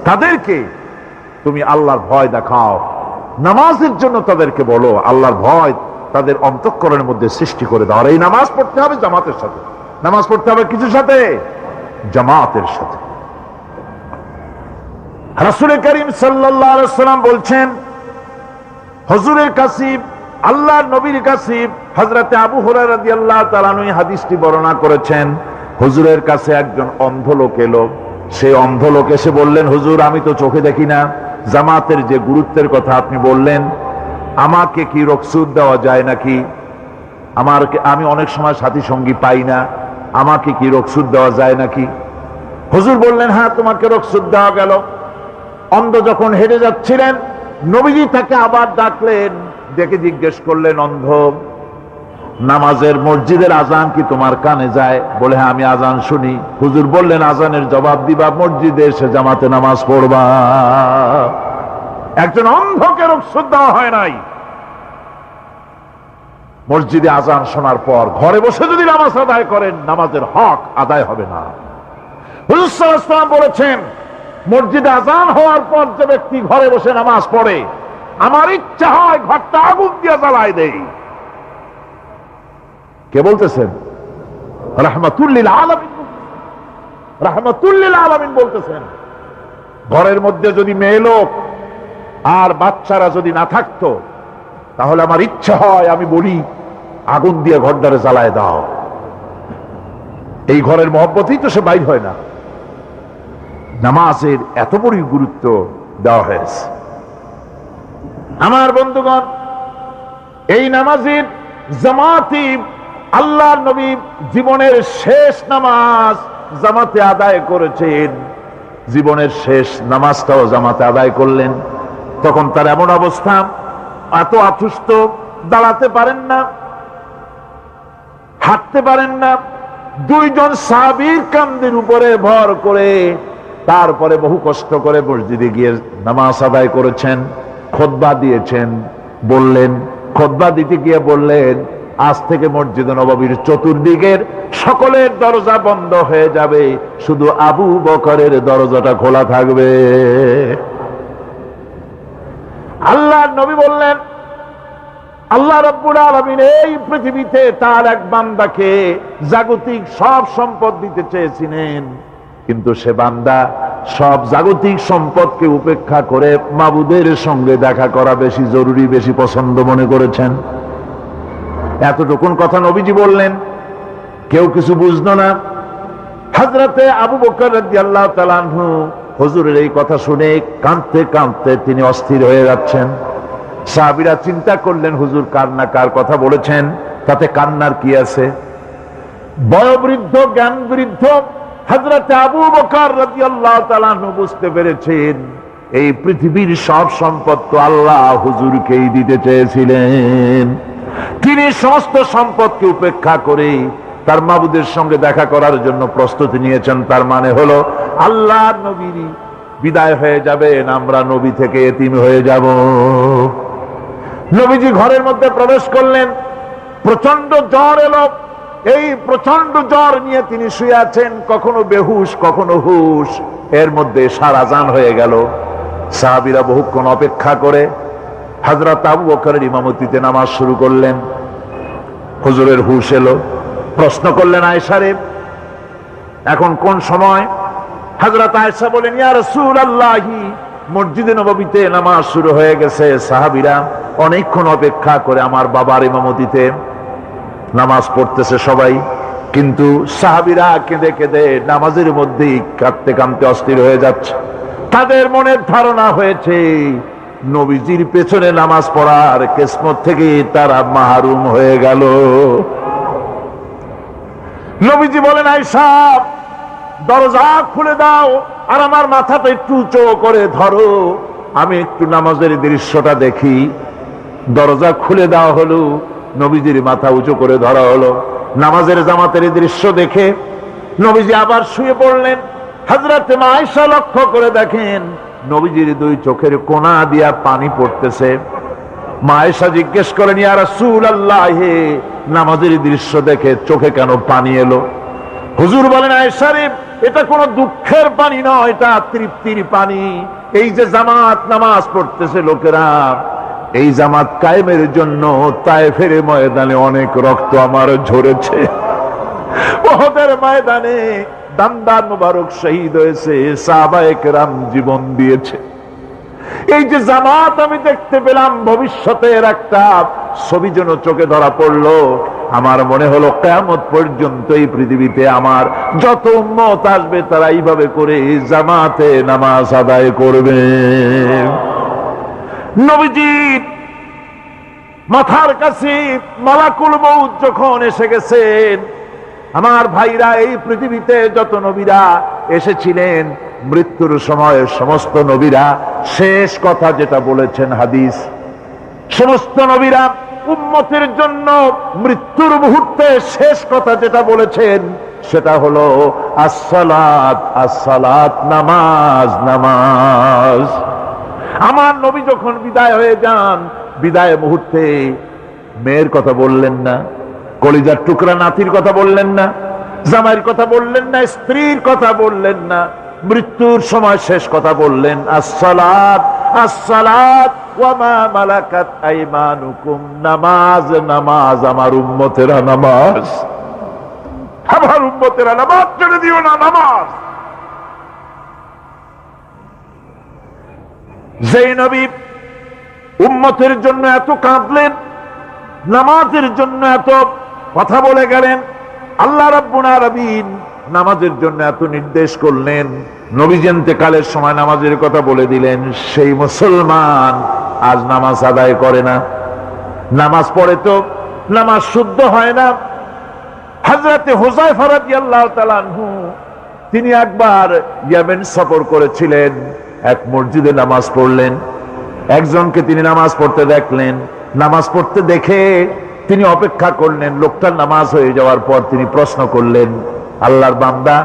তাদেরকে তুমি আল্লাহর ভয় দেখাও। নামাজের জন্য তাদেরকে বলো, আল্লাহর ভয় তাদের অন্তঃকরণের মধ্যে সৃষ্টি করে দাও। আর এই নামাজ পড়তে হবে জামাতের সাথে। নামাজ পড়তে হবে কিছুর সাথে? জামাতের সাথে। রাসূল করিম সাল্লাল্লাহু আলাইহি ওয়াসাল্লাম বলছেন, হুজুরের কাছে, আল্লাহর নবীর কাছে হযরতে আবু হুরায়রা রাদিয়াল্লাহু তাআলা আনহু হাদিসটি বর্ণনা করেছেন। হুজুরের কাছে একজন অন্ধ লোক এলো। সেই অন্ধ লোক এসে বললেন, হুজুর আমি তো চোখে দেখি না, জামাতের যে গুরুত্বের কথা আপনি বললেন, আমাকে কি রুখসত দেওয়া যায় নাকি? আমি অনেক সময় সাথী সঙ্গী পাই না, আমাকে কি রুখসত দেওয়া যায় নাকি? হুজুর বললেন, হ্যাঁ তোমাকে রুখসত দেওয়া গেল। অন্ধ যখন হেঁটে যাচ্ছিলেন, নবীজি তাকে আবার ডাকলেন, ডেকে জিজ্ঞেস করলেন, অন্ধ, নামাজের মসজিদের আজান কি তোমার কানে যায়? বলে, হ্যাঁ আমি আজান শুনি। হুজুর বললেন, আজানের জবাব দিবা, মসজিদে এসে জামাতে নামাজ পড়বা। একজন অন্ধকে রুখসত দেওয়া হয় নাই। মসজিদে আজান শোনার পর ঘরে বসে যদি নামাজ আদায় করেন, নামাজের হক আদায় হবে না। হুজুর সাল্লাল্লাহু আলাইহি ওয়াসাল্লাম বলেছেন, মসজিদে আজান হওয়ার পর যে ব্যক্তি ঘরে বসে নামাজ পড়ে, আমার ইচ্ছা হয় ঘরটা আগুন দিয়ে জ্বালায় দেই। কে বলতেছেন? রাহমাতুল লিল আলামিন। রাহমাতুল লিল আলামিন বলতেছেন, ঘরের মধ্যে যদি মেয়ে লোক আর বাচ্চারা যদি না থাকতো, তাহলে আমার ইচ্ছা হয় আমি বলি আগুন দিয়ে ঘরটারে জ্বালায় দাও। এই ঘরের মহব্বতেই তো সে বাইর হয় না। নামাজের এত বড় গুরুত্ব দেওয়া হয়েছে। আমার বন্ধুগণ, এই নামাজের জামাতি আল্লাহর নবী জীবনের শেষ নামাজ জামাতে আদায় করেছেন। জীবনের শেষ নামাজটাও জামাতে আদায় করলেন। তখন তার এমন অবস্থা, এত অসুস্থ, দাঁড়াতে পারেন না, হাঁটতে পারেন না। 2 জন সাহাবীর কাঁধের উপরে ভর করে তারপরে বহু কষ্ট করে মসজিদে গিয়ে নামাজ আদায় করেছেন। খুতবা দিয়েছেন, বললেন, খুতবা দিতে গিয়ে বললেন, আজ থেকে মসজিদে নববীর চতুর্দিকের সকলের দরজা বন্ধ হয়ে যাবে, শুধু আবু বকরের দরজাটা খোলা থাকবে। আল্লাহর নবী বললেন, আল্লাহ রাব্বুল আলামিন এই পৃথিবীতে তার এক বান্দাকে জাগতিক সব সম্পদ দিতে চেয়েছিলেন, কিন্তু সে বান্দা সব জাগতিক সম্পদকে উপেক্ষা করে মাবুদের সঙ্গে দেখা করা বেশি জরুরি, বেশি পছন্দ মনে করেছেন। এতটুকুন কথা নবীজি বললেন, কেউ কিছু বুঝলো না। হযরতে আবু বকর রাদিয়াল্লাহু তাআলা আনহু হুজুরের এই কথা শুনে কাঁদতে কাঁদতে তিনি অস্থির হয়ে যাচ্ছেন। সাহাবীরা চিন্তা করলেন, হুজুর কার না কার কথা বলেছেন। তাতে কান্নার কি আছে? বয়োবৃদ্ধ জ্ঞান বৃদ্ধ হযরত আবু বকর রাদিয়াল্লাহু তাআলা আনহু বুঝতে পেরেছেন এই পৃথিবীর সব সম্পদ তো আল্লাহ হুজুরকেই দিতে চেয়েছিলেন। তিনি সমস্ত সম্পদকে উপেক্ষা করে তার মাবুদের সঙ্গে দেখা করার জন্য প্রস্তুতি নিয়েছেন। তার মানে হলো আল্লাহর নবী বিদায় হয়ে যাবেন, আমরা নবী থেকে এতিম হয়ে যাব। নবীজি ঘরের মধ্যে প্রবেশ করলেন, প্রচন্ড জ্বর এলো। এই প্রচন্ড জ্বর নিয়ে তিনি শুয়ে আছেন, কখনো বেহুশ কখনো হুশ। এর মধ্যে সারা আযান হয়ে গেল। সাহাবীরা বহুক্ষণ অপেক্ষা করে হযরত আবু বকরের ইমামতিতে নামাজ শুরু করলেন। হুজুরের হুশ এলো, প্রশ্ন করলেন, আয়েশা রে, এখন কোন সময়? হযরত আয়েশা বলেন, ইয়া রাসূলুল্লাহ, মসজিদে নববীতে নামাজ শুরু হয়ে গেছে। সাহাবীরা অনেকক্ষণ অপেক্ষা করে আমার বাবার ইমামতিতে নামাজ পড়তেছে সবাই, কিন্তু সাহাবীরা কেঁদে কেঁদে নামাজের মধ্যেই কাঁদতে কাঁদতে অস্থির হয়ে যাচ্ছে। তাদের মনের ধারণা হয়েছে নবীজির পেছনে নামাজ পড়ার কিসমত থেকে তারা মাহরুম হয়ে গেল। নবীজি বলেন, আয়েশা, দরজা খুলে দাও আর আমার মাথাটা একটু উঁচু করে ধরো, আমি একটু নামাজের দৃশ্যটা দেখি। দরজা খুলে দেওয়া হলো, নবীজির মাথা উঁচু করে ধরা হলো। নামাজের জামাতের দৃশ্য দেখে নবীজি আবার শুয়ে পড়লেন। হযরত আয়েশা লক্ষ্য করে দেখেন নবীজির দুই চোখের কোনা দিয়া পানি পড়তেছে। মা আয়েশা জিজ্ঞেস করেন, ইয়া রাসূলুল্লাহ, নামাজের দৃশ্য দেখে চোখে কেন পানি এলো? হুজুর বলেন, আয়েশা রে, এটা কোনো দুঃখের পানি নয়, এটা তৃপ্তির পানি। এই যে জামাত নামাজ পড়তেছে লোকেরা, এই জামাত কায়েমের জন্য তায়েফের ময়দানে অনেক রক্ত আমার ঝরেছে। উহুদের ময়দানে দামদার মুবারক শহীদ হয়েছে, সাহাবায়ে কেরাম জীবন দিয়েছে। এই যে জামাত আমি দেখতে পেলাম, ভবিষ্যতের একটা ছবি যেন চোখে ধরা পড়লো। আমার মনে হলো কিয়ামত পর্যন্ত এই পৃথিবীতে আমার যত উম্মত আসবে তারা এইভাবে করে জামাতে নামাজ আদায় করবে। নবীজির মাথার কাছে মালাকুল মউত যখন এসে গেছেন, আমার ভাইরা, এই পৃথিবীতে যত নবীরা এসেছিলেন মৃত্যুর সময় সমস্ত নবীরা শেষ কথা যেটা বলেছেন, হাদিস, সমস্ত নবীরা উম্মতের জন্য মৃত্যুর মুহূর্তে শেষ কথা যেটা বলেছেন সেটা হলো আসসালাত, আসসালাত, নামাজ, নামাজ। আমার নবী যখন বিদায় হয়ে যান, বিদায় মুহূর্তে মেয়ের কথা বললেন না, কলিজার টুকরা নাতির কথা বললেন না, জামাইয়ের কথা বললেন না, স্ত্রীর কথা বললেন না। মৃত্যুর সময় শেষ কথা বললেন আসসালাত, আসসালাত ওয়া মা মালাকাত আইমানুকুম, নামাজ, নামাজ। আমার উম্মতেরা নামাজ, আমার উম্মতেরা নামাজ ছেড়ে দিও না, নামাজ। যেই নবী উম্মতের জন্য এত কাঁদলেন, নামাজের জন্য এত কথা বলে গেলেন, আল্লাহ রাব্বুল আলামিন নামাজের জন্য এত নির্দেশ করলেন, নবীজি ইন্তেকালের সময় নামাজের কথা বলে দিলেন, সেই মুসলমান আজ নামাজ আদায় করে না। নামাজ পড়ে তো নামাজ শুদ্ধ হয় না। হযরতে হুযায়ফা রাদিয়াল্লাহু তাআলা আনহু, তিনি একবার ইয়েমেন সফর করেছিলেন, এক মসজিদে নামাজ পড়লেন। একজনকে তিনি নামাজ পড়তে দেখলেন, নামাজ পড়তে দেখে তিনি অপেক্ষা করলেন। লোকটার নামাজ হয়ে যাওয়ার পর তিনি প্রশ্ন করলেন, আল্লাহর বান্দা,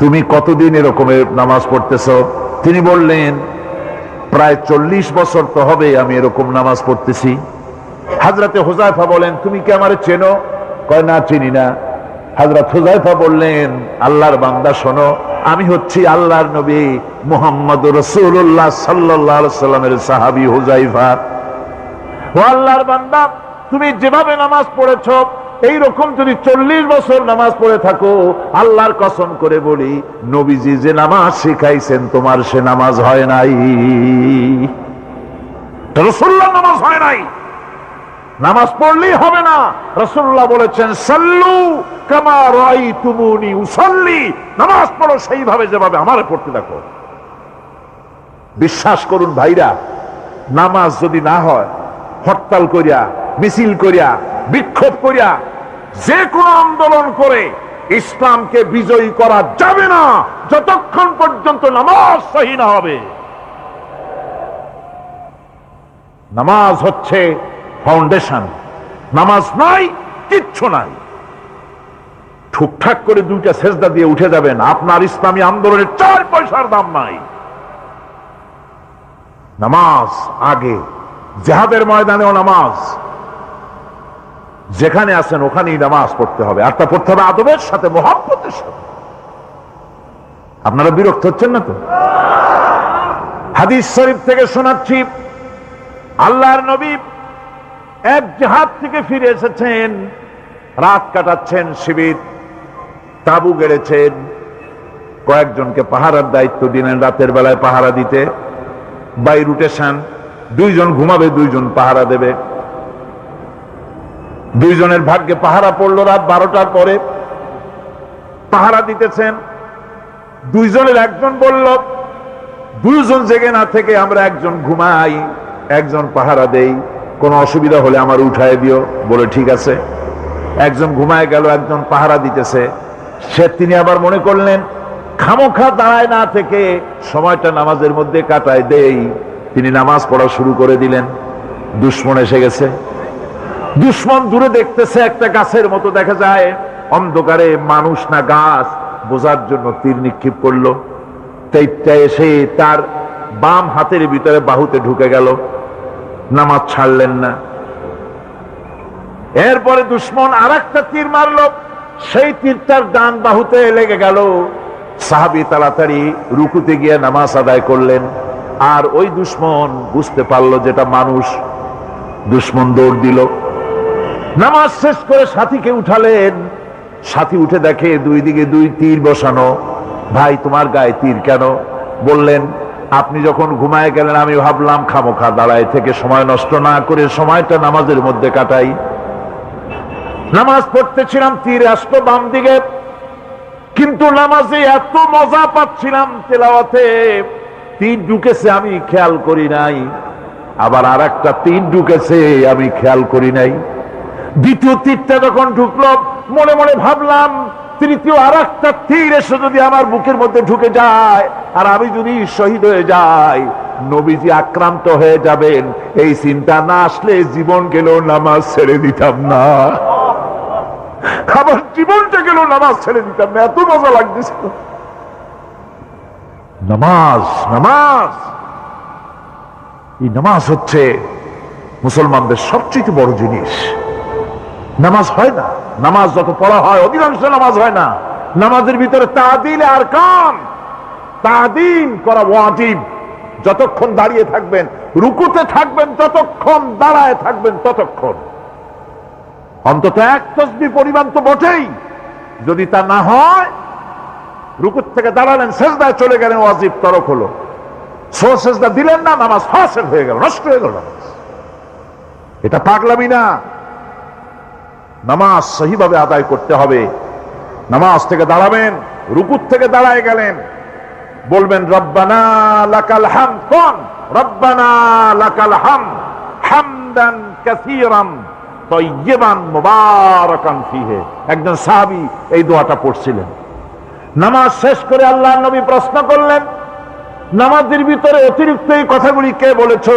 তুমি কতদিন এরকমের নামাজ পড়তেছো? তিনি বললেন, প্রায় 40 বছর তো হবে আমি এরকম নামাজ পড়তেছি। হযরতে হুযায়ফা বলেন, তুমি কি আমারে চেনো? কয়, না, চিনি না। হযরত হুযায়ফা বললেন, আল্লাহর বান্দা শোনো, আমি হচ্ছি আল্লাহর নবী মুহাম্মদুর রাসূলুল্লাহ সাল্লাল্লাহু আলাইহি ওয়াসাল্লামের সাহাবী হুযায়ফা। ও আল্লাহর বান্দা, তুমি যেভাবে নামাজ পড়েছো এইরকম যদি 40 বছর নামাজ পড়ে থাকো, আল্লাহর কসম করে বলি, নবীজি যে নামাজ শিখাইছেন তোমার সে নামাজ হয় নাই, রাসূলুল্লাহ নামাজ হয় নাই। নামাজ পড়লেই হবে না। রাসূলুল্লাহ বলেছেন, সাল্লু কামা রাআইতুমুনি উসাল্লি, নামাজ পড়ো সেইভাবে যেভাবে আমারে পড়তে দেখো। বিশ্বাস করুন ভাইরা, নামাজ যদি না হয়, হরতাল করিয়া মিছিল করিয়া, বিক্ষোভ করিয়া, যে কোনো আন্দোলন করে ইসলামকে বিজয়ী করা যাবে না যতক্ষণ পর্যন্ত নামাজ সহি না হবে। নামাজ হচ্ছে ফাউন্ডেশন, নামাজ নাই কিচ্ছু নাই। ঠুকঠাক করে দুইটা সেজদা দিয়ে উঠে যাবেন, আপনার ইসলামী আন্দোলনের 4 পয়সার দাম নাই। নামাজ আগে, জিহাদের ময়দানেও নামাজ, যেখানে আছেন ওখানেই নামাজ পড়তে হবে, আর তা পড়তে হবে আদবের সাথে, মুহাব্বতের সাথে। আপনারা বিরক্ত হচ্ছেন না তো? হাদিস শরীফ থেকে শোনাচ্ছি, আল্লাহর নবী এক জিহাদ থেকে ফিরে এসেছেন, রাত কাটাচ্ছেন, শিবির তাবু গেড়েছেন, কয়েকজনকে পাহারার দায়িত্ব দিলেন রাতের বেলায় পাহারা দিতে। বাই রুটেশন, 2 জন ঘুমাবে, 2 জন পাহারা দেবে। 2 জনের ভাগ্যে পাহারা পড়লো রাত 12টার পরে, পাহারা দিতেছেন। 2 জনের একজন বলল, 2 জন জেগে না থেকে আমরা একজন ঘুমাই, একজন পাহারা দেই, কোনো অসুবিধা হলে আমার উঠায় দিও। বলে ঠিক আছে। একজন ঘুমায় গেল, একজন পাহারা দিতেছে। তিনি আবার মনে করলেন খামোখা দাঁড়ায় না থেকে সময়টা নামাজের মধ্যে কাটায় দেই। তিনি নামাজ পড়া শুরু করে দিলেন। দুশমন এসে গেছে। দুশমন দূরে দেখতেছে, একটা গাছের মতো দেখা যায়, অন্ধকারে মানুষ না গাছ বোঝার জন্য তীর নিক্ষেপ করলো। তীরটা এসে তার বাম হাতের ভিতরে বাহুতে ঢুকে গেল। নামাজ ছাড়লেন না। এরপরে দুশমন আরেকটা তীর মারলো, সেই তীরটার ডান বাহুতে লেগে গেল। সাহাবী তাড়াতাড়ি রুকুতে গিয়ে নামাজ আদায় করলেন। আর ওই দুশমন বুঝতে পারলো যেটা মানুষ। দুশমন দৌড় দিল। নামাজ শেষ করে সাথীকে উঠালেন। সাথী উঠে দেখে 2 দিকে 2 তীর বসানো। ভাই, তোমার গায়ে তীর কেন? বললেন, আপনি যখন ঘুমায় গেলেন আমি ভাবলাম খামোখা দাঁড়ায় থেকে সময় নষ্ট না করে সময়টা নামাজের মধ্যে কাটাই। নামাজ পড়তেছিলাম, তীর আসতো বাম দিকে, কিন্তু নামাজে এত মজা পাচ্ছিলাম তেলাওয়াতে, তীর ঢুকেছে আমি খেয়াল করি নাই। আবার আরেকটা তীর ঢুকেছে আমি খেয়াল করি নাই। দ্বিতীয় তীরটা যখন ঢুকলো মনে মনে ভাবলাম তৃতীয় আরেকটা তীর এসে যদি আমার বুকের মধ্যে ঢুকে যায় আর আমি যদি শহীদ হয়ে যাই, নবীজি আক্রান্ত হয়ে যাবেন, এই চিন্তা না আসলে জীবন গেল নামাজ ছেড়ে দিতাম না। আমার জীবনটা গেল নামাজ ছেড়ে দিতাম না, এত মজা লাগতেছিল। নামাজ, নামাজ, এই নামাজ হচ্ছে মুসলমানদের সবচেয়ে বড় জিনিস। নামাজ হয় না, নামাজ যত পড়া হয় অধিকাংশ নামাজ হয় না। নামাজের ভিতরে তাদিল আর কাম, তাদিল করা ওয়াজিব। যতক্ষণ দাঁড়িয়ে থাকবেন, রুকুতে থাকবেন, যতক্ষণ দাঁড়ায় থাকবেন ততক্ষণ অন্তত 1 তাসবিহ পরিমাণ তো বটেই। যদি তা না হয়, রুকুত থেকে দাঁড়ালেন, সেজদায় চলে গেলেন, ওয়াজিব তরক হলো। সেজদা দিলেন না, নামাজ ফাসেদ হয়ে গেল, নষ্ট হয়ে গেল নামাজ। এটা পাগলামি না। নামাজ সহিভাবে আদায় করতে হবে। নামাজ থেকে দাঁড়াবেন, রুকুত থেকে দাঁড়ায় গেলেন, বলবেন রব্বানা লাকাল হামদ। কোন রব্বানা লাকাল হামদ হামদান কাসীরান তাইয়্যিবান মুবারাকান ফীহি। একজন সাহাবী এই দোয়াটা পড়ছিলেন। নামাজ শেষ করে আল্লাহর নবী প্রশ্ন করলেন, নামাজের ভিতরে অতিরিক্ত এই কথাগুলি কে বলেছো?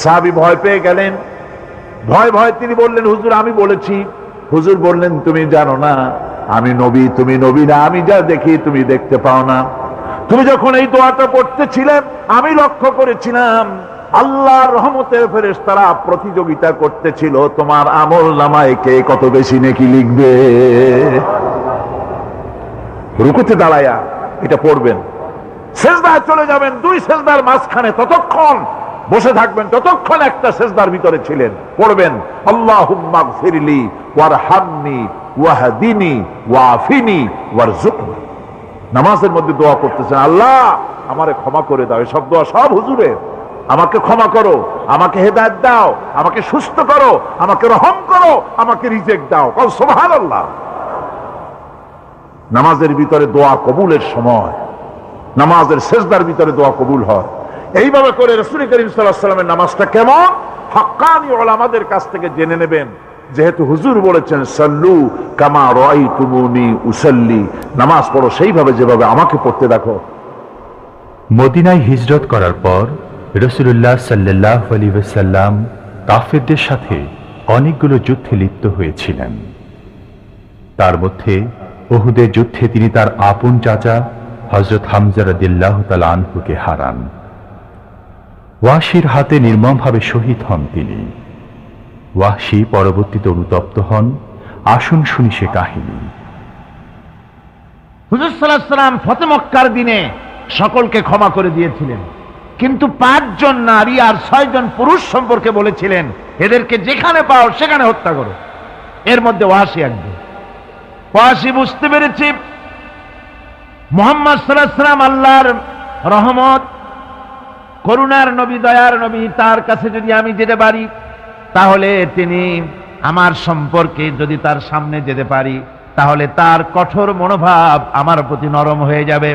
সাহাবী ভয় পেয়ে গেলেন। ভয় ভয় তিনি বললেন, হুজুর আমি বলেছি। হুজুর বললেন, তুমি জানো না আমি নবী, তুমি নবী না, আমি যা দেখি তুমি দেখতে পাও না। তুমি যখন এই দোয়াটা পড়তেছিলে আমি লক্ষ্য করেছিলাম আল্লাহর রহমতের ফেরেশতারা প্রতিযোগিতা করতেছিল তোমার আমল নামায় কে কত বেশি নেকি লিখবে। রুকুতে দাঁড়ায়া এটা পড়বেন, সেজদায় চলে যাবেন, 2 সেজদার মাঝখানে ততক্ষণ বসে থাকবেন ততক্ষণ একটা সেজদার ভিতরে ছিলেন। পড়বেন আল্লাহুম্মা গফিরলি ওয়ারহামনি ওয়াহদিনি ওয়াআফিনি ওয়ারযুকনি। নামাজের মধ্যে দোয়া করতেছেন, আল্লাহ আমারে ক্ষমা করে দাও। এসব দোয়া সব হুজুরের। আমাকে ক্ষমা করো, আমাকে হেদায়েত দাও, আমাকে সুস্থ করো, আমাকে রহম করো, আমাকে রিজিক দাও। সুবহানাল্লাহ। নামাজের ভিতরে দোয়া কবুলের সময়, নামাজের সেজদার ভিতরে দোয়া কবুল হয়। এইভাবে করে রাসূল করিম সাল্লাল্লাহু আলাইহি ওয়াসাল্লামের নামাজটা কেমন হাক্কানি উলামাদের কাছ থেকে জেনে নেবেন। যেহেতু হুজুর বলেছেন সাল্লু কামা রাআইতুমুনি উসাল্লি, নামাজ পড়ো সেইভাবে যেভাবে আমাকে পড়তে দেখো। মদিনায় হিজরত করার পর রাসূলুল্লাহ সাল্লাল্লাহু আলাইহি ওয়াসাল্লাম কাফেরদের সাথে অনেকগুলো যুদ্ধে লিপ্ত হয়েছিলেন। তার মধ্যে উহুদের যুদ্ধে তিনি তার আপন চাচা হযরত হামজা রাদিয়াল্লাহু তাআলা আনহুকে হারান। ওয়াহশীর হাতে নির্মমভাবে শহীদ হন তিনি। ওয়াহশী পরবর্তীতে অনুতপ্ত হন। আসুন শুনি সে কাহিনী। হুজুর সাল্লাল্লাহু আলাইহি ওয়াসাল্লাম ফতে মক্কার দিনে সকলকে ক্ষমা করে দিয়েছিলেন, কিন্তু 5 জন নারী আর 6 জন পুরুষ সম্পর্কে বলেছিলেন এদেরকে যেখানে পাও সেখানে হত্যা করো। এর মধ্যে ওয়াহশী একজন। ওয়াহশী বুঝতে পেরেছি মুহাম্মদ সাল্লাল্লাহু আলাইহি ওয়াসাল্লাম আল্লাহর রহমত, করুণার নবী, দয়ার নবী, তার কাছে যদি আমি যেতে পারি তাহলে তিনি আমার সম্পর্কে যদি তার সামনে যেতে পারি তাহলে তার কঠোর মনোভাব আমার প্রতি নরম হয়ে যাবে।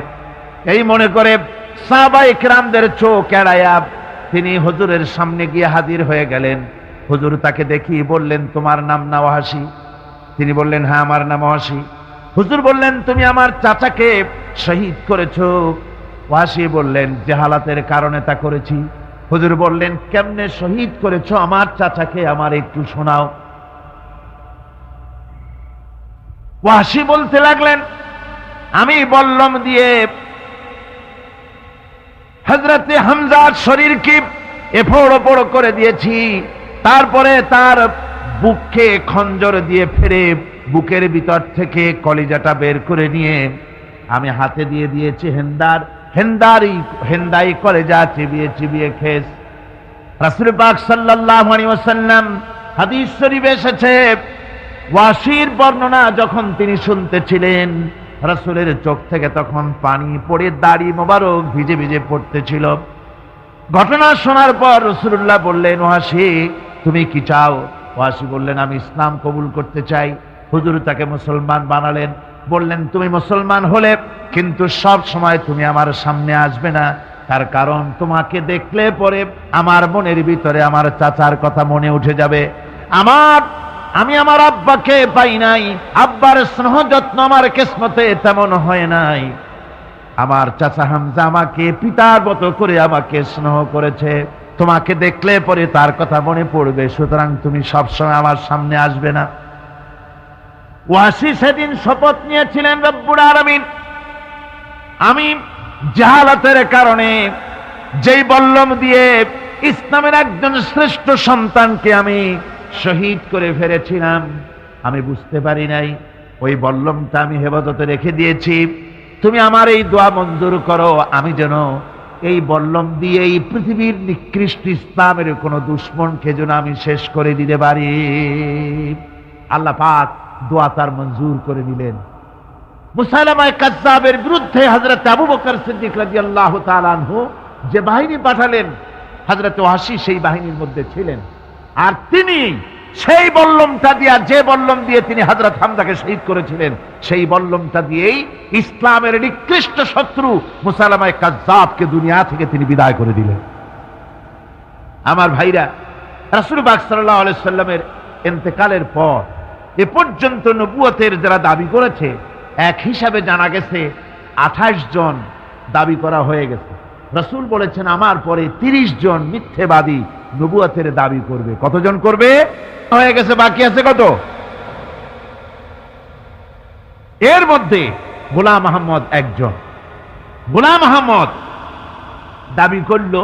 এই মনে করে সাহাবায়ে কেরামদের চোখ এড়ায়া তিনি হুজুরের সামনে গিয়ে হাজির হয়ে গেলেন। হুজুর তাকে দেখিয়ে বললেন, তোমার নাম না ওয়াহশী? তিনি বললেন, হ্যাঁ আমার নাম ওয়াহশী। হুজুর বললেন, তুমি আমার চাচাকে শহীদ করেছো? ওয়াহশী বললেন, জাহালাতের কারণে তা করেছি। হুজুর বললেন, কেমনে শহীদ করেছো আমার চাচাকে, আমার একটু শোনাও। ওয়াহশী বলতে লাগলেন, আমি বল্লম দিয়ে হযরতে হামজার শরীরকে এফোড় ওপড় করে দিয়েছি, তারপরে তার বুককে খঞ্জর দিয়ে ফেরে বুকের ভিতর থেকে কলিজাটা বের করে নিয়ে আমি হাতে দিয়ে দিয়েছি হেন্দাই কলেজা চিবিয়ে চিবিয়ে খেস। রাসূল পাক সাল্লাল্লাহু আলাইহি ওয়াসাল্লাম হাদিস শরীফে এসেছে, ওয়াহশীর বর্ণনা যখন তিনি শুনতেছিলেন রাসূলের চোখ থেকে তখন পানি পড়ে দাড়ি মোবারক ভিজে ভিজে পড়তেছিল। ঘটনা শোনার পর রাসূলুল্লাহ বললেন, ওয়াহশী তুমি কি চাও? ওয়াহশী বললেন, আমি ইসলাম কবুল করতে চাই। হুজুর তাকে মুসলমান বানালেন। বললেন, তুমি মুসলমান হলে কিন্তু সব সময় তুমি আমার সামনে আসবে না, তার কারণ তোমাকে দেখলে পরে আমার মনের ভিতরে আমার চাচার কথা মনে উঠে যাবে। আমি আমার আব্বাকে পাই নাই, আব্বার স্নেহ যত্ন আমার কিসমতে তেমন হয় নাই। আমার চাচা হামজা আমাকে পিতার মতো করে আমাকে স্নেহ করেছে, তোমাকে দেখলে পরে তার কথা মনে পড়বে, সুতরাং তুমি সবসময় আমার সামনে আসবে না। ওয়াহশী সেদিন শপথ নিয়েছিলেন, রব্বুল আলামিন আমি জাহালাতের কারণে যেই বল্লম দিয়ে ইসলামের একজন শ্রেষ্ঠ সন্তানকে আমি শহীদ করে ফেলেছিলাম, আমি বুঝতে পারি নাই, ওই বল্লমটা আমি হেফাজতে রেখে দিয়েছি। তুমি আমার এই দোয়া মঞ্জুর করো, আমি যেন এই বল্লম দিয়ে এই পৃথিবীর নিকৃষ্ট ইসলামের কোন দুশমনকে যেন আমি শেষ করে দিতে পারি। আল্লাহ পাক দোয়া তার মঞ্জুর করে নিলেন। মুসাইলামা কাযযাবের বিরুদ্ধে হযরত আবু বকর সিদ্দিক রাদিয়াল্লাহু তাআলা আনহু যে বাহিনী পাঠালেন, হযরত ওয়াহশী সেই বাহিনীর মধ্যে ছিলেন। আর তিনি সেই বল্লমটা দিয়ে, যে বল্লম দিয়ে তিনি হযরত হামজাকে শহীদ করেছিলেন, সেই বল্লমটা দিয়েই ইসলামের নিকৃষ্ট শত্রু মুসাইলামা কাযযাবকে দুনিয়া থেকে তিনি বিদায় করে দিলেন। আমার ভাইরা, রাসূল পাক সাল্লাল্লাহু আলাইহি সাল্লামের ইন্তেকালের পর এ পর্যন্ত নবুয়তের যারা দাবি করেছে, এক হিসাবে জানা গেছে 28 জন দাবি করা হয়ে গেছে। রাসূল বলেছেন আমার পরে 30 জন মিথ্যেবাদী নবুয়তের দাবি করবে। কতজন করবে? হয়ে গেছে, বাকি আছে কত? এর মধ্যে গোলাম আহমদ একজন। গোলাম আহমদ দাবি করল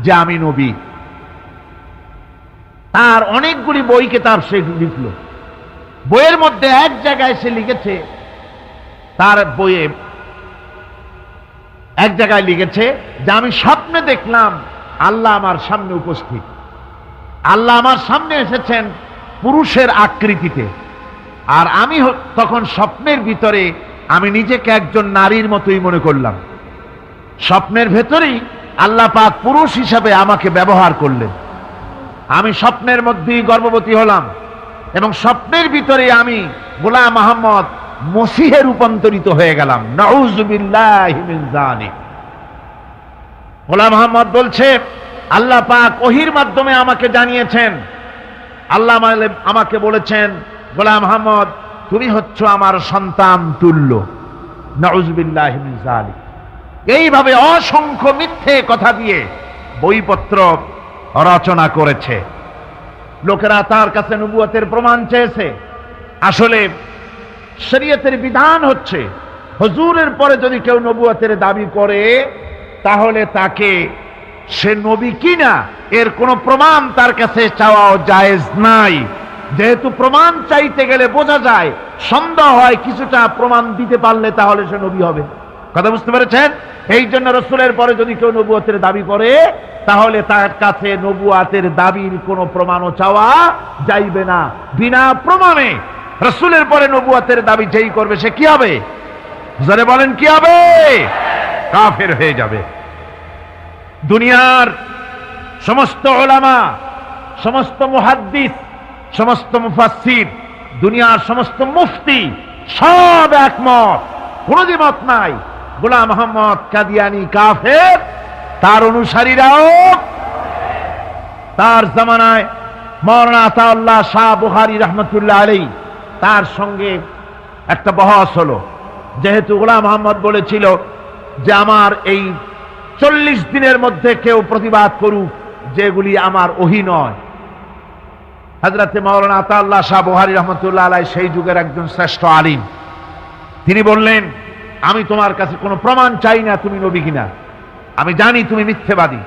যে আমি নবী। তার অনেকগুলি বই কিতাব সে লিখল। বইয়ের মধ্যে এক জায়গায় সে লিখেছে, তার বইয়ে এক জায়গায় লিখেছে যে আমি স্বপ্নে দেখলাম আল্লাহ আমার সামনে উপস্থিত। আল্লাহ আমার সামনে এসেছেন পুরুষের আকৃতিতে, আর আমি তখন স্বপ্নের ভিতরে আমি নিজেকে একজন নারীর মতোই মনে করলাম। স্বপ্নের ভেতরেই আল্লাহ পাক পুরুষ হিসাবে আমাকে ব্যবহার করলেন। আমি স্বপ্নের মধ্যেই গর্ভবতী হলাম এবং স্বপ্নের ভিতরে আমি গোলাম আহমদ মসিহে রূপান্তরিত হয়ে গেলাম। নাউযুবিল্লাহি মিন যালিক। গোলাম মোহাম্মদ বলছে, আল্লাহ পাক ওহীর মাধ্যমে আমাকে জানিয়েছেন, আল্লাহ আমাকে বলেছেন, গোলাম মোহাম্মদ তুমি হচ্ছ আমার সন্তান তুল্য। নাউযুবিল্লাহি মিন যালিক। এইভাবে অসংখ্য মিথ্যে কথা দিয়ে বইপত্র রচনা করেছে। লোকেরা তার কাছে নবুয়তের প্রমাণ চেয়েছে। আসলে শরীয়তের বিধান হচ্ছে, হুজুরের পরে যদি কেউ নবুয়তের দাবি করে তাহলে তাকে সে নবী কিনা এর কোনো প্রমাণ তার কাছে চাওয়াও জায়েজ নাই। যেহেতু প্রমাণ চাইতে গেলে বোঝা যায়, সন্দেহ হয়, কিছুটা প্রমাণ দিতে পারলে তাহলে সে নবী হবে। কথা বুঝতে পেরেছেন? এই জন্য রাসূলের পরে যদি কেউ নবুয়তের দাবি করে তাহলে তার কাছে নবুয়তের দাবির কোনো প্রমাণও চাওয়া যাইবে না। বিনা প্রমাণে রাসূলের পরে নবুয়তের দাবি যেই করবে সে কি হবে? জোরে বলেন কি হবে? কাফের হয়ে যাবে। দুনিয়ার সমস্ত উলামা, সমস্ত মুহাদ্দিস, সমস্ত মুফাসসির, দুনিয়ার সমস্ত মুফতি সব একমত, কোনো দ্বিমত নাই, গোলাম মোহাম্মদ কাদিয়ানী কাফের, তার অনুসারীরাও। তার জামানায় মাওলানা আতাউল্লাহ শাহ বুখারী রাহমাতুল্লাহ আলাইহি তার সঙ্গে একটা বহস হলো। যেহেতু গোলাম মোহাম্মদ বলেছিল যে আমার এই 40 দিনের মধ্যে কেউ প্রতিবাদ করুক যেগুলি আমার ওহী নয়। হযরতে মাওলানা আতাউল্লাহ শাহ বুখারী রাহমাতুল্লাহ আলাইহি সেই যুগের একজন শ্রেষ্ঠ আলিম, তিনি বললেন, আমি তোমার কাছে কোনো প্রমাণ চাই না তুমি নবী কিনা। আমি জানি তুমি মিথ্যেবাদী,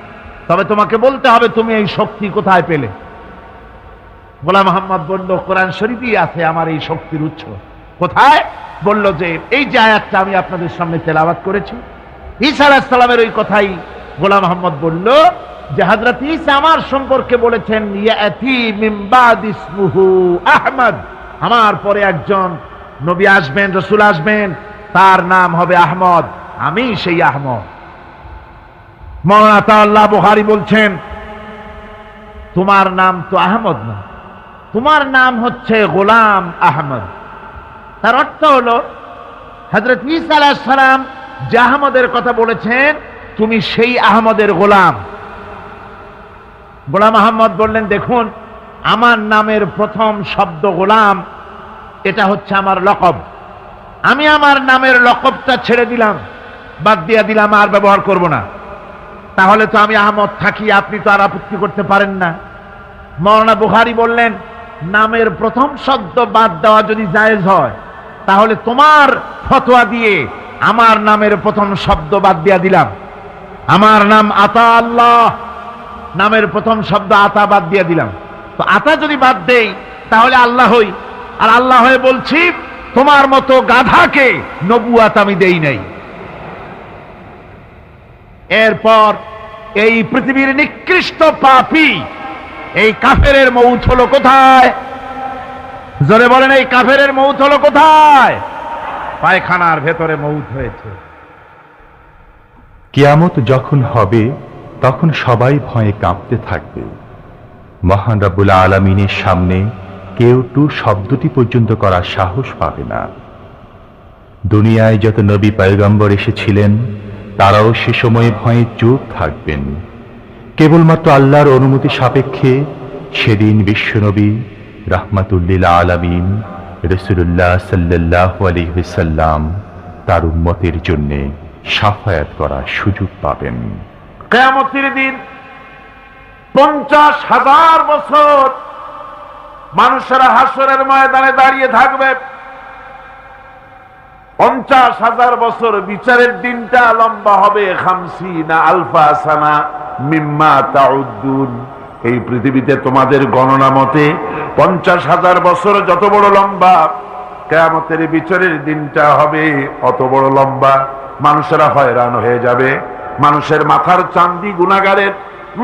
তবে তোমাকে বলতে হবে তুমি এই শক্তি কোথায় পেলে। গোলাম মোহাম্মদ বলল, কোরআন শরীফেই আছে আমার এই শক্তির উৎস। কোথায়? বলল যে এই যে আয়াতটা আমি আপনাদের সামনে তেলাওয়াত করেছি, ঈসা আলাইহিস সালামের ওই কথাই গোলাম মোহাম্মদ বলল যে হযরত ঈসা আমার সম্পর্কে বলেছেন, ইয়াতি মিন বাদ ইসমুহু আহমদ, আমার পরে একজন নবী আসবেন, রাসূল আসবেন, তার নাম হবে আহমদ, আমি সেই আহমদ। মাওলানা আতাউল্লাহ বুখারী বলছেন, তোমার নাম তো আহমদ না, তোমার নাম হচ্ছে গোলাম আহমদ। তার অর্থ হলো হযরত ঈসা আলাইহিস সালাম যে আহমদের কথা বলেছেন তুমি সেই আহমদের গোলাম। গোলাম আহমদ বললেন, দেখুন আমার নামের প্রথম শব্দ গোলাম, এটা হচ্ছে আমার লকব। আমি আমার নামের লকবটা ছেড়ে দিলাম, বাদ দিয়ে দিলাম, আর ব্যবহার করব না। তাহলে তো আমি আহমদ থাকি, আপনি তো আর আপত্তি করতে পারেন না। মাওলানা বুখারী বললেন, নামের প্রথম শব্দ বাদ দেওয়া যদি জায়েজ হয় তাহলে তোমার ফতোয়া দিয়ে আমার নামের প্রথম শব্দ বাদ দিয়ে দিলাম। আমার নাম আতা আল্লাহ, নামের প্রথম শব্দ আতা বাদ দিয়ে দিলাম। তো আতা যদি বাদ দেই তাহলে আল্লাহ হই, আর আল্লাহ হয়ে বলছি তোমার মতো গাধাকে নবুয়াত আমি দেই নাই। এরপর এই পৃথিবীর নিকৃষ্ট পাপী এই কাফেরের মৌত হলো কোথায়? জোরে বলেন, এই কাফেরের মৌত হলো কোথায়? পায়খানার ভেতরে মৌত হয়েছে। কিয়ামত যখন হবে তখন সবাই ভয়ে কাঁপতে থাকবে। মহান রব্বুল আলামিনের সামনে কেউ টু শব্দটি পর্যন্ত করার সাহস পাবে না। দুনিয়ায় যত নবী পয়গম্বর এসেছিলেন তারাও সে সময়ে ভয়ে চুপ থাকবেন। কেবলমাত্র আল্লাহর অনুমতি সাপেক্ষে সেদিন বিশ্বনবী রাহমাতুল্লিল আলামিন রাসূলুল্লাহ সাল্লাল্লাহু আলাইহি ওয়াসাল্লাম তার উম্মতের জন্য শাফায়াত করার সুযোগ পাবেন। কিয়ামতের দিন 50,000 বছর মানুষেরা হাসরের ময়দানে দাঁড়িয়ে থাকবে। 50,000 বছর বিচারের দিনটা লম্বা হবে 50 আলফা সানা মিম্মা তাউদ্দুন। এই পৃথিবীতে তোমাদের গণনা মতে 50,000 বছর যত বড় লম্বা, কিয়ামতের বিচারের দিনটা হবে অত বড় লম্বা। মানুষেরা হয়রান হয়ে যাবে। মানুষের মাথার চান্দি, গুনাহগারের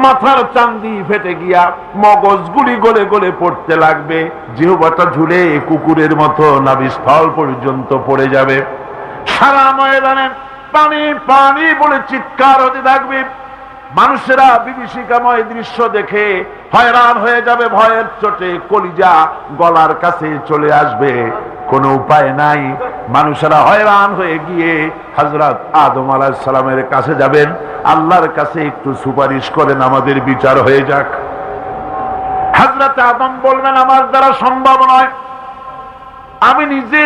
মাথার চান্দি ফেটে গিয়া মগজগুলি গলে গলে পড়তে লাগবে। জিহ্বাটা ঝুলে কুকুরের মতো নাভিস্থল পর্যন্ত পড়ে যাবে। সারা ময়দানে পানি পানি বলে চিৎকার হতে থাকবে। মানুষেরা বিভীষিকাময় দৃশ্য দেখে হয়রান হয়ে যাবে। ভয়ের চোটে কলিজা গলার কাছে চলে আসবে। কোনো উপায় নাই। মানুষেরা হয়রান হয়ে গিয়ে হযরত আদম আলাইহিস সালামের কাছে যাবেন, আল্লাহর কাছে একটু সুপারিশ করেন আমাদের বিচার হয়ে যাক। হযরত আদম বলবেন আমার দ্বারা সম্ভব নয়, আমি নিজে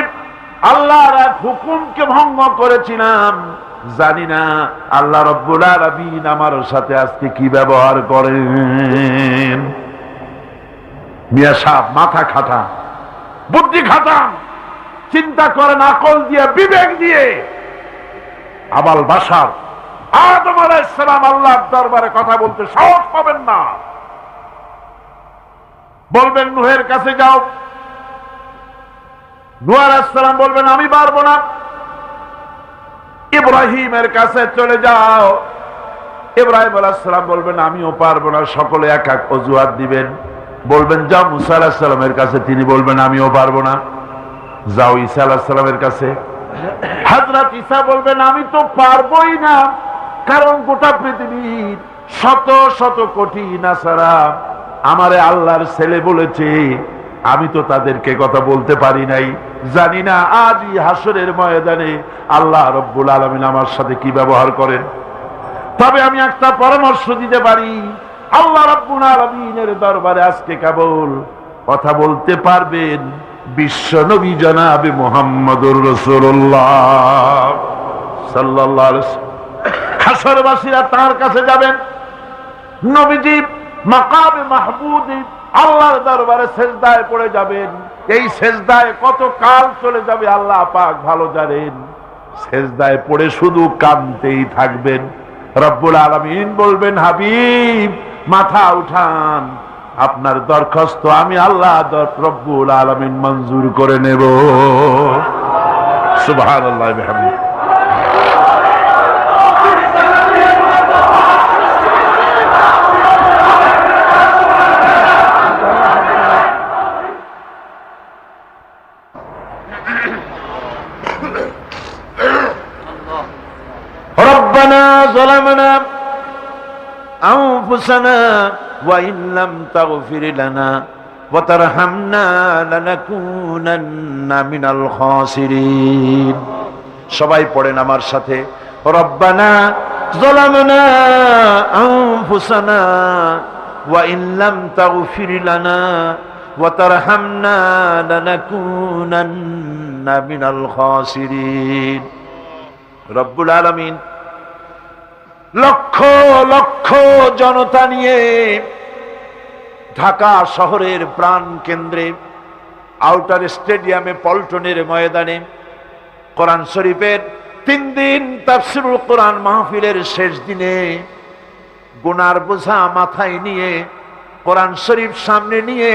আল্লাহর এক হুকুমকে ভঙ্গ করেছিলাম, জানি না আল্লাহ রাব্বুল আলামিন আমার সাথে আজকে কি ব্যবহার করেন। মিয়া সাহেব মাথা খাটা, বুদ্ধি খাটা, চিন্তা করেন আকল দিয়ে, বিবেক দিয়ে। আবাল বাশার আদম আলাইহিস সালাম আল্লাহর দরবারে কথা বলতে সাহস পাবেন না। বলবেন নূহের কাছে যাও, নূহ আলাইহিস সালাম বলবেন আমি পারবো না। ইব্রাহিমের কাছে চলে যাও, ইব্রাহিম আলাইহিস সালাম বলবেন আমিও পারবো না। সকলে এক এক অজুহাত দিবেন। বলবেন যাও মুসা আলাইহিস সালামের কাছে, তিনি বলবেন আমিও পারবো না। যাও ঈসা আলাইহিস সালামের কাছে, হযরত ঈসা বলবেন আমি তো পারবোই না, কারণ গোটা পৃথিবীর শত শত কোটি নাসারা আমারে আল্লাহর ছেলে বলেছে, আমি তো তাদেরকে কথা বলতে পারি নাই। জানি না আজই হাসরের ময়দানে আল্লাহ রব্বুল আলামিন আমার সাথে কি ব্যবহার করেন। তবে আমি একটা পরামর্শ দিতে পারি, আল্লাহ রাব্বুল আলামিনের দরবারে আজকে কেবল কথা বলতে পারবেন বিশ্ব নবী জনাবে মুহাম্মদুর রাসূলুল্লাহ সাল্লাল্লাহু আলাইহি ওয়াসাল্লাম। হাসরবাসীরা তার কাছে যাবেন, নবীজি মাকামে মাহমুদে আল্লাহর দরবারে সেজদায় পড়ে যাবেন। এই সেজদায় কত কাল চলে যাবে আল্লাহ পাক ভালো জানেন। সেজদায় পড়ে শুধু কাঁদতেই থাকবেন। রব্বুল আলামিন বলবেন হাবিব মাথা উঠান, আপনার দরখাস্ত আমি আল্লাহ রব্বুল আলামিন মঞ্জুর করে নেব। সুবহানাল্লাহ বিহামদিহি। ربنا ظلمنا أنفسنا وإن لم تغفر لنا وترحمنا لنكونن من الخاسرين। সবাই পড়েন আমার সাথে, ربنا ظلمنا أنفسنا وإن لم تغفر لنا وترحمنا لنكونن من الخاسرين। রব্বুল আলামিন লক্ষ লক্ষ জনতা নিয়ে ঢাকা শহরের প্রাণ কেন্দ্রে আউটার স্টেডিয়ামে পল্টনের ময়দানে কোরআন শরীফের 3 দিন তাফসীরুল কোরআন মাহফিলের শেষ দিনে গুনার বোঝা মাথায় নিয়ে কোরআন শরীফ সামনে নিয়ে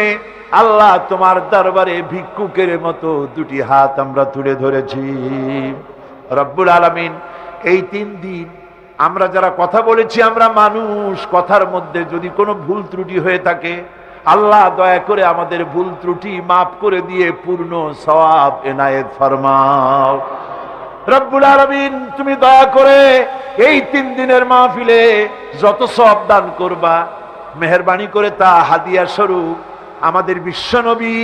আল্লাহ তোমার দরবারে ভিক্ষুকের মতো দুটি হাত আমরা তুলে ধরেছি। রব্বুল আলামিন এই 3 দিন আমরা যারা কথা বলেছি, আমরা মানুষ, কথার মধ্যে যদি কোনো ভুল ত্রুটি হয়ে থাকে আল্লাহ দয়া করে আমাদের ভুল ত্রুটি মাফ করে দিয়ে পূর্ণ সওয়াব এনায়েত ফরমাও। রব্বুল আলামিন তুমি দয়া করে এই 3 দিনের মাহফিলে যত সওয়াব দান করবা মেহেরবানি করে তা হাদিয়া স্বরূপ আমাদের বিশ্বনবী,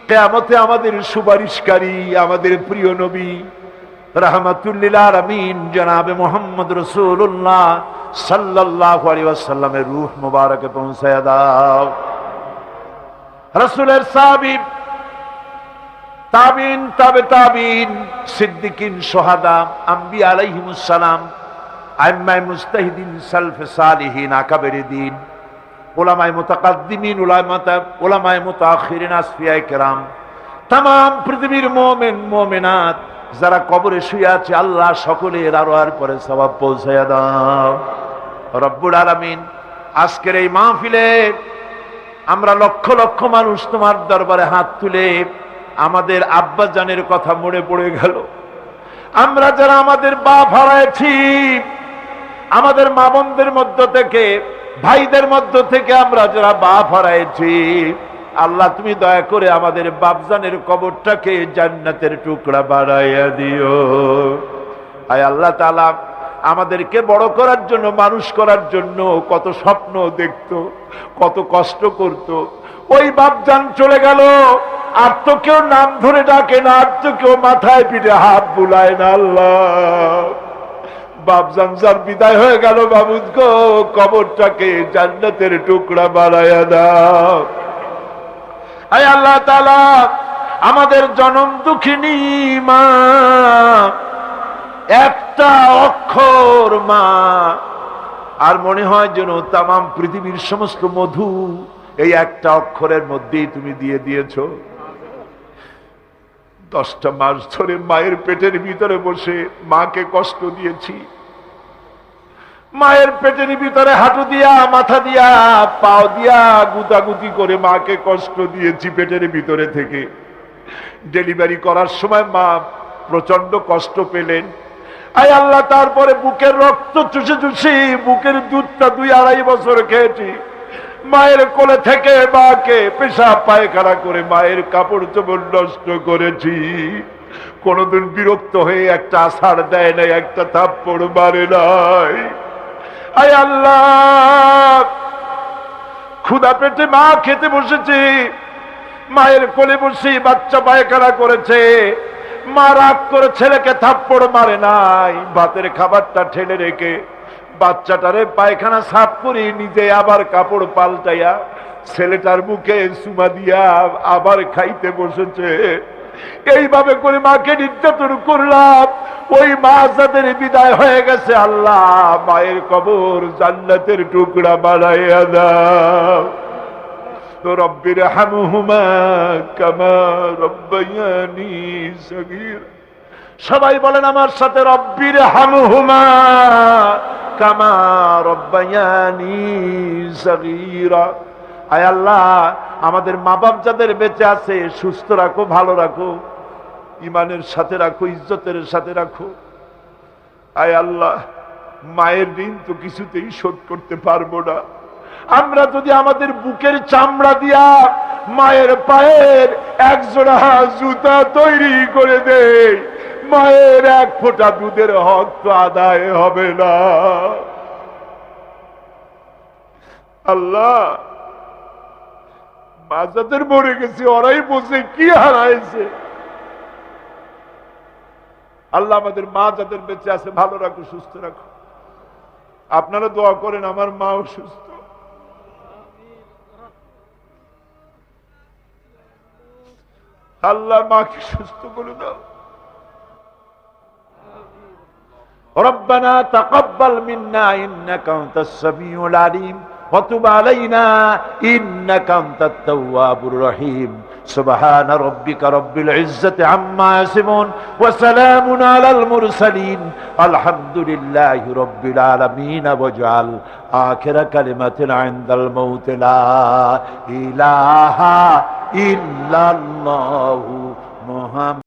কিয়ামতে আমাদের সুপারিশকারী, আমাদের প্রিয় নবী রাহমাতুল লিল আলামিন জনাবে মুহাম্মদ রাসূলুল্লাহ সাল্লাল্লাহু আলাইহি ওয়াসাল্লামের রূহ মুবারকে পৌঁছায়া দাও। রাসূলের সাহাবী, তাবিন, তাবে তাবিন, সিদ্দিকিন, শুহাদা, আম্বিয়া আলাইহিমুস সালাম, আইম্মায়ে মুজতাহিদিন, সালফে সালিহিন, আকাবেরে দ্বীন, উলামায়ে মুতাকাদ্দিমিন, উলামায়ে মুতাআখিরিন, আসফিয়ায়ে কেরাম, तमाम পৃথিবীর মুমিন মুমিনাত যারা কবরে শুয়ে আছে আল্লাহ সকলের আরোহার পরে সওয়াব পৌঁছায়া দাও। রব্বুল আলামিন আজকের এই মাহফিলে আমরা লক্ষ লক্ষ মানুষ তোমার দরবারে হাত তুলে আমাদের আব্বা জানের কথা মনে পড়ে গেল। আমরা যারা আমাদের বাপ হারাইছি, আমাদের মা বোনদের মধ্য থেকে, ভাইদের মধ্য থেকে আমরা যারা বাপ হারাইছি, আল্লাহ তুমি দয়া করে আমাদের বাপজানের কবরটাকে জান্নাতের টুকরা বানাইয়া দিও। আয় আল্লাহ তাআলা আমাদেরকে বড় করার জন্য, মানুষ করার জন্য কত স্বপ্ন দেখতো, কত কষ্ট করত। ওই বাপজান চলে গেল, আর তো কেউ নাম ধরে ডাকে না, আর তো কেউ মাথায় পিঠে হাত বুলায় না। আল্লাহ, বাপজান যার বিদায় হয়ে গেল, বাবুদ গো, কবরটাকে জান্নাতের টুকরা বানায়া দাও। আয় আল্লাহ তাআলা, আমাদের জনম দুঃখিনী মা, একটা অক্ষর মা, আর মনে হয় যেন তামাম পৃথিবীর সমস্ত মধু এই একটা অক্ষরের মধ্যেই তুমি দিয়ে দিয়েছো। 10টা মাস ধরে মায়ের পেটের ভিতরে বসে মাকে কষ্ট দিয়েছি। মায়ের পেটের ভিতরে হাঁটু দিয়া, মাথা দিয়া, পাও দিয়া গুতাগুতি করে মাকে কষ্ট দিয়েছি পেটের ভিতরে থেকে। ডেলিভারি করার সময় মা প্রচন্ড কষ্ট পেলেন। আয় আল্লাহ, তারপরে বুকের রক্ত চুষে চুষে বুকের দুধটা 2-2.5 বছর খেয়েছি। মায়ের কোলে থেকে মাকে পেশাব পায়খানা করে মায়ের কাপড় চোপড় নষ্ট করেছি। কোনদিন বিরক্ত হয়ে একটা আছাড় দেয় নাই, একটা থাপ্পড় মারে নাই। আয় আল্লাহ, ক্ষুধা পেটে মা খেতে বসেছে, মায়ের কোলে বসে বাচ্চা পায়খানা করেছে। মা রাগ করে ছেলেকে থাপ্পড় মারে নাই, ভাতের খাবারটা ঠেলে রেখে বাচ্চাটারে পায়খানা সাফ করে নিজে আবার কাপড় পাল্টাইয়া ছেলেটার মুখে চুমা দিয়া আবার খাইতে বসেছে। এইভাবে করে মাকে নির্যাতন করলাম। ওই মা যাদের বিদায় হয়ে গেছে, আল্লাহ মায়ের কবর জান্নাতের টুকরা বানাইয়া দাও। রব্বির হামহুমা কামা রব্বায়ানি সগীরা। সবাই বলেন আমার সাথে, রব্বির হামহুমা কামা রব্বায়ানি সগীরা। আয় আল্লাহ, আমাদের মা বাপ যাদের বেঁচে আছে সুস্থ রাখো, ভালো রাখো, ইমানের সাথে রাখো, ইজ্জতের সাথে রাখো। আয় আল্লাহ, মায়ের ঋণ তো কিছুতেই শোধ করতে পারবো না। আমরা যদি আমাদের বুকের চামড়া দিয়া মায়ের পায়ের 1 জোড়া জুতা তৈরি করে দেই, মায়ের 1 ফোঁটা দুধের হক তো আদায় হবে না। আল্লাহ, মা যাদের মরে গেছে ওরাই বসে কি হারাইছে। আল্লাহ আমাদের মা যাদের বেঁচে আছে ভালো রাখো, সুস্থ রাখো। আপনারা দোয়া করেন আমার মাও সুস্থ। আল্লাহ মাকে সুস্থ করে দাও। রব্বানা তাকাব্বাল মিন্না ইন্নাকা আনতাস সামিউল আলিম ওয়া তুব আলাইনা ইন্নাকা আনতাত তাওয়াবুর রহিম। সুবহান রাব্বিকা রাব্বিল ইজ্জাতি আম্মা ইয়াসিফুন ওয়া সালামুন আলাল মুরসালিন আলহামদুলিল্লাহি রাব্বিল আলামিন। ওয়াজআল আখিরা কালিমাতিন ইনদাল মাউত লা ইলাহা ইল্লাল্লাহু মুহাম্মাদ।